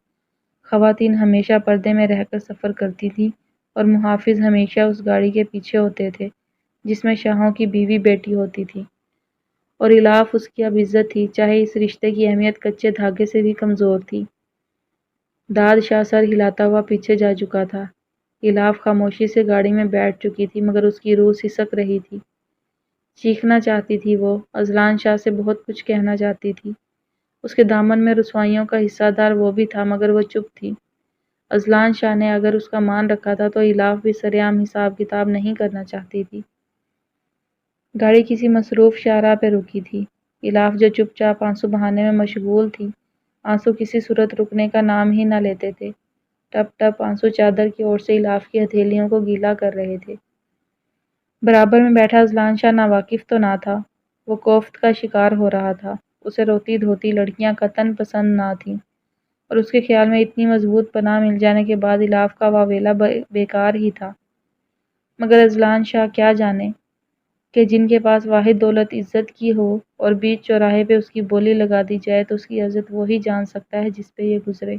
خواتین ہمیشہ پردے میں رہ کر سفر کرتی تھیں اور محافظ ہمیشہ اس گاڑی کے پیچھے ہوتے تھے جس میں شاہوں کی بیوی بیٹی ہوتی تھی، اور الاف اس کی اب عزت تھی، چاہے اس رشتے کی اہمیت کچے دھاگے سے بھی کمزور تھی۔ داد شاہ سر ہلاتا ہوا پیچھے جا چکا تھا۔ الاف خاموشی سے گاڑی میں بیٹھ چکی تھی، مگر اس کی روح سسک رہی تھی۔ چیخنا چاہتی تھی وہ، اذلان شاہ سے بہت کچھ کہنا چاہتی تھی۔ اس کے دامن میں رسوائیوں کا حصہ دار وہ بھی تھا، مگر وہ چپ تھی۔ اذلان شاہ نے اگر اس کا مان رکھا تھا تو الاف بھی سرعام حساب کتاب نہیں کرنا چاہتی تھی۔ گاڑی کسی مصروف شاہراہ پہ رکی تھی۔ الاف جو چپ چاپ آنسو بہانے میں مشغول تھی، آنسو کسی صورت رکنے کا نام ہی نہ لیتے تھے۔ ٹپ ٹپ آنسو چادر کی اوٹ سے الاف کی ہتھیلیوں کو گیلا کر رہے تھے۔ برابر میں بیٹھا اذلان شاہ ناواقف تو نہ تھا، وہ کوفت کا شکار ہو رہا تھا۔ اسے روتی دھوتی لڑکیاں قطعاً پسند نہ تھیں، اور اس کے خیال میں اتنی مضبوط پناہ مل جانے کے بعد الاف کا واویلا بیکار ہی تھا۔ مگر اذلان شاہ کیا جانے کہ جن کے پاس واحد دولت عزت کی ہو اور بیچ چوراہے پہ اس کی بولی لگا دی جائے تو اس کی عزت وہی جان سکتا ہے جس پہ یہ گزرے۔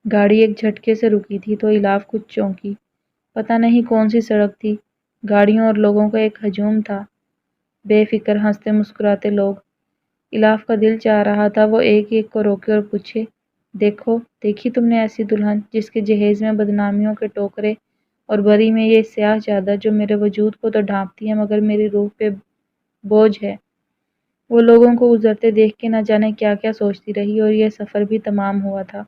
گاڑی ایک جھٹکے سے رکی تھی تو الاف کچھ چونکی۔ پتہ نہیں کون سی سڑک تھی، گاڑیوں اور لوگوں کا ایک ہجوم تھا، بے فکر ہنستے مسکراتے لوگ۔ الاف کا دل چاہ رہا تھا وہ ایک ایک کو روکے اور پوچھے، دیکھی تم نے ایسی دلہن جس کے جہیز میں بدنامیوں کے ٹوکرے اور بری میں یہ سیاہ چادر جو میرے وجود کو تو ڈھانپتی ہے مگر میری روح پہ بوجھ ہے۔ وہ لوگوں کو گزرتے دیکھ کے نہ جانے کیا کیا سوچتی رہی، اور یہ سفر بھی تمام ہوا تھا۔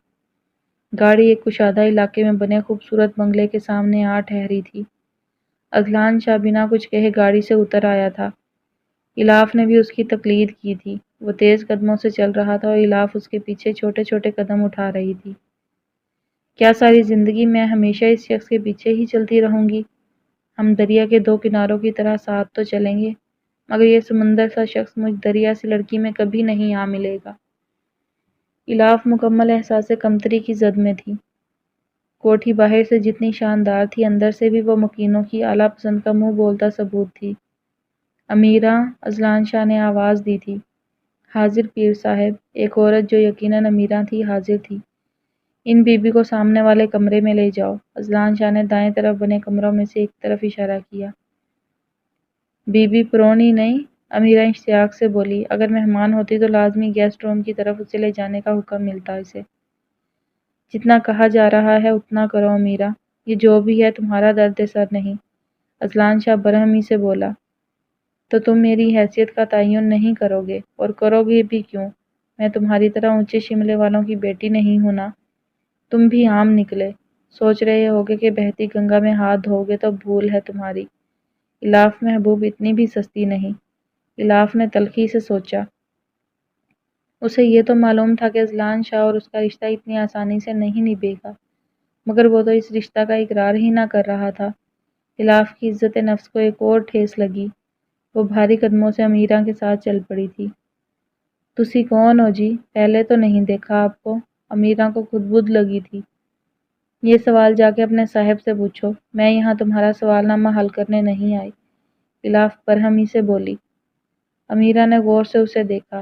گاڑی ایک کشادہ علاقے میں بنے خوبصورت بنگلے کے سامنے آ ٹھہری تھی۔ اذلان شاہ بنا کچھ کہے گاڑی سے اتر آیا تھا۔ الاف نے بھی اس کی تقلید کی تھی۔ وہ تیز قدموں سے چل رہا تھا اور الاف اس کے پیچھے چھوٹے چھوٹے قدم اٹھا رہی تھی۔ کیا ساری زندگی میں ہمیشہ اس شخص کے پیچھے ہی چلتی رہوں گی؟ ہم دریا کے دو کناروں کی طرح ساتھ تو چلیں گے، مگر یہ سمندر سا شخص مجھ دریا سی لڑکی میں کبھی نہیں آ ملے گا۔ الاف مکمل احساس کمتری کی زد میں تھی۔ کوٹھی باہر سے جتنی شاندار تھی، اندر سے بھی وہ مکینوں کی اعلیٰ پسند کا منہ بولتا ثبوت تھی۔ امیراں، اذلان شاہ نے آواز دی تھی۔ حاضر پیر صاحب۔ ایک عورت جو یقیناً امیراں تھی حاضر تھی۔ ان بی بی کو سامنے والے کمرے میں لے جاؤ۔ اذلان شاہ نے دائیں طرف بنے کمروں میں سے ایک طرف اشارہ کیا۔ بی بی پرونی نہیں؟ امیرہ اشتیاق سے بولی۔ اگر مہمان ہوتی تو لازمی گیسٹ روم کی طرف اسے لے جانے کا حکم ملتا اسے۔ جتنا کہا جا رہا ہے اتنا کرو امیرہ، یہ جو بھی ہے تمہارا درد سر نہیں۔ اذلان شاہ برہمی سے بولا۔ تو تم میری حیثیت کا تعین نہیں کرو گے، اور کرو گے بھی کیوں؟ میں تمہاری طرح اونچے شملے والوں کی بیٹی نہیں ہوں نا۔ تم بھی عام نکلے، سوچ رہے ہوگے کہ بہتی گنگا میں ہاتھ دھوگے تو بھول ہے تمہاری۔ الاف محبوب اتنی بھی سستی نہیں۔ الاف نے تلخی سے سوچا۔ اسے یہ تو معلوم تھا کہ اذلان شاہ اور اس کا رشتہ اتنی آسانی سے نہیں نبھے گا، مگر وہ تو اس رشتہ کا اقرار ہی نہ کر رہا تھا۔ الاف کی عزت نفس کو ایک اور ٹھیس لگی۔ وہ بھاری قدموں سے امیراں کے ساتھ چل پڑی تھی۔ تسی کون ہو جی؟ پہلے تو نہیں دیکھا آپ کو۔ امیراں کو خود بدھ لگی تھی۔ یہ سوال جا کے اپنے صاحب سے پوچھو، میں یہاں تمہارا سوال نامہ حل کرنے نہیں آئی۔ الاف برہمی سے بولی۔ امیرہ نے غور سے اسے دیکھا۔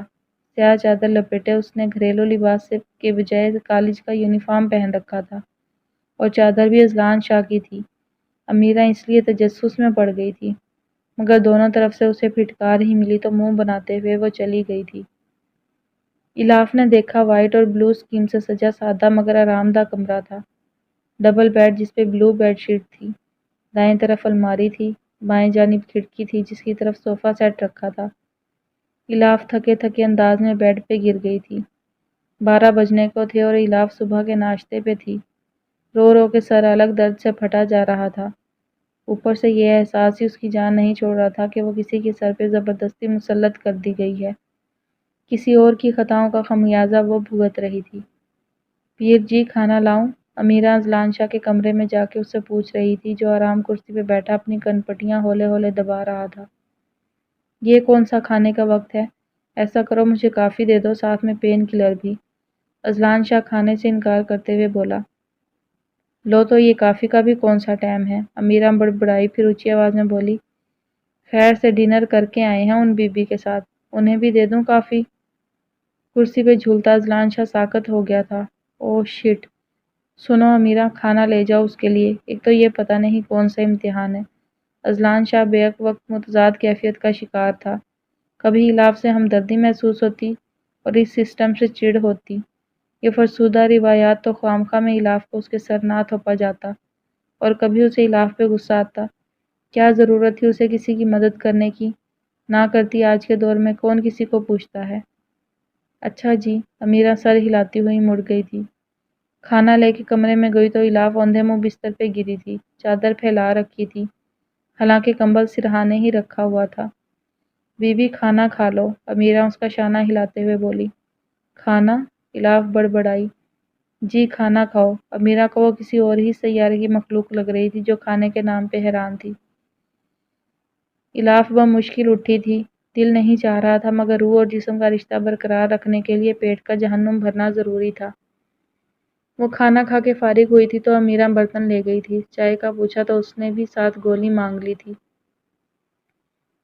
سیاہ چادر لپیٹے اس نے گھریلو لباس کے بجائے کالج کا یونیفارم پہن رکھا تھا، اور چادر بھی اذلان شاہ کی تھی۔ امیرہ اس لیے تجسس میں پڑ گئی تھی، مگر دونوں طرف سے اسے پھٹکار ہی ملی تو منہ بناتے ہوئے وہ چلی گئی تھی۔ الاف نے دیکھا وائٹ اور بلو اسکیم سے سجا سادہ مگر آرام دہ کمرہ تھا۔ ڈبل بیڈ جس پہ بلو بیڈ شیٹ تھی، دائیں طرف الماری تھی، بائیں جانب کھڑکی تھی جس کی طرف صوفہ سیٹ رکھا تھا۔ الاف تھکے تھکے انداز میں بیڈ پہ گر گئی تھی۔ 12 بجنے کو تھے اور الاف صبح کے ناشتے پہ تھی۔ رو رو کے سر الگ درد سے پھٹا جا رہا تھا۔ اوپر سے یہ احساس ہی اس کی جان نہیں چھوڑ رہا تھا کہ وہ کسی کے سر پہ زبردستی مسلط کر دی گئی ہے۔ کسی اور کی خطاؤں کا خمیازہ وہ بھگت رہی تھی۔ پیر جی کھانا لاؤں؟ امیرہ اذلان شاہ کے کمرے میں جا کے اس سے پوچھ رہی تھی، جو آرام کرسی پہ بیٹھا اپنی کنپٹیاں ہولے ہولے دبا رہا تھا۔ یہ کون سا کھانے کا وقت ہے؟ ایسا کرو مجھے کافی دے دو، ساتھ میں پین کلر بھی۔ اذلان شاہ کھانے سے انکار کرتے ہوئے بولا۔ لو تو یہ کافی کا بھی کون سا ٹائم ہے؟ امیرہ بڑبڑائی، پھر اونچی آواز میں بولی۔ خیر سے ڈنر کر کے آئے ہیں ان بی بی کے ساتھ۔ انہیں بھی دے دوں کافی؟ کرسی پہ جھولتا اذلان شاہ ساکت ہو گیا تھا۔ اوہ شٹ! سنو امیرہ، کھانا لے جاؤ اس کے لیے، ایک تو یہ پتہ نہیں کون سا امتحان ہے۔ اذلان شاہ بیک وقت متضاد کیفیت کا شکار تھا۔ کبھی الاف سے ہمدردی محسوس ہوتی اور اس سسٹم سے چڑ ہوتی۔ یہ فرسودہ روایات تو خوامخواہ میں الاف کو اس کے سر نہ تھوپا جاتا، اور کبھی اسے الاف پہ غصہ آتا۔ کیا ضرورت تھی اسے کسی کی مدد کرنے کی؟ نہ کرتی آج کے دور میں کون کسی کو پوچھتا ہے؟ اچھا جی، امیرہ سر ہلاتی ہوئی مڑ گئی تھی۔ کھانا لے کے کمرے میں گئی تو الاف اوندھے منہ بستر پہ گری تھی، چادر پھیلا رکھی تھی، حالانکہ کمبل سرہانے ہی رکھا ہوا تھا۔ بی بی کھانا کھا لو، امیرہ اس کا شانہ ہلاتے ہوئے بولی۔ کھانا؟ الاف بڑبڑائی۔ جی کھانا کھاؤ۔ امیرہ کو وہ کسی اور ہی سیارے کی مخلوق لگ رہی تھی جو کھانے کے نام پہ حیران تھی۔ الاف بمشکل اٹھی تھی، دل نہیں چاہ رہا تھا، مگر روح اور جسم کا رشتہ برقرار رکھنے کے لیے پیٹ کا جہنم بھرنا ضروری تھا۔ وہ کھانا کھا کے فارغ ہوئی تھی تو امیرہ برتن لے گئی تھی۔ چائے کا پوچھا تو اس نے بھی ساتھ گولی مانگ لی تھی۔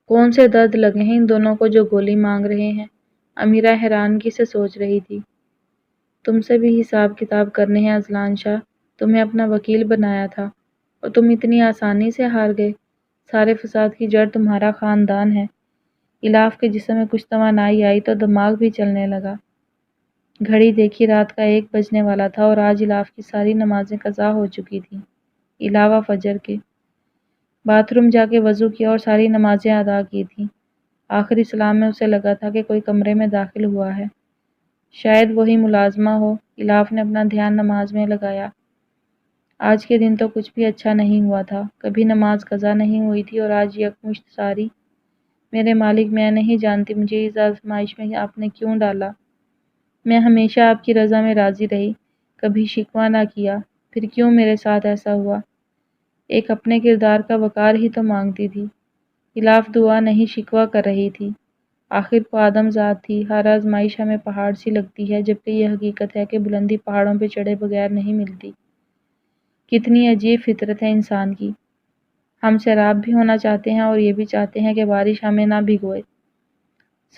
کون سے درد لگے ہیں ان دونوں کو جو گولی مانگ رہے ہیں؟ امیرہ حیرانگی سے سوچ رہی تھی۔ تم سے بھی حساب کتاب کرنے ہیں اذلان شاہ، تمہیں اپنا وکیل بنایا تھا اور تم اتنی آسانی سے ہار گئے۔ سارے فساد کی جڑ تمہارا خاندان ہے۔ الاف کے جسم میں کچھ توانائی آئی تو دماغ بھی چلنے لگا۔ گھڑی دیکھی، رات کا 1 بجنے والا تھا اور آج الاف کی ساری نمازیں قضا ہو چکی تھیں، علاوہ فجر کے۔ باتھ روم جا کے وضو کیا اور ساری نمازیں ادا کی تھیں۔ آخری سلام میں اسے لگا تھا کہ کوئی کمرے میں داخل ہوا ہے۔ شاید وہی ملازمہ ہو۔ الاف نے اپنا دھیان نماز میں لگایا۔ آج کے دن تو کچھ بھی اچھا نہیں ہوا تھا، کبھی نماز قضا نہیں ہوئی تھی اور آج یکمشت ساری۔ میرے مالک، میں نہیں جانتی مجھے اس آزمائش میں آپ نے کیوں ڈالا۔ میں ہمیشہ آپ کی رضا میں راضی رہی، کبھی شکوہ نہ کیا، پھر کیوں میرے ساتھ ایسا ہوا؟ ایک اپنے کردار کا وقار ہی تو مانگتی تھی۔ الاف دعا نہیں شکوہ کر رہی تھی۔ آخر کو آدم ذات تھی، ہر آزمائش ہمیں پہاڑ سی لگتی ہے، جبکہ یہ حقیقت ہے کہ بلندی پہاڑوں پہ چڑھے بغیر نہیں ملتی۔ کتنی عجیب فطرت ہے انسان کی۔ ہم سیراب بھی ہونا چاہتے ہیں اور یہ بھی چاہتے ہیں کہ بارش ہمیں نہ بھگوئے۔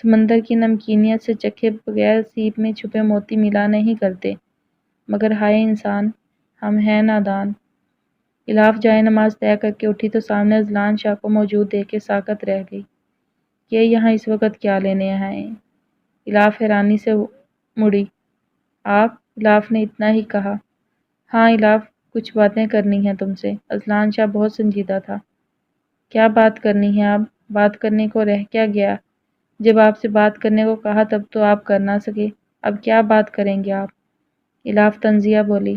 سمندر کی نمکینیت سے چکھے بغیر سیپ میں چھپے موتی ملا نہیں کرتے، مگر ہائے انسان، ہم ہیں نادان۔ الاف جائے نماز طے کر کے اٹھی تو سامنے اذلان شاہ کو موجود دیکھ کے ساکت رہ گئی۔ یہ یہاں اس وقت کیا لینے آئے ہیں؟ الاف حیرانی سے مڑی۔ آپ؟ الاف نے اتنا ہی کہا۔ ہاں الاف، کچھ باتیں کرنی ہیں تم سے۔ اذلان شاہ بہت سنجیدہ تھا۔ کیا بات کرنی ہے؟ آپ؟ بات کرنے کو رہ کیا گیا؟ جب آپ سے بات کرنے کو کہا تب تو آپ کر نہ سکے، اب کیا بات کریں گے آپ؟ الاف طنزیہ بولی۔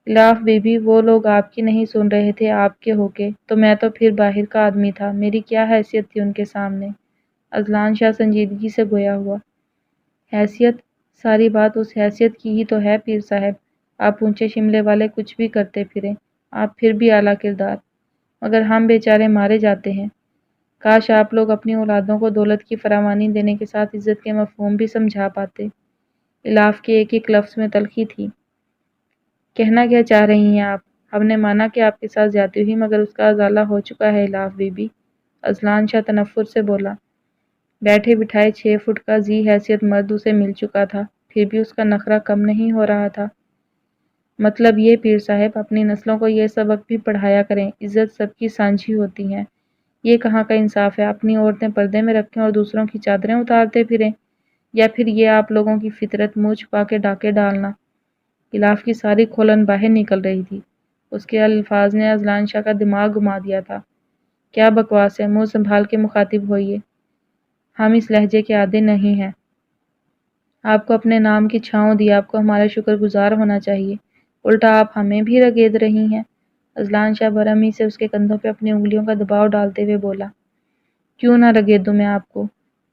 الاف بی بی، وہ لوگ آپ کی نہیں سن رہے تھے، آپ کے ہو کے، تو میں تو پھر باہر کا آدمی تھا، میری کیا حیثیت تھی ان کے سامنے؟ اذلان شاہ سنجیدگی سے گویا ہوا۔ حیثیت؟ ساری بات اس حیثیت کی ہی تو ہے پیر صاحب، آپ اونچے شملے والے کچھ بھی کرتے پھریں، آپ پھر بھی اعلیٰ کردار، مگر ہم بیچارے مارے جاتے ہیں۔ کاش آپ لوگ اپنی اولادوں کو دولت کی فراوانی دینے کے ساتھ عزت کے مفہوم بھی سمجھا پاتے۔ الاف کے ایک ایک لفظ میں تلخی تھی۔ کہنا کیا چاہ رہی ہیں آپ؟ ہم نے مانا کہ آپ کے ساتھ زیادتی ہوئی، مگر اس کا ازالہ ہو چکا ہے الاف بی بی۔ اذلان شاہ تنفر سے بولا۔ بیٹھے بٹھائے 6 فٹ کا ذی حیثیت مرد اسے مل چکا تھا، پھر بھی اس کا نخرہ کم نہیں ہو رہا تھا۔ مطلب یہ پیر صاحب، اپنی نسلوں کو یہ سبق بھی پڑھایا کریں، عزت سب کی سانجھی ہوتی ہے۔ یہ کہاں کا انصاف ہے، اپنی عورتیں پردے میں رکھیں اور دوسروں کی چادریں اتارتے پھریں، یا پھر یہ آپ لوگوں کی فطرت منہ چھپا کے ڈاکے ڈالنا؟ الاف کی ساری کھولن باہر نکل رہی تھی۔ اس کے الفاظ نے اذلان شاہ کا دماغ گھما دیا تھا۔ کیا بکواس ہے، منہ سنبھال کے مخاطب ہوئیے، ہم اس لہجے کے عادی نہیں ہیں۔ آپ کو اپنے نام کی چھاؤں دی، آپ کو ہمارا شکر گزار ہونا چاہیے، الٹا آپ ہمیں بھی رگید رہی ہیں۔ اذلان شاہ برہمی سے اس کے کندھوں پہ اپنی انگلیوں کا دباؤ ڈالتے ہوئے بولا۔ کیوں نہ رگیدوں میں آپ کو؟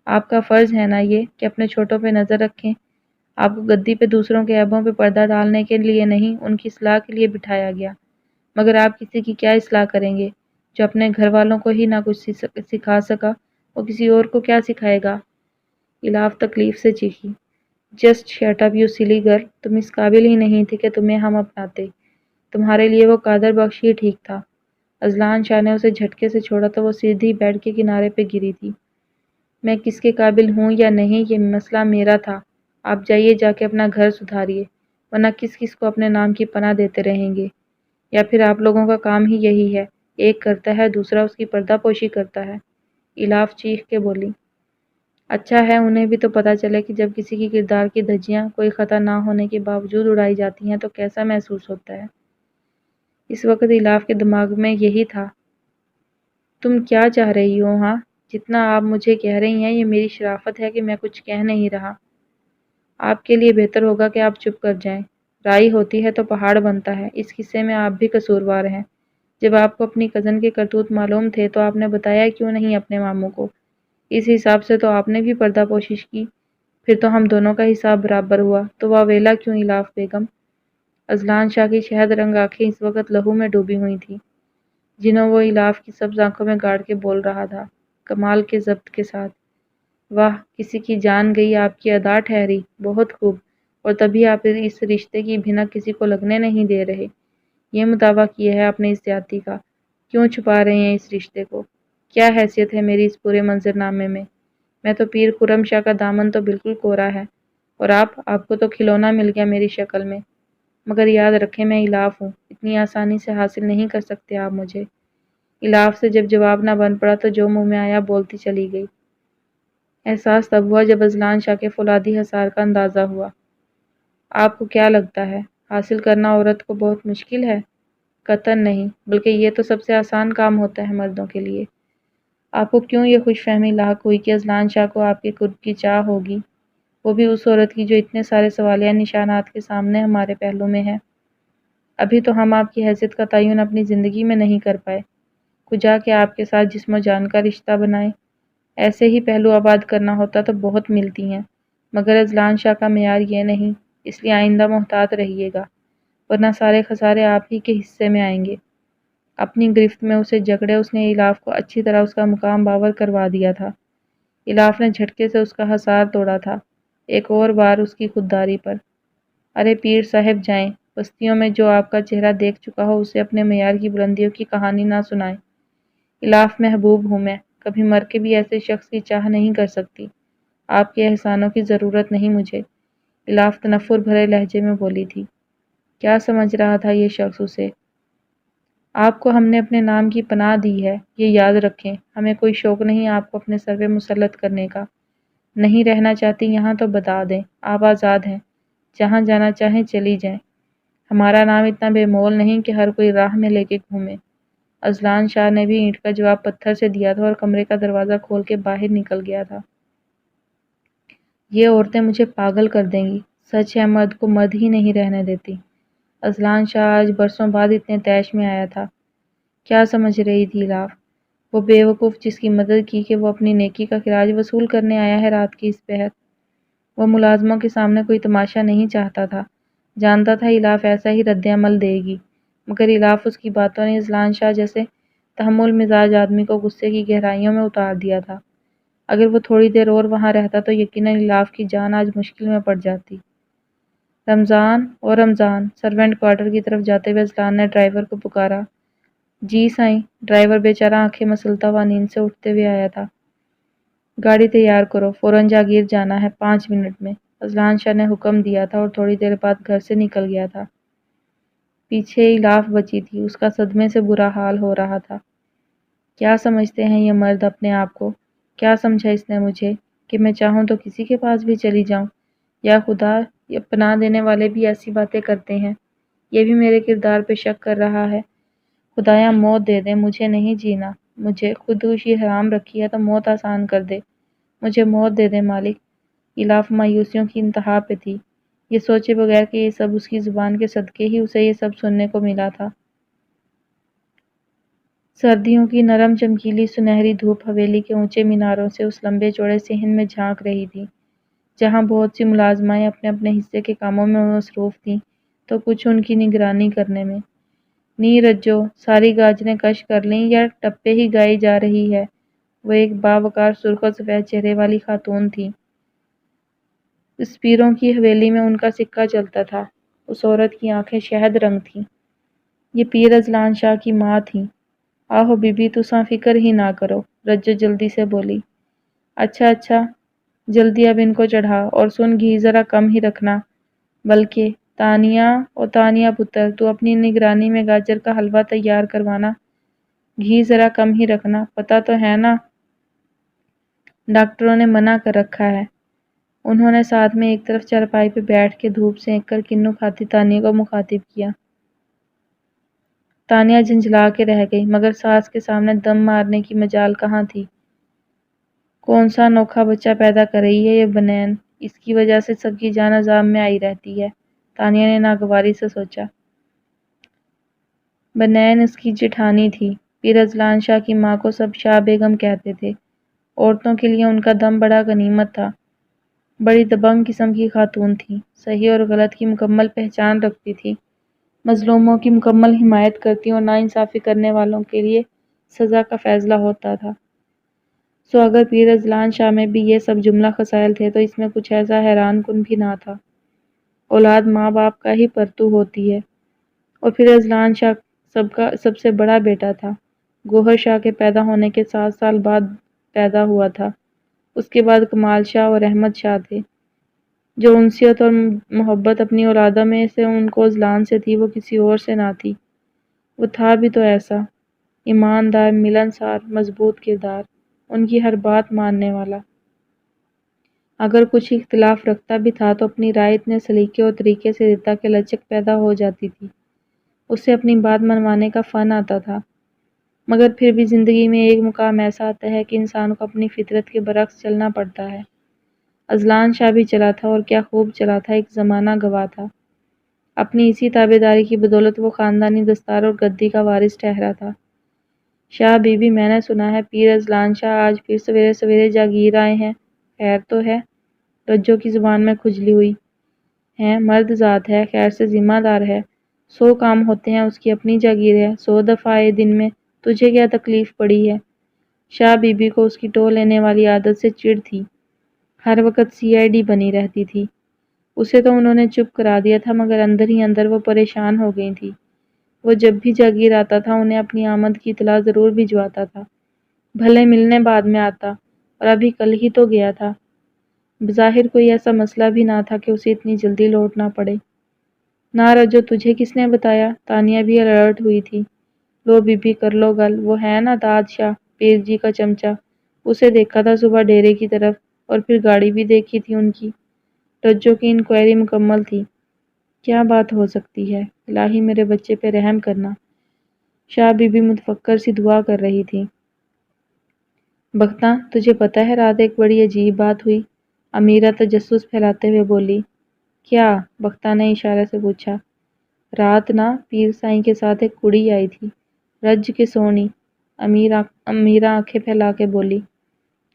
آپ کا فرض ہے نا یہ کہ اپنے چھوٹوں پہ نظر رکھیں۔ آپ کو گدی پہ دوسروں کے عیبوں پہ پردہ ڈالنے کے لیے نہیں، ان کی اصلاح کے لیے بٹھایا گیا، مگر آپ کسی کی کیا اصلاح کریں گے؟ جو اپنے گھر والوں کو ہی نہ کچھ سکھا سکا، وہ کسی اور کو کیا سکھائے گا؟ الاف تکلیف سے چیخی۔ جسٹ شٹ اپ یو سلی گرل، تم اس قابل ہی نہیں تھی کہ تمہیں ہم اپناتے، تمہارے لیے وہ قادر بخش ہی ٹھیک تھا۔ اذلان شاہ نے اسے جھٹکے سے چھوڑا تو وہ سیدھی بیڈ کے کنارے پہ گری تھی۔ میں کس کے قابل ہوں یا نہیں یہ مسئلہ میرا تھا۔ آپ جائیے، جا کے اپنا گھر سدھاریے، ورنہ کس کس کو اپنے نام کی پناہ دیتے رہیں گے؟ یا پھر آپ لوگوں کا کام ہی یہی ہے، ایک کرتا ہے دوسرا اس کی پردہ پوشی کرتا ہے؟ الاف چیخ کے بولی۔ اچھا ہے انہیں بھی تو پتہ چلے کہ جب کسی کی کردار کی دھجیاں کوئی خطا نہ ہونے کے باوجود اڑائی جاتی ہیں تو کیسا محسوس ہوتا ہے۔ اس وقت الاف کے دماغ میں یہی تھا۔ تم کیا چاہ رہی ہو؟ ہاں، جتنا آپ مجھے کہہ رہی ہیں یہ میری شرافت ہے کہ میں کچھ کہہ نہیں رہا۔ آپ کے لیے بہتر ہوگا کہ آپ چپ کر جائیں۔ رائی ہوتی ہے تو پہاڑ بنتا ہے، اس قصے میں آپ بھی قصوروار ہیں۔ جب آپ کو اپنی کزن کے کرتوت معلوم تھے تو آپ نے بتایا کیوں نہیں اپنے ماموں کو؟ اس حساب سے تو آپ نے بھی پردہ پوشی کی، پھر تو ہم دونوں کا حساب برابر ہوا، تو واویلا کیوں الاف بیگم؟ اذلان شاہ کی شہد رنگ آنکھیں اس وقت لہو میں ڈوبی ہوئی تھیں، جنہوں وہ الاف کی سبز آنکھوں میں گاڑ کے بول رہا تھا، کمال کے ضبط کے ساتھ۔ واہ، کسی کی جان گئی آپ کی ادا ٹھہری، بہت خوب، اور تبھی آپ اس رشتے کی بھنک کسی کو لگنے نہیں دے رہے۔ یہ مدعویٰ کیا ہے اپنے اس زیادتی کا، کیوں چھپا رہے ہیں اس رشتے کو؟ کیا حیثیت ہے میری اس پورے منظرنامے میں؟ میں تو پیر خرم شاہ کا دامن تو بالکل کوڑا ہے، اور آپ کو تو کھلونا مل گیا میری شکل میں۔ مگر یاد رکھیں میں الاف ہوں، اتنی آسانی سے حاصل نہیں کر سکتے آپ مجھے۔ الاف سے جب جواب نہ بن پڑا تو جو منہ میں آیا بولتی چلی گئی۔ احساس تب ہوا جب اذلان شاہ کے فولادی حصار کا اندازہ ہوا۔ آپ کو کیا لگتا ہے حاصل کرنا عورت کو بہت مشکل ہے؟ قطعاً نہیں، بلکہ یہ تو سب سے آسان کام ہوتا ہے مردوں کے لیے۔ آپ کو کیوں یہ خوش فہمی لاحق ہوئی کہ اذلان شاہ کو آپ کے قرب کی چاہ ہوگی، وہ بھی اس عورت کی جو اتنے سارے سوالیہ نشانات کے سامنے ہمارے پہلو میں ہے؟ ابھی تو ہم آپ کی حیثیت کا تعین اپنی زندگی میں نہیں کر پائے، خدا کہ آپ کے ساتھ جسم و جان کا رشتہ بنائیں۔ ایسے ہی پہلو آباد کرنا ہوتا تو بہت ملتی ہیں، مگر اذلان شاہ کا معیار یہ نہیں، اس لیے آئندہ محتاط رہیے گا، ورنہ سارے خسارے آپ ہی کے حصے میں آئیں گے۔ اپنی گرفت میں اسے جکڑے اس نے الاف کو اچھی طرح اس کا مقام باور کروا دیا تھا۔ الاف نے جھٹکے سے اس کا حصار توڑا تھا، ایک اور بار اس کی خودداری پر۔ ارے پیر صاحب جائیں، بستیوں میں جو آپ کا چہرہ دیکھ چکا ہو اسے اپنے معیار کی بلندیوں کی کہانی نہ سنائیں۔ الاف محبوب ہوں میں، کبھی مر کے بھی ایسے شخص کی چاہ نہیں کر سکتی۔ آپ کے احسانوں کی ضرورت نہیں مجھے، الاف تنفر بھرے لہجے میں بولی تھی۔ کیا سمجھ رہا تھا یہ شخص اسے؟ آپ کو ہم نے اپنے نام کی پناہ دی ہے، یہ یاد رکھیں، ہمیں کوئی شوق نہیں آپ کو اپنے سر پہ مسلط کرنے کا۔ نہیں رہنا چاہتی یہاں تو بتا دیں، آپ آزاد ہیں، جہاں جانا چاہیں چلی جائیں۔ ہمارا نام اتنا بے مول نہیں کہ ہر کوئی راہ میں لے کے گھومے۔ اذلان شاہ نے بھی اینٹ کا جواب پتھر سے دیا تھا اور کمرے کا دروازہ کھول کے باہر نکل گیا تھا۔ یہ عورتیں مجھے پاگل کر دیں گی، سچ ہے مرد کو مرد ہی نہیں رہنے دیتی۔ اذلان شاہ آج برسوں بعد اتنے طیش میں آیا تھا۔ کیا سمجھ رہی تھی الاف؟ وہ بے وقوف جس کی مدد کی کہ وہ اپنی نیکی کا خراج وصول کرنے آیا ہے رات کی اس پہر۔ وہ ملازموں کے سامنے کوئی تماشا نہیں چاہتا تھا، جانتا تھا الاف ایسا ہی رد عمل دے گی، مگر الاف اس کی باتوں نے اذلان شاہ جیسے تحمل مزاج آدمی کو غصے کی گہرائیوں میں اتار دیا تھا۔ اگر وہ تھوڑی دیر اور وہاں رہتا تو یقیناً الاف کی جان آج مشکل میں پڑ جاتی۔ رمضان اور رمضان سرونٹ کوارٹر کی طرف جاتے ہوئے اذلان نے ڈرائیور کو پکارا۔ جی سائیں، ڈرائیور بیچارہ آنکھیں مسلتا ہوا نیند سے اٹھتے ہوئے آیا تھا۔ گاڑی تیار کرو، فوراً جاگیر جانا ہے، 5 منٹ میں، اذلان شاہ نے حکم دیا تھا اور تھوڑی دیر بعد گھر سے نکل گیا تھا۔ پیچھے الاف بچی تھی، اس کا صدمے سے برا حال ہو رہا تھا۔ کیا سمجھتے ہیں یہ مرد اپنے آپ کو؟ کیا سمجھا اس نے مجھے کہ میں چاہوں تو کسی کے پاس بھی چلی جاؤں؟ یا خدا، یہ پناہ دینے والے بھی ایسی باتیں کرتے ہیں؟ یہ بھی میرے کردار پہ شک کر رہا ہے؟ خدایا موت دے دے، مجھے نہیں جینا، مجھے خودکشی حرام رکھی ہے تو موت آسان کر دے، مجھے موت دے دے مالک۔ الاف مایوسیوں کی انتہا پہ تھی، یہ سوچے بغیر کہ یہ سب اس کی زبان کے صدقے ہی اسے یہ سب سننے کو ملا تھا۔ سردیوں کی نرم چمکیلی سنہری دھوپ حویلی کے اونچے میناروں سے اس لمبے چوڑے صحن میں جھانک رہی تھی، جہاں بہت سی ملازمائیں اپنے اپنے حصے کے کاموں میں مصروف تھیں تو کچھ ان کی نگرانی کرنے میں۔ نی رجو، ساری گاجریں کش کر لیں یا ٹپے ہی گائی جا رہی ہے؟ وہ ایک باوقار سرخ و سفید چہرے والی خاتون تھی۔ اسپیروں کی حویلی میں ان کا سکہ چلتا تھا۔ اس عورت کی آنکھیں شہد رنگ تھیں۔ یہ پیر اذلان شاہ کی ماں تھیں۔ آہو بی بی، تساں فکر ہی نہ کرو، رجو جلدی سے بولی۔ اچھا اچھا، جلدی اب ان کو چڑھا، اور سن گھی ذرا کم ہی رکھنا، بلکہ تانیہ پتر، تو اپنی نگرانی میں گاجر کا حلوہ تیار کروانا، گھی ذرا کم ہی رکھنا، پتہ تو ہے نا ڈاکٹروں نے منع کر رکھا ہے۔ انہوں نے ساتھ میں ایک طرف چارپائی پہ بیٹھ کے دھوپ سینک کر کنو کھاتی تانیہ کو مخاطب کیا۔ تانیہ جھنجھلا کے رہ گئی، مگر ساس کے سامنے دم مارنے کی مجال کہاں تھی۔ کون سا انوکھا بچہ پیدا کر رہی ہے یہ بنین، اس کی وجہ سے سب کی جان عذاب میں آئی رہتی ہے، تانیہ نے ناگواری سے سوچا۔ بنین اس کی جٹھانی تھی، پیر ازلان شاہ کی ماں کو سب شاہ بیگم کہتے تھے۔ عورتوں کے لیے ان کا دم بڑا غنیمت تھا، بڑی دبنگ قسم کی خاتون تھی، صحیح اور غلط کی مکمل پہچان رکھتی تھی، مظلوموں کی مکمل حمایت کرتی اور ناانصافی کرنے والوں کے لیے سزا کا فیصلہ ہوتا تھا۔ سو اگر پیر ازلان شاہ میں بھی یہ سب جملہ خصائل تھے تو اس میں کچھ ایسا حیران کن بھی نہ تھا۔ اولاد ماں باپ کا ہی پرتو ہوتی ہے، اور پھر ازلان شاہ سب سے بڑا بیٹا تھا، گوہر شاہ کے پیدا ہونے کے 7 سال بعد پیدا ہوا تھا۔ اس کے بعد کمال شاہ اور احمد شاہ تھے۔ جو انسیت اور محبت اپنی اولادوں میں سے ان کو ازلان سے تھی وہ کسی اور سے نہ تھی۔ وہ تھا بھی تو ایسا ایماندار، ملنسار، مضبوط کردار، ان کی ہر بات ماننے والا۔ اگر کچھ اختلاف رکھتا بھی تھا تو اپنی رائے اتنے سلیقے اور طریقے سے دیتا کہ لچک پیدا ہو جاتی تھی، اسے اپنی بات منوانے کا فن آتا تھا۔ مگر پھر بھی زندگی میں ایک مقام ایسا آتا ہے کہ انسان کو اپنی فطرت کے برعکس چلنا پڑتا ہے۔ ازلان شاہ بھی چلا تھا، اور کیا خوب چلا تھا، ایک زمانہ گواہ تھا۔ اپنی اسی تابعداری کی بدولت وہ خاندانی دستار اور گدی کا وارث ٹھہرا تھا۔ شاہ بی بی، میں نے سنا ہے پیر ازلان شاہ آج پھر سویرے سویرے جاگیر آئے ہیں، خیر تو ہے؟ رجو کی زبان میں کھجلی ہوئی۔ ہیں، مرد ذات ہے، خیر سے ذمہ دار ہے، 100 کام ہوتے ہیں، اس کی اپنی جاگیر ہے، 100 دفعہ آئے دن میں، تجھے کیا تکلیف پڑی ہے؟ شاہ بی بی کو اس کی ٹو لینے والی عادت سے چڑ تھی، ہر وقت CID بنی رہتی تھی۔ اسے تو انہوں نے چپ کرا دیا تھا، مگر اندر ہی اندر وہ پریشان ہو گئی تھی۔ وہ جب بھی جاگیر آتا تھا انہیں اپنی آمد کی اطلاع ضرور بھجواتا تھا، بھلے ملنے بعد میں آتا، اور ابھی کل ہی تو گیا تھا۔ بظاہر کوئی ایسا مسئلہ بھی نہ تھا کہ اسے اتنی جلدی لوٹنا پڑے۔ نہ رجو، تجھے کس نے بتایا؟ تانیہ بھی الرٹ ہوئی تھی۔ لو بی بی، کر لو گل، وہ ہے نا داد شاہ، پیر جی کا چمچا، اسے دیکھا تھا صبح ڈیرے کی طرف، اور پھر گاڑی بھی دیکھی تھی ان کی۔ رجو کی انکوائری مکمل تھی۔ کیا بات ہو سکتی ہے؟ الہی میرے بچے پہ رحم کرنا۔ شاہ بی بی متفکر سی دعا کر رہی تھی۔ بختاں، تجھے پتہ ہے رات ایک بڑی عجیب بات ہوئی؟ امیرہ تجسس پھیلاتے ہوئے بولی۔ کیا؟ بختہ نے اشارے سے پوچھا۔ رات نا پیر سائیں کے ساتھ ایک کڑی آئی تھی، رج کے سونی۔ امیرہ آنکھیں پھیلا کے بولی۔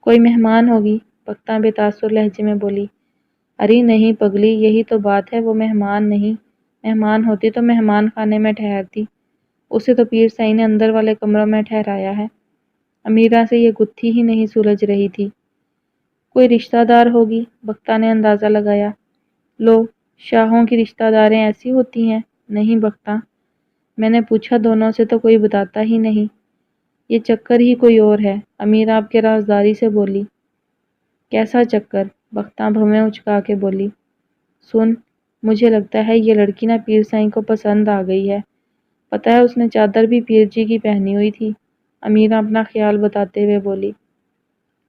کوئی مہمان ہوگی؟ بختہ بے تاثر لہجے میں بولی۔ ارے نہیں پگلی، یہی تو بات ہے، وہ مہمان نہیں، مہمان ہوتی تو مہمان خانے میں ٹھہرتی، اسے تو پیر سائیں نے اندر والے کمروں میں ٹھہرایا ہے۔ امیرہ سے یہ گتھی ہی نہیں سلجھ رہی تھی۔ کوئی رشتہ دار ہوگی، بختہ نے اندازہ لگایا۔ لو، شاہوں کی رشتہ داریں ایسی ہوتی ہیں؟ نہیں بختہ، میں نے پوچھا دونوں سے تو کوئی بتاتا ہی نہیں۔ یہ چکر ہی کوئی اور ہے، امیرہ آپ کے رازداری سے بولی۔ کیسا چکر؟ بختہ بھویں اچکا کے بولی۔ سن، مجھے لگتا ہے یہ لڑکی نا پیر سائیں کو پسند آ گئی ہے، پتہ ہے اس نے چادر بھی پیر جی کی پہنی ہوئی تھی، امیرہ اپنا خیال بتاتے ہوئے بولی۔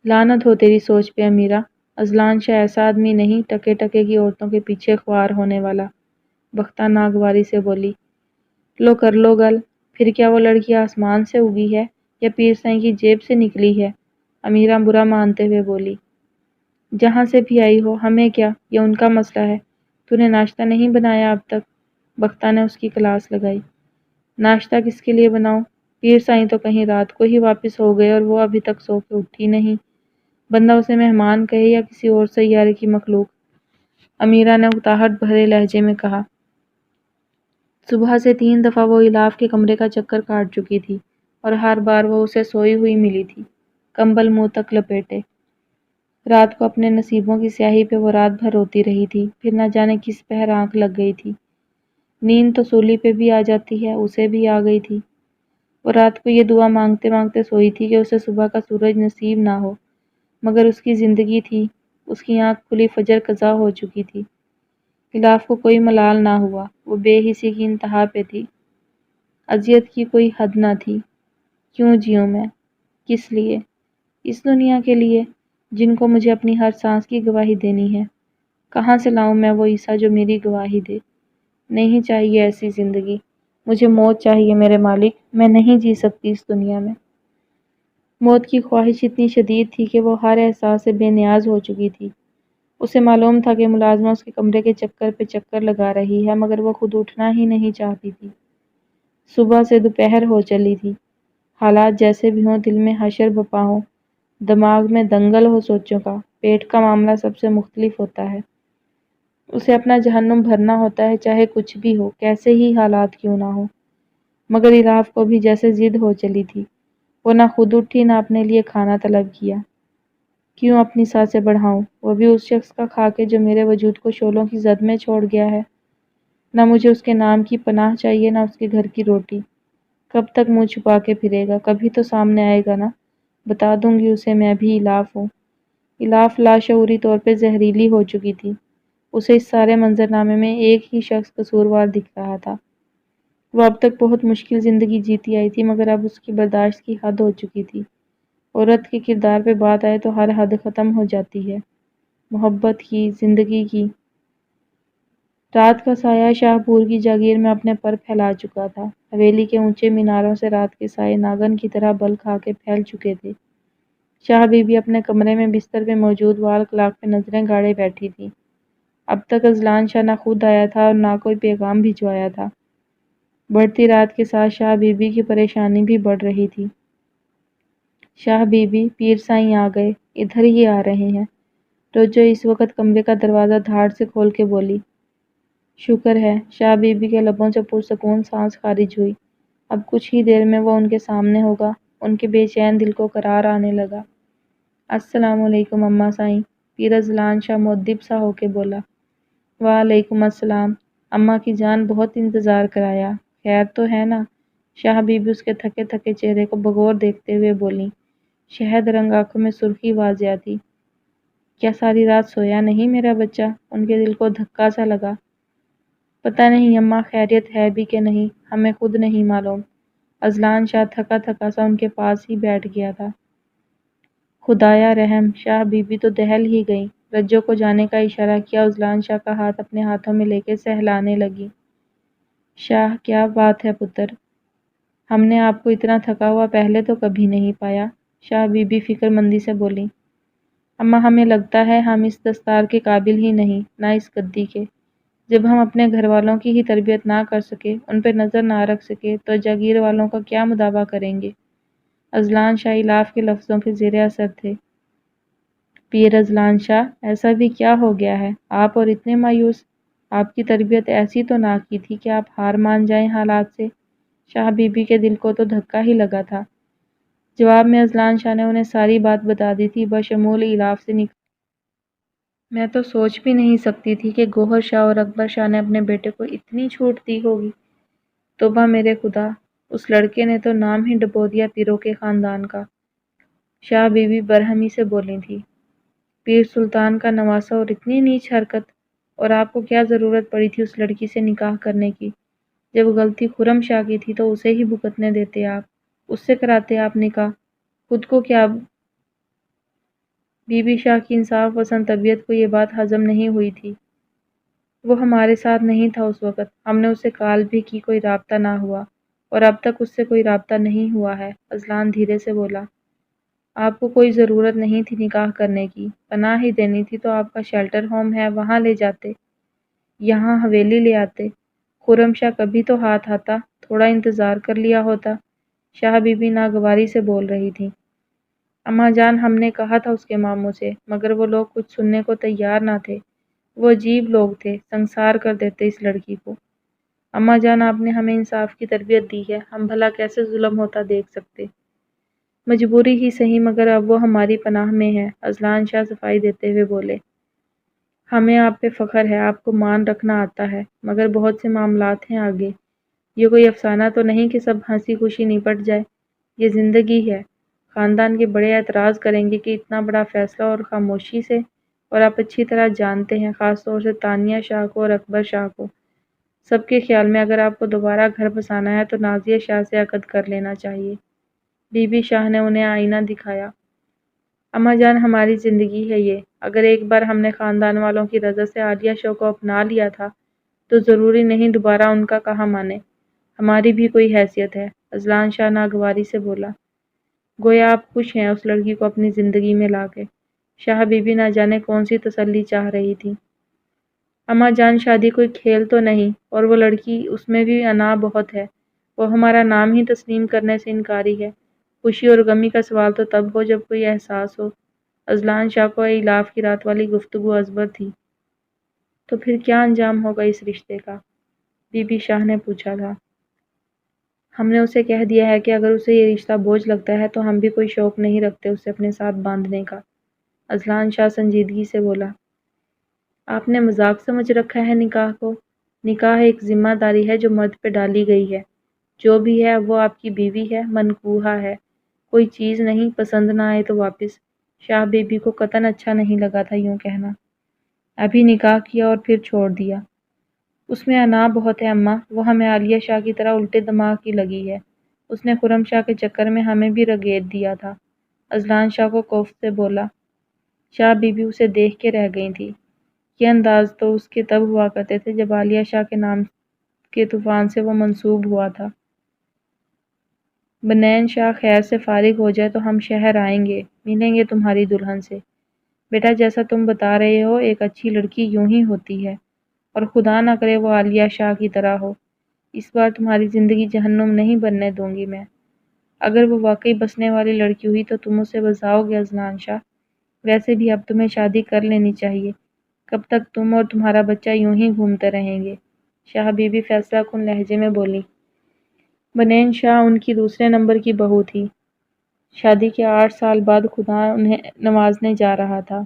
لعنت ہو تیری سوچ پہ امیرہ، ازلان شاہ ایسا آدمی نہیں ٹکے ٹکے کی عورتوں کے پیچھے خوار ہونے والا، بختہ ناگواری سے بولی۔ لو کر لو گل، پھر کیا وہ لڑکی آسمان سے اگی ہے یا پیر سائیں کی جیب سے نکلی ہے؟ امیرہ برا مانتے ہوئے بولی۔ جہاں سے بھی آئی ہو، ہمیں کیا، یہ ان کا مسئلہ ہے۔ تو نے ناشتہ نہیں بنایا اب تک؟ بختہ نے اس کی کلاس لگائی۔ ناشتہ کس کے لیے بناؤں؟ پیر سائیں تو کہیں رات کو ہی واپس ہو گئے اور وہ ابھی تک سو کے اٹھی نہیں، بندہ اسے مہمان کہے یا کسی اور سیارے کی مخلوق۔ امیرہ نے اکتاہٹ بھرے لہجے میں کہا۔ صبح سے 3 دفعہ وہ الاف کے کمرے کا چکر کاٹ چکی تھی، اور ہر بار وہ اسے سوئی ہوئی ملی تھی، کمبل منہ تک لپیٹے۔ رات کو اپنے نصیبوں کی سیاہی پہ وہ رات بھر روتی رہی تھی، پھر نہ جانے کس پہر آنکھ لگ گئی تھی۔ نیند تو سولی پہ بھی آ جاتی ہے، اسے بھی آ گئی تھی۔ وہ رات کو یہ دعا مانگتے مانگتے سوئی تھی کہ اسے صبح کا سورج نصیب نہ ہو، مگر اس کی زندگی تھی، اس کی آنکھ کھلی فجر قضا ہو چکی تھی۔ الاف کو کوئی ملال نہ ہوا، وہ بے حسی کی انتہا پہ تھی۔ اذیت کی کوئی حد نہ تھی۔ کیوں جیوں میں؟ کس لیے؟ اس دنیا کے لیے جن کو مجھے اپنی ہر سانس کی گواہی دینی ہے۔ کہاں سے لاؤں میں وہ عیسیٰ جو میری گواہی دے؟ نہیں چاہیے ایسی زندگی، مجھے موت چاہیے میرے مالک، میں نہیں جی سکتی اس دنیا میں۔ موت کی خواہش اتنی شدید تھی کہ وہ ہر احساس سے بے نیاز ہو چکی تھی۔ اسے معلوم تھا کہ ملازمہ اس کے کمرے کے چکر پہ چکر لگا رہی ہے، مگر وہ خود اٹھنا ہی نہیں چاہتی تھی۔ صبح سے دوپہر ہو چلی تھی۔ حالات جیسے بھی ہوں، دل میں حشر بپا ہو، دماغ میں دنگل ہو سوچوں کا، پیٹ کا معاملہ سب سے مختلف ہوتا ہے۔ اسے اپنا جہنم بھرنا ہوتا ہے، چاہے کچھ بھی ہو، کیسے ہی حالات کیوں نہ ہو۔ مگر الاف کو بھی جیسے ضد ہو چلی تھی۔ وہ نہ خود اٹھی نہ اپنے لیے کھانا طلب کیا۔ کیوں اپنی سانسیں بڑھاؤں، وہ بھی اس شخص کا کھا کے جو میرے وجود کو شعلوں کی زد میں چھوڑ گیا ہے۔ نہ مجھے اس کے نام کی پناہ چاہیے، نہ اس کے گھر کی روٹی۔ کب تک منہ چھپا کے پھرے گا؟ کبھی تو سامنے آئے گا نا، بتا دوں گی اسے میں بھی الاف ہوں۔ الاف لاشعوری طور پہ زہریلی ہو چکی تھی۔ اسے اس سارے منظرنامے میں ایک ہی شخص قصوروار دکھ رہا تھا۔ وہ اب تک بہت مشکل زندگی جیتی آئی تھی، مگر اب اس کی برداشت کی حد ہو چکی تھی۔ عورت کے کردار پہ بات آئے تو ہر حد ختم ہو جاتی ہے، محبت کی، زندگی کی۔ رات کا سایہ شاہ پور کی جاگیر میں اپنے پر پھیلا چکا تھا۔ حویلی کے اونچے میناروں سے رات کے سائے ناگن کی طرح بل کھا کے پھیل چکے تھے۔ شاہ بی بی اپنے کمرے میں بستر پہ موجود وال کلاک پہ نظریں گاڑے بیٹھی تھی۔ اب تک اذلان شاہ نہ خود آیا تھا اور نہ کوئی پیغام بھجوایا تھا۔ بڑھتی رات کے ساتھ شاہ بی بی کی پریشانی بھی بڑھ رہی تھی۔ شاہ بی بی، پیر سائیں آ گئے، ادھر ہی آ رہے ہیں۔ روجو اس وقت کمرے کا دروازہ دھاڑ سے کھول کے بولی۔ شکر ہے، شاہ بی بی کے لبوں سے پرسکون سانس خارج ہوئی۔ اب کچھ ہی دیر میں وہ ان کے سامنے ہوگا۔ ان کے بے چین دل کو قرار آنے لگا۔ السلام علیکم اماں سائیں، پیر اذلان شاہ مؤدب سا ہو کے بولا۔ وعلیکم السلام، اماں کی جان، بہت انتظار کرایا، خیر تو ہے نا؟ شاہ بی بی اس کے تھکے تھکے چہرے کو بغور دیکھتے ہوئے بولیں۔ شہد رنگ آنکھوں میں سرخی واضح تھی۔ کیا ساری رات سویا نہیں میرا بچہ؟ ان کے دل کو دھکا سا لگا۔ پتہ نہیں اماں، خیریت ہے بھی کہ نہیں، ہمیں خود نہیں معلوم۔ اذلان شاہ تھکا تھکا سا ان کے پاس ہی بیٹھ گیا تھا۔ خدایا رحم، شاہ بی بی تو دہل ہی گئیں۔ رجو کو جانے کا اشارہ کیا، اذلان شاہ کا ہاتھ اپنے ہاتھوں میں لے کے سہلانے لگی۔ شاہ، کیا بات ہے پتر؟ ہم نے آپ کو اتنا تھکا ہوا پہلے تو کبھی نہیں پایا، شاہ بی بی فکر مندی سے بولی۔ اماں، ہمیں لگتا ہے ہم اس دستار کے قابل ہی نہیں، نہ اس گدی کے۔ جب ہم اپنے گھر والوں کی ہی تربیت نہ کر سکے، ان پہ نظر نہ رکھ سکے، تو جاگیر والوں کا کیا مداوع کریں گے؟ اذلان شاہ الاف کے لفظوں کے زیر اثر تھے۔ پیر اذلان شاہ، ایسا بھی کیا ہو گیا ہے؟ آپ اور اتنے مایوس؟ آپ کی تربیت ایسی تو نہ کی تھی کہ آپ ہار مان جائیں حالات سے؟ شاہ بی بی کے دل کو تو دھکا ہی لگا تھا۔ جواب میں اذلان شاہ نے انہیں ساری بات بتا دی تھی، بشمول الاف سے نکل۔ میں تو سوچ بھی نہیں سکتی تھی کہ گوہر شاہ اور اکبر شاہ نے اپنے بیٹے کو اتنی چھوٹ دی ہوگی۔ توبہ میرے خدا، اس لڑکے نے تو نام ہی ڈبو دیا پیروں کے خاندان کا، شاہ بی بی برہمی سے بولی تھی۔ پیر سلطان کا نواسہ اور اتنی نیچ حرکت، اور آپ کو کیا ضرورت پڑی تھی اس لڑکی سے نکاح کرنے کی؟ جب غلطی خرم شاہ کی تھی تو اسے ہی بھگتنے دیتے آپ، اس سے کراتے آپ نکاح، خود کو کیا؟ بی بی شاہ کی انصاف پسند طبیعت کو یہ بات ہضم نہیں ہوئی تھی۔ وہ ہمارے ساتھ نہیں تھا اس وقت، ہم نے اسے کال بھی کی، کوئی رابطہ نہ ہوا، اور اب تک اس سے کوئی رابطہ نہیں ہوا ہے، اذلان دھیرے سے بولا۔ آپ کو کوئی ضرورت نہیں تھی نکاح کرنے کی، پناہ ہی دینی تھی تو آپ کا شیلٹر ہوم ہے وہاں لے جاتے، یہاں حویلی لے آتے۔ خرم شاہ کبھی تو ہاتھ آتا، تھوڑا انتظار کر لیا ہوتا، شاہ بی بی ناگواری سے بول رہی تھی۔ اماں جان، ہم نے کہا تھا اس کے ماموں سے، مگر وہ لوگ کچھ سننے کو تیار نہ تھے، وہ عجیب لوگ تھے، سنسار کر دیتے اس لڑکی کو۔ اماں جان، آپ نے ہمیں انصاف کی تربیت دی ہے، ہم بھلا کیسے ظلم ہوتا دیکھ سکتے؟ مجبوری ہی صحیح، مگر اب وہ ہماری پناہ میں ہے، اذلان شاہ صفائی دیتے ہوئے بولے۔ ہمیں آپ پہ فخر ہے، آپ کو مان رکھنا آتا ہے، مگر بہت سے معاملات ہیں آگے، یہ کوئی افسانہ تو نہیں کہ سب ہنسی خوشی نپٹ جائے، یہ زندگی ہے، خاندان کے بڑے اعتراض کریں گے کہ اتنا بڑا فیصلہ اور خاموشی سے، اور آپ اچھی طرح جانتے ہیں، خاص طور سے تانیہ شاہ کو اور اکبر شاہ کو، سب کے خیال میں اگر آپ کو دوبارہ گھر بسانا ہے تو نازیہ شاہ سے عقد کر لینا چاہیے۔ بی بی شاہ نے انہیں آئینہ دکھایا۔ اماں جان، ہماری زندگی ہے یہ، اگر ایک بار ہم نے خاندان والوں کی رضا سے عالیہ شاہ کو اپنا لیا تھا تو ضروری نہیں دوبارہ ان کا کہا مانے، ہماری بھی کوئی حیثیت ہے، اذلان شاہ ناگواری سے بولا۔ گویا آپ خوش ہیں اس لڑکی کو اپنی زندگی میں لا کے۔ شاہ بی بی نہ جانے کون سی تسلی چاہ رہی تھی۔ اماں جان، شادی کوئی کھیل تو نہیں، اور وہ لڑکی، اس میں بھی انا بہت ہے، وہ ہمارا نام ہی تسلیم کرنے سے انکاری ہے۔ خوشی اور غمی کا سوال تو تب ہو جب کوئی احساس ہو۔ اذلان شاہ کو ایلاف کی رات والی گفتگو ازبر تھی۔ تو پھر کیا انجام ہوگا اس رشتے کا؟ بی بی شاہ نے پوچھا تھا۔ ہم نے اسے کہہ دیا ہے کہ اگر اسے یہ رشتہ بوجھ لگتا ہے تو ہم بھی کوئی شوق نہیں رکھتے اسے اپنے ساتھ باندھنے کا۔ اذلان شاہ سنجیدگی سے بولا۔ آپ نے مذاق سمجھ رکھا ہے نکاح کو؟ نکاح ایک ذمہ داری ہے جو مرد پہ ڈالی گئی ہے۔ جو بھی ہے وہ آپ کی بیوی ہے، منکوحہ ہے، کوئی چیز نہیں، پسند نہ آئے تو واپس۔ شاہ بی بی کو قطعاً اچھا نہیں لگا تھا یوں کہنا۔ ابھی نکاح کیا اور پھر چھوڑ دیا۔ اس میں انا بہت ہے اماں، وہ ہمیں عالیہ شاہ کی طرح الٹے دماغ کی لگی ہے۔ اس نے خرم شاہ کے چکر میں ہمیں بھی رگیٹ دیا تھا۔ اذلان شاہ کو کوف سے بولا۔ شاہ بی بی اسے دیکھ کے رہ گئی تھی۔ یہ انداز تو اس کے تب ہوا کرتے تھے جب عالیہ شاہ کے نام کے طوفان سے وہ منسوب ہوا تھا۔ بنین شاہ خیر سے فارغ ہو جائے تو ہم شہر آئیں گے، ملیں گے تمہاری دلہن سے۔ بیٹا، جیسا تم بتا رہے ہو ایک اچھی لڑکی یوں ہی ہوتی ہے، اور خدا نہ کرے وہ عالیہ شاہ کی طرح ہو۔ اس بار تمہاری زندگی جہنم نہیں بننے دوں گی میں۔ اگر وہ واقعی بسنے والی لڑکی ہوئی تو تم اسے بساؤ گے اذلان شاہ؟ ویسے بھی اب تمہیں شادی کر لینی چاہیے، کب تک تم اور تمہارا بچہ یوں ہی گھومتے رہیں گے؟ شاہ بی بی فیصلہ کن لہجے میں بولی۔ بنین شاہ ان کی دوسرے نمبر کی بہو تھی۔ شادی کے 8 سال بعد خدا انہیں نوازنے جا رہا تھا۔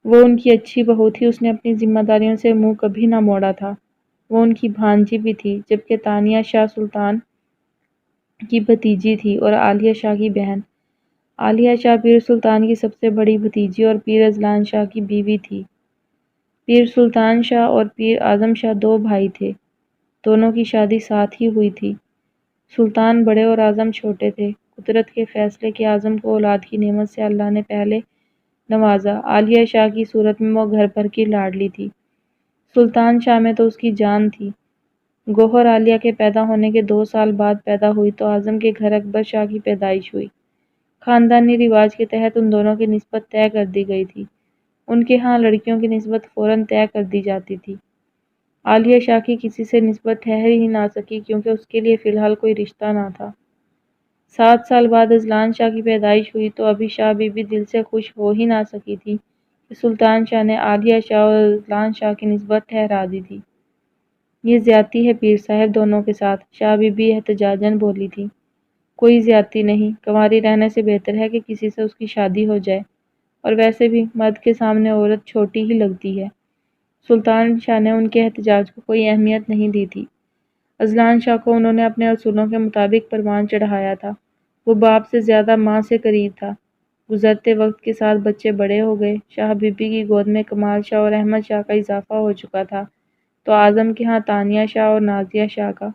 وہ ان کی اچھی بہو تھی، اس نے اپنی ذمہ داریوں سے منہ کبھی نہ موڑا تھا۔ وہ ان کی بھانجی بھی تھی، جبکہ تانیہ شاہ سلطان کی بھتیجی تھی اور عالیہ شاہ کی بہن۔ عالیہ شاہ پیر سلطان کی سب سے بڑی بھتیجی اور پیر اذلان شاہ کی بیوی تھی۔ پیر سلطان شاہ اور پیر اعظم شاہ 2 بھائی تھے، دونوں کی شادی ساتھ ہی ہوئی تھی۔ سلطان بڑے اور اعظم چھوٹے تھے۔ قدرت کے فیصلے کے اعظم کو اولاد کی نعمت سے اللہ نے پہلے نوازا۔ عالیہ شاہ کی صورت میں وہ گھر بھر کی لاڈلی تھی۔ سلطان شاہ میں تو اس کی جان تھی۔ گوہر عالیہ کے پیدا ہونے کے 2 سال بعد پیدا ہوئی تو اعظم کے گھر اکبر شاہ کی پیدائش ہوئی۔ خاندانی رواج کے تحت ان دونوں کی نسبت طے کر دی گئی تھی۔ ان کے ہاں لڑکیوں کی نسبت فوراً طے کر دی جاتی تھی۔ عالیہ شاہ کی کسی سے نسبت ٹھہر ہی نہ سکی کیونکہ اس کے لیے فی الحال کوئی رشتہ نہ تھا۔ 7 سال بعد اذلان شاہ کی پیدائش ہوئی تو ابھی شاہ بی بی دل سے خوش ہو ہی نہ سکی تھی کہ سلطان شاہ نے عالیہ شاہ اور اذلان شاہ کی نسبت ٹھہرا دی تھی۔ یہ زیادتی ہے پیر صاحب دونوں کے ساتھ، شاہ بی بی احتجاجاً بولی تھی۔ کوئی زیادتی نہیں، کنواری رہنے سے بہتر ہے کہ کسی سے اس کی شادی ہو جائے، اور ویسے بھی مرد کے سامنے عورت چھوٹی ہی لگتی ہے۔ سلطان شاہ نے ان کے احتجاج کو کوئی اہمیت نہیں دی تھی۔ اذلان شاہ کو انہوں نے اپنے اصولوں کے مطابق پروان چڑھایا تھا۔ وہ باپ سے زیادہ ماں سے قریب تھا۔ گزرتے وقت کے ساتھ بچے بڑے ہو گئے۔ شاہ بی بی کی گود میں کمال شاہ اور احمد شاہ کا اضافہ ہو چکا تھا تو اعظم کے ہاں تانیہ شاہ اور نازیہ شاہ کا۔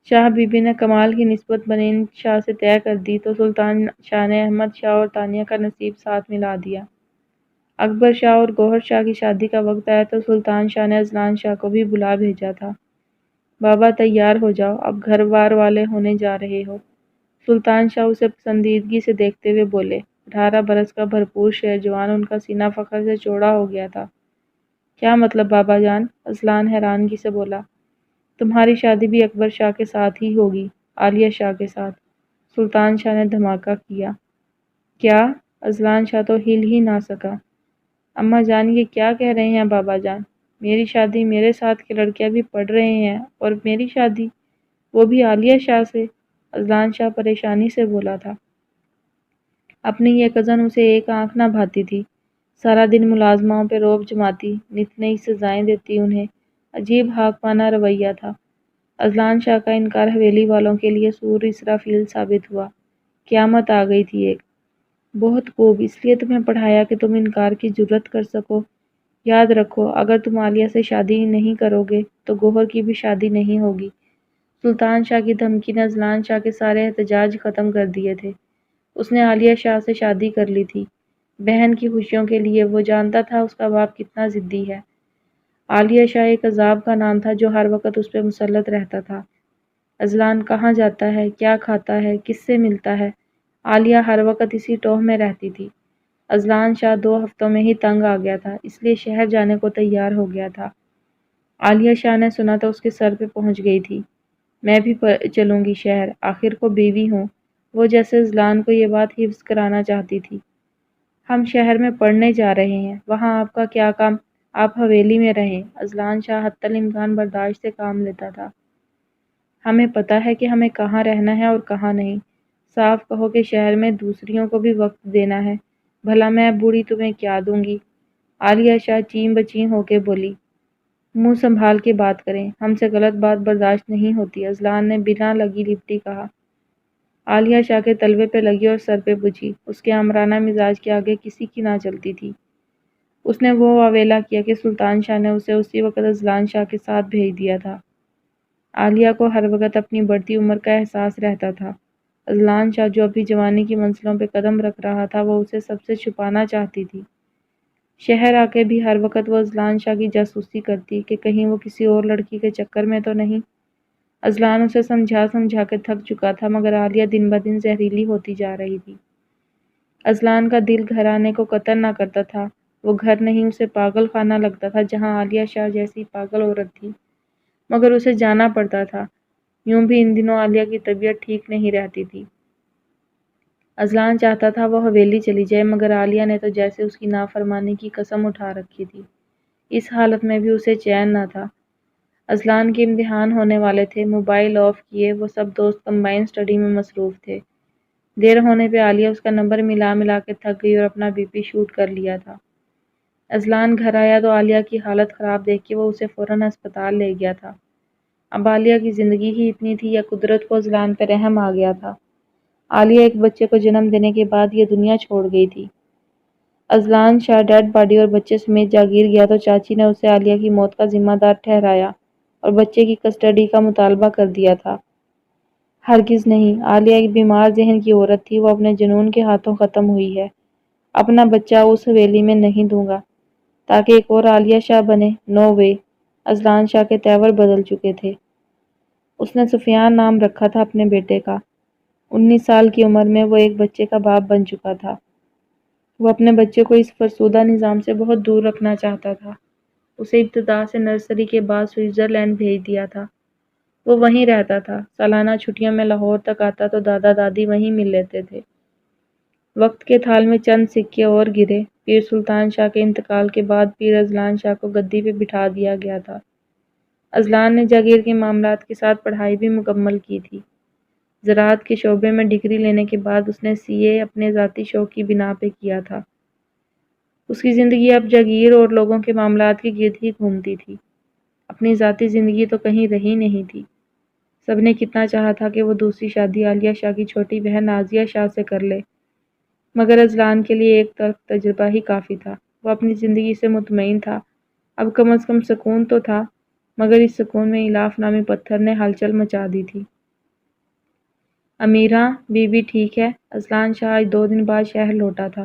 شاہ بی بی نے کمال کی نسبت بنین شاہ سے طے کر دی تو سلطان شاہ نے احمد شاہ اور تانیہ کا نصیب ساتھ ملا دیا۔ اکبر شاہ اور گوہر شاہ کی شادی کا وقت آیا تو سلطان شاہ نے اذلان شاہ کو بھی بلا بھیجا تھا۔ بابا تیار ہو جاؤ، اب گھر بار والے ہونے جا رہے ہو۔ سلطان شاہ اسے پسندیدگی سے دیکھتے ہوئے بولے۔ 18 برس کا بھرپور شہرجوان، ان کا سینہ فخر سے چوڑا ہو گیا تھا۔ کیا مطلب بابا جان؟ اذلان حیرانگی سے بولا۔ تمہاری شادی بھی اکبر شاہ کے ساتھ ہی ہوگی، عالیہ شاہ کے ساتھ۔ سلطان شاہ نے دھماکہ کیا۔ کیا؟ اذلان شاہ تو ہل ہی نہ سکا۔ اماں جان، یہ کیا کہہ رہے ہیں بابا جان؟ میری شادی میرے ساتھ کے لڑکے ابھی پڑھ رہے ہیں، اور میری شادی، وہ بھی عالیہ شاہ سے؟ اذلان شاہ پریشانی سے بولا تھا۔ اپنی یہ کزن اسے ایک آنکھ نہ بھاتی تھی۔ سارا دن ملازماؤں پہ روب جماتی، نت نئی سزائیں دیتی انہیں، عجیب حاکمانہ رویہ تھا۔ اذلان شاہ کا انکار حویلی والوں کے لیے سور اسرافیل ثابت ہوا۔ قیامت آ گئی تھی ایک۔ بہت خوب، اس لیے تمہیں پڑھایا کہ تم انکار کی جرات کر سکو۔ یاد رکھو، اگر تم عالیہ سے شادی نہیں کرو گے تو گوہر کی بھی شادی نہیں ہوگی۔ سلطان شاہ کی دھمکی نے اذلان شاہ کے سارے احتجاج ختم کر دیے تھے۔ اس نے عالیہ شاہ سے شادی کر لی تھی، بہن کی خوشیوں کے لیے۔ وہ جانتا تھا اس کا باپ کتنا ضدی ہے۔ عالیہ شاہ ایک عذاب کا نام تھا جو ہر وقت اس پہ مسلط رہتا تھا۔ اذلان کہاں جاتا ہے، کیا کھاتا ہے، کس سے ملتا ہے، عالیہ ہر وقت اسی ٹوہ میں رہتی تھی۔ اذلان شاہ 2 ہفتوں میں ہی تنگ آ گیا تھا، اس لیے شہر جانے کو تیار ہو گیا تھا۔ عالیہ شاہ نے سنا تو اس کے سر پہ پہنچ گئی تھی۔ میں بھی چلوں گی شہر، آخر کو بیوی ہوں۔ وہ جیسے اذلان کو یہ بات حفظ کرانا چاہتی تھی۔ ہم شہر میں پڑھنے جا رہے ہیں، وہاں آپ کا کیا کام؟ آپ حویلی میں رہیں۔ اذلان شاہ حتی الامکان برداشت سے کام لیتا تھا۔ ہمیں پتہ ہے کہ ہمیں کہاں رہنا ہے اور کہاں نہیں۔ صاف کہو کہ شہر میں دوسریوں کو بھی وقت دینا ہے۔ بھلا میں بوڑھی تمہیں کیا دوں گی؟ عالیہ شاہ چین بچین ہو کے بولی۔ منہ سنبھال کے بات کریں، ہم سے غلط بات برداشت نہیں ہوتی، اذلان نے بنا لگی لپٹی کہا۔ عالیہ شاہ کے تلوے پہ لگی اور سر پہ بجھی۔ اس کے آمرانہ مزاج کے آگے کسی کی نہ چلتی تھی۔ اس نے وہ واویلا کیا کہ سلطان شاہ نے اسے اسی وقت اذلان شاہ کے ساتھ بھیج دیا تھا۔ عالیہ کو ہر وقت اپنی بڑھتی عمر کا احساس رہتا تھا۔ اذلان شاہ جو ابھی جوانی کی منزلوں پہ قدم رکھ رہا تھا، وہ اسے سب سے چھپانا چاہتی تھی۔ شہر آ کے بھی ہر وقت وہ اذلان شاہ کی جاسوسی کرتی کہ کہیں وہ کسی اور لڑکی کے چکر میں تو نہیں۔ اذلان اسے سمجھا سمجھا کے تھک چکا تھا، مگر عالیہ دن بدن زہریلی ہوتی جا رہی تھی۔ اذلان کا دل گھرانے کو قتل نہ کرتا تھا، وہ گھر نہیں اسے پاگل خانہ لگتا تھا جہاں عالیہ شاہ جیسی پاگل عورت تھی، مگر اسے جانا پڑتا تھا۔ یوں بھی ان دنوں عالیہ کی طبیعت ٹھیک نہیں رہتی تھی۔ اذلان چاہتا تھا وہ حویلی چلی جائے، مگر عالیہ نے تو جیسے اس کی نافرمانی کی قسم اٹھا رکھی تھی۔ اس حالت میں بھی اسے چین نہ تھا۔ اذلان کے امتحان ہونے والے تھے، موبائل آف کیے وہ سب دوست کمبائن سٹڈی میں مصروف تھے۔ دیر ہونے پہ عالیہ اس کا نمبر ملا ملا کے تھک گئی اور اپنا بی پی شوٹ کر لیا تھا۔ اذلان گھر آیا تو عالیہ کی حالت خراب دیکھ کے وہ اسے فوراً ہسپتال لے گیا تھا۔ اب عالیہ کی زندگی ہی اتنی تھی یا قدرت کو اذلان پہ رحم آ گیا تھا؟ عالیہ ایک بچے کو جنم دینے کے بعد یہ دنیا چھوڑ گئی تھی۔ اذلان شاہ ڈیڈ باڈی اور بچے سمیت جاگیر گیا تو چاچی نے اسے عالیہ کی موت کا ذمہ دار ٹھہرایا اور بچے کی کسٹڈی کا مطالبہ کر دیا تھا۔ ہرگز نہیں، عالیہ ایک بیمار ذہن کی عورت تھی، وہ اپنے جنون کے ہاتھوں ختم ہوئی ہے۔ اپنا بچہ اس حویلی میں نہیں دوں گا تاکہ ایک اور عالیہ شاہ بنے، نو وے۔ اذلان شاہ کے تیور بدل چکے تھے۔ اس نے سفیان نام رکھا تھا اپنے بیٹے کا۔ 19 سال کی عمر میں وہ ایک بچے کا باپ بن چکا تھا۔ وہ اپنے بچے کو اس فرسودہ نظام سے بہت دور رکھنا چاہتا تھا۔ اسے ابتدا سے نرسری کے بعد سوئٹزرلینڈ بھیج دیا تھا۔ وہ وہیں رہتا تھا، سالانہ چھٹیوں میں لاہور تک آتا تو دادا دادی وہیں مل لیتے تھے۔ وقت کے تھال میں چند سکے اور گرے۔ پیر سلطان شاہ کے انتقال کے بعد پیر اذلان شاہ کو گدی پہ بٹھا دیا گیا تھا۔ اذلان نے جاگیر کے معاملات کے ساتھ پڑھائی بھی مکمل کی تھی۔ زراعت کے شعبے میں ڈگری لینے کے بعد اس نے سی اے اپنے ذاتی شوق کی بنا پہ کیا تھا۔ اس کی زندگی اب جاگیر اور لوگوں کے معاملات کے گرد ہی گھومتی تھی۔ اپنی ذاتی زندگی تو کہیں رہی نہیں تھی۔ سب نے کتنا چاہا تھا کہ وہ دوسری شادی عالیہ شاہ کی چھوٹی بہن نازیہ شاہ سے کر لے، مگر اذلان کے لیے ایک تلخ تجربہ ہی کافی تھا۔ وہ اپنی زندگی سے مطمئن تھا، اب کم از کم سکون تو تھا، مگر اس سکون میں الاف نامی پتھر نے ہلچل مچا دی تھی۔ امیرہ بی بی ٹھیک ہے؟ اذلان شاہ آج 2 دن بعد شہر لوٹا تھا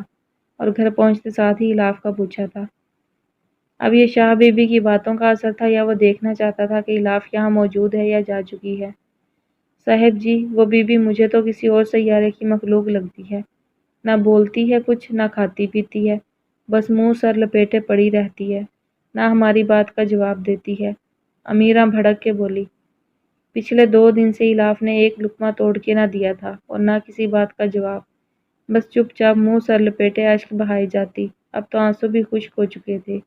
اور گھر پہنچتے ساتھ ہی الاف کا پوچھا تھا۔ اب یہ شاہ بی بی کی باتوں کا اثر تھا یا وہ دیکھنا چاہتا تھا کہ الاف یہاں موجود ہے یا جا چکی ہے؟ صاحب جی، وہ بی بی مجھے تو کسی اور سیارے کی مخلوق لگتی ہے۔ نہ بولتی ہے کچھ، نہ کھاتی پیتی ہے، بس منہ سر لپیٹے پڑی رہتی ہے، نہ ہماری بات کا جواب دیتی ہے۔ امیرہ بھڑک کے بولی۔ پچھلے 2 دن سے الاف نے ایک لقمہ توڑ کے نہ دیا تھا اور نہ کسی بات کا جواب، بس چپ چاپ منہ سر لپیٹے اشک بہائی جاتی۔ اب تو آنسو بھی خشک ہو چکے تھے۔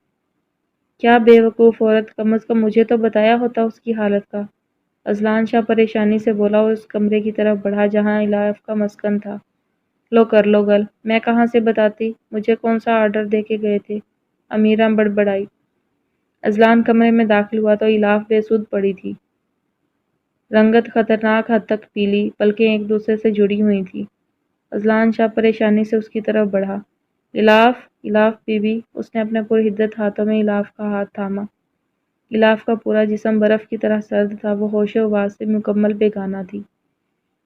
کیا بے وقوف عورت، کم از کم مجھے تو بتایا ہوتا اس کی حالت کا۔ اذلان شاہ پریشانی سے بولا اور اس کمرے کی طرف بڑھا جہاں الاف کا مسکن تھا۔ لو کر لو گل، میں کہاں سے بتاتی، مجھے کون سا آرڈر دے کے گئے تھے؟ امیرہ بڑبڑائی۔ اذلان کمرے میں داخل ہوا تو الاف بے سدھ پڑی تھی، رنگت خطرناک حد تک پیلی، پلکیں ایک دوسرے سے جڑی ہوئی تھی۔ فضلان شاہ پریشانی سے اس کی طرف بڑھا۔ الاف، الاف بی بی۔ اس نے اپنے پرحدت ہاتھوں میں الاف کا ہاتھ تھاما۔ الاف کا پورا جسم برف کی طرح سرد تھا، وہ ہوش و حواس سے مکمل بیگانہ تھی۔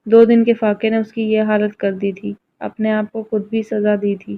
2 دن کے فاقے نے اس کی یہ حالت کر دی تھی، اپنے آپ کو خود بھی سزا دی تھی۔